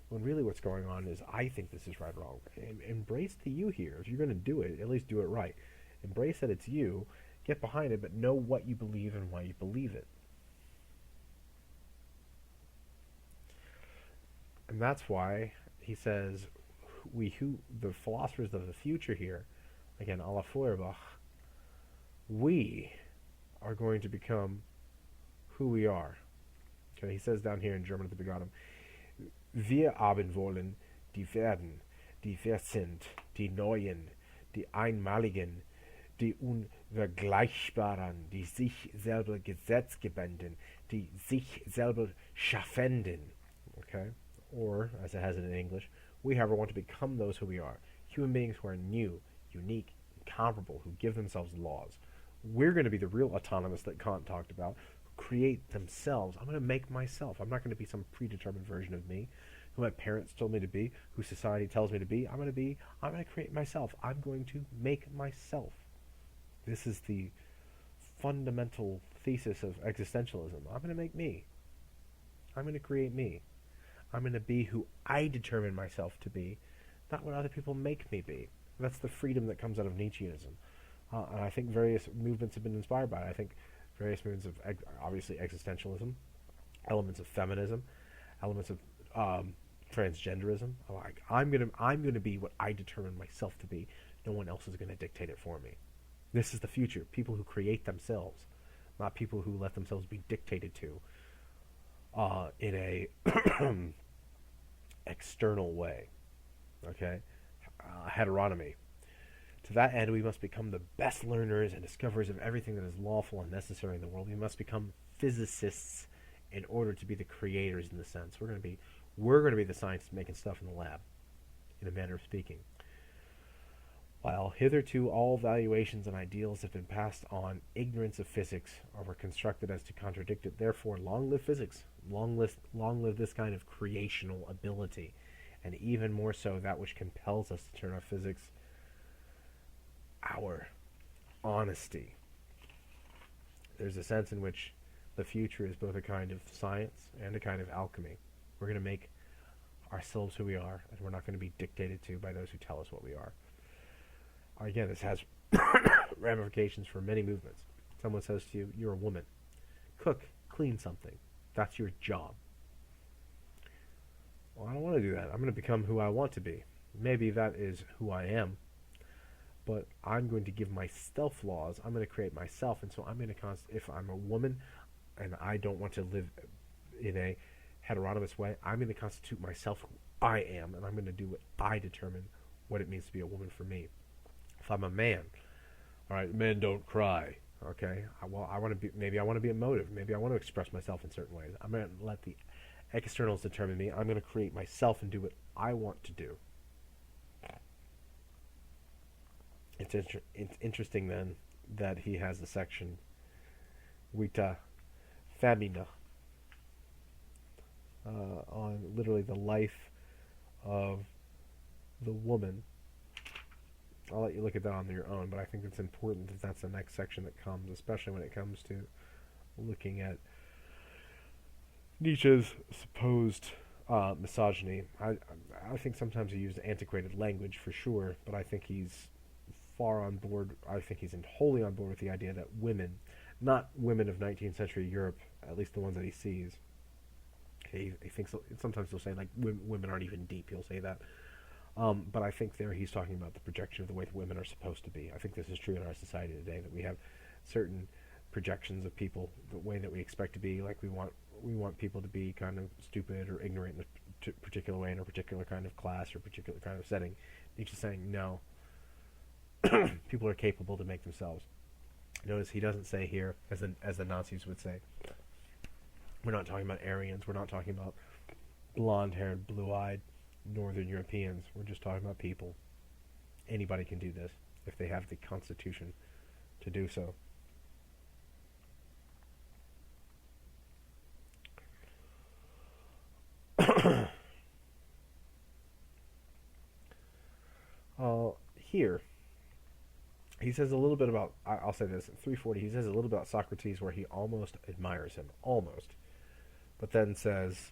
When really what's going on is, I think this is right or wrong. Embrace the you here. If you're going to do it, at least do it right. Embrace that it's you, get behind it, but know what you believe and why you believe it. And that's why he says, the philosophers of the future here, again, a la Feuerbach, we are going to become who we are. Okay, he says down here in German at the bottom, wir haben wollen, die werden, die wer sind, die Neuen, die Einmaligen, die Unvergleichbaren, die sich selber Gesetzgebenden, die sich selber Schaffenden. Okay? Or, as it has it in English, we, however, want to become those who we are. Human beings who are new, unique, incomparable, who give themselves laws. We're going to be the real autonomous that Kant talked about, who create themselves. I'm going to make myself. I'm not going to be some predetermined version of me, who my parents told me to be, who society tells me to be. I'm going to create myself. I'm going to make myself. This is the fundamental thesis of existentialism. I'm going to make me. I'm going to create me. I'm going to be who I determine myself to be, not what other people make me be. That's the freedom that comes out of Nietzscheanism. And I think various movements have been inspired by it. I think various movements of, obviously, existentialism, elements of feminism, elements of transgenderism. Like, I'm gonna be what I determine myself to be. No one else is gonna dictate it for me. This is the future. People who create themselves, not people who let themselves be dictated to in a external way. Okay, heteronomy. To that end, we must become the best learners and discoverers of everything that is lawful and necessary in the world. We must become physicists in order to be the creators in the sense. We're going to be the scientists making stuff in the lab, in a manner of speaking. While hitherto all valuations and ideals have been passed on ignorance of physics or were constructed as to contradict it, therefore long live physics, long live this kind of creational ability, and even more so that which compels us to turn our physics, our honesty. There's a sense in which the future is both a kind of science and a kind of alchemy. We're going to make ourselves who we are, and we're not going to be dictated to by those who tell us what we are. Again, this has ramifications for many movements. Someone says to you, you're a woman. Cook, clean something. That's your job. Well, I don't want to do that. I'm going to become who I want to be. Maybe that is who I am, but I'm going to give myself laws. I'm going to create myself, and so I'm going to if I'm a woman and I don't want to live in a heteronomous way, I'm going to constitute myself who I am, and I'm going to do what I determine what it means to be a woman for me. If I'm a man, all right, men don't cry. Okay, I want to be. Maybe I want to be emotive. Maybe I want to express myself in certain ways. I'm going to let the externals determine me. I'm going to create myself and do what I want to do. It's interesting then that he has the section Vita Femina on literally the life of the woman. I'll let you look at that on your own, but I think it's important that that's the next section that comes, especially when it comes to looking at Nietzsche's supposed misogyny. I think sometimes he used antiquated language for sure, but I think he's far on board. I think he's wholly on board with the idea that women, not women of 19th century Europe, at least the ones that he sees. He thinks sometimes he'll say like women aren't even deep. He'll say that. But I think there he's talking about the projection of the way that women are supposed to be. I think this is true in our society today, that we have certain projections of people, the way that we expect to be. Like we want people to be kind of stupid or ignorant in a particular way, in a particular kind of class or particular kind of setting. Nietzsche's saying no. People are capable to make themselves. Notice he doesn't say here, as the Nazis would say, we're not talking about Aryans, we're not talking about blonde-haired, blue-eyed Northern Europeans. We're just talking about people. Anybody can do this if they have the constitution to do so. Here, he says a little bit about, I'll say this, at 340, he says a little about Socrates where he almost admires him, almost, but then says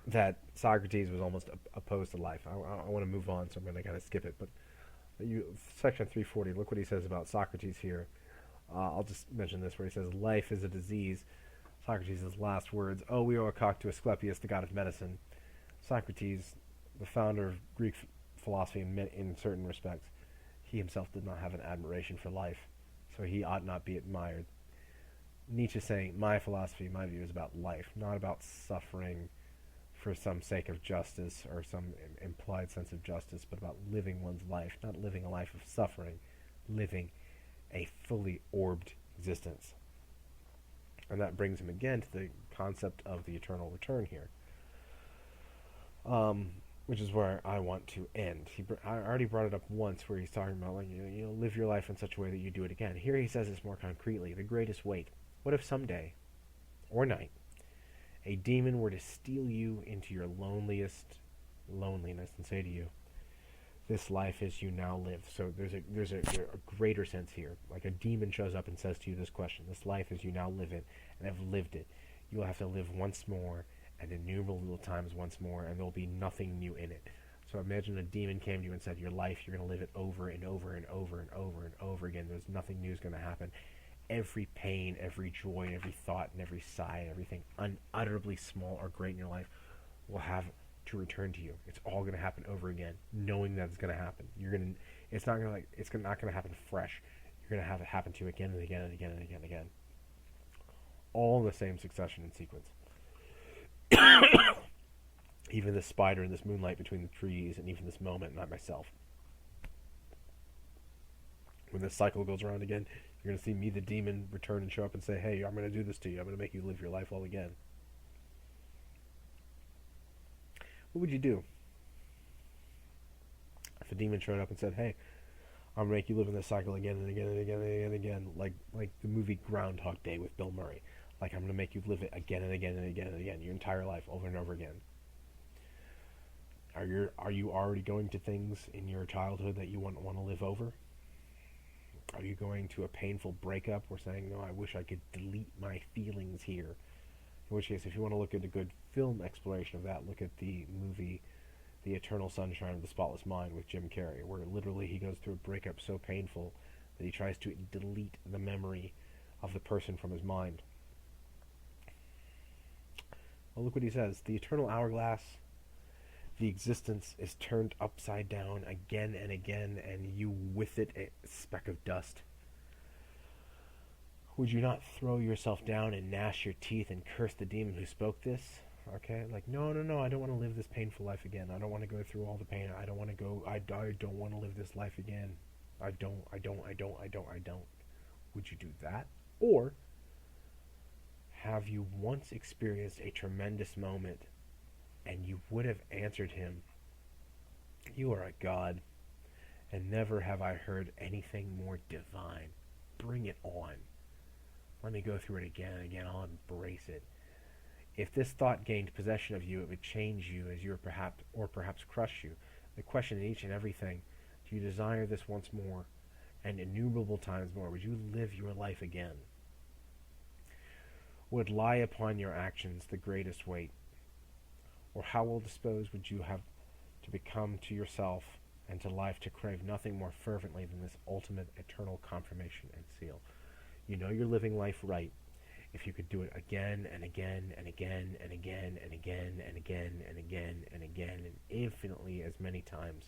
that Socrates was almost opposed to life. I want to move on, so I'm going to kind of skip it, but section 340, look what he says about Socrates here. I'll just mention this where he says, life is a disease. Socrates' last words, oh, we owe a cock to Asclepius, the god of medicine. Socrates, the founder of Greek philosophy in certain respects, he himself did not have an admiration for life, so he ought not be admired. Nietzsche saying, my philosophy, my view is about life, not about suffering for some sake of justice or some implied sense of justice, but about living one's life, not living a life of suffering, living a fully orbed existence. And that brings him again to the concept of the eternal return here, which is where I want to end. I already brought it up once where he's talking about, like, you know, live your life in such a way that you do it again. Here he says this more concretely, the greatest weight. What if someday, or night, a demon were to steal you into your loneliest loneliness and say to you, this life as you now live. So there's a greater sense here. Like a demon shows up and says to you this question, this life as you now live it, and have lived it, you will have to live once more, and innumerable times once more, and there will be nothing new in it. So imagine a demon came to you and said, your life, you're going to live it over and over and over and over and over again. There's nothing new is going to happen. Every pain, every joy, every thought, and every sigh, and everything unutterably small or great in your life will have to return to you. It's all going to happen over again, knowing that it's going to happen. It's not going to not going to happen fresh. You're going to have it happen to you again and again and again and again and again. All in the same succession and sequence. Even this spider and this moonlight between the trees, and even this moment, not myself. When this cycle goes around again, you're going to see me, the demon, return and show up and say, hey, I'm going to do this to you. I'm going to make you live your life all again. What would you do if a demon showed up and said, hey, I'm going to make you live in this cycle again and again and again and again and again, like the movie Groundhog Day with Bill Murray. Like, I'm going to make you live it again and again and again and again, your entire life, over and over again. Are you already going to things in your childhood that you want to live over? Are you going to a painful breakup or saying, no, I wish I could delete my feelings here? In which case, if you want to look at a good film exploration of that, look at the movie The Eternal Sunshine of the Spotless Mind with Jim Carrey, where literally he goes through a breakup so painful that he tries to delete the memory of the person from his mind. Well, look what he says. The eternal hourglass, the existence is turned upside down again and again, and you with it a speck of dust. Would you not throw yourself down and gnash your teeth and curse the demon who spoke this? Okay, like, no, I don't want to live this painful life again. I don't want to go through all the pain. I don't want to live this life again. I don't. Would you do that? Or have you once experienced a tremendous moment and you would have answered him, you are a god, and never have I heard anything more divine. Bring it on. Let me go through it again and again. I'll embrace it. If this thought gained possession of you, it would change you as you or perhaps crush you. The question in each and everything, do you desire this once more, and innumerable times more? Would you live your life again? Would lie upon your actions the greatest weight? Or how well disposed would you have to become to yourself and to life to crave nothing more fervently than this ultimate eternal confirmation and seal? You know you're living life right if you could do it again and again and again and again and again and again and again and again and infinitely as many times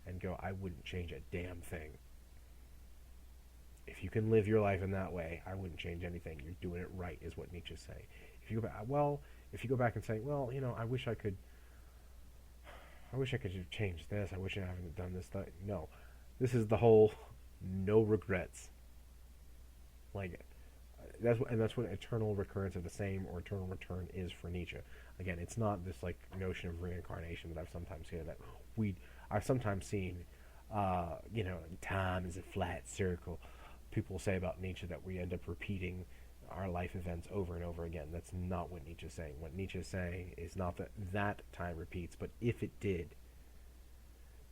and go, I wouldn't change a damn thing. If you can live your life in that way, I wouldn't change anything. You're doing it right, is what Nietzsche say. If you go back and say, well, I wish I could have changed this. I wish I hadn't done this. No, this is the whole no regrets. Like, that's what eternal recurrence of the same or eternal return is for Nietzsche. Again, it's not this like notion of reincarnation that I've sometimes seen. I've sometimes seen, time is a flat circle. People say about Nietzsche that we end up repeating our life events over and over again. That's not what Nietzsche is saying. What Nietzsche is saying is not that time repeats, but if it did,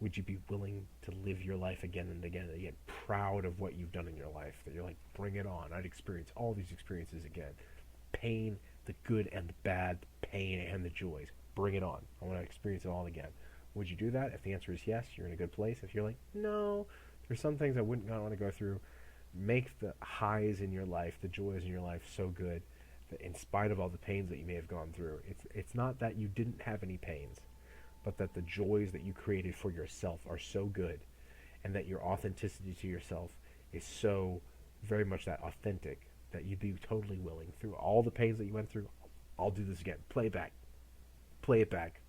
would you be willing to live your life again and again and again, proud of what you've done in your life, that you're like, bring it on. I'd experience all these experiences again. Pain, the good and the bad, the pain and the joys. Bring it on. I want to experience it all again. Would you do that? If the answer is yes, you're in a good place. If you're like, no, there's some things I wouldn't want to go through, make the highs in your life, the joys in your life so good that in spite of all the pains that you may have gone through, it's not that you didn't have any pains, but that the joys that you created for yourself are so good, and that your authenticity to yourself is so very much that authentic that you'd be totally willing, through all the pains that you went through, I'll do this again. Play it back. Play it back.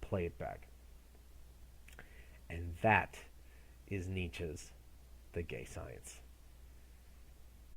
Play it back. And that is Nietzsche's The Gay Science.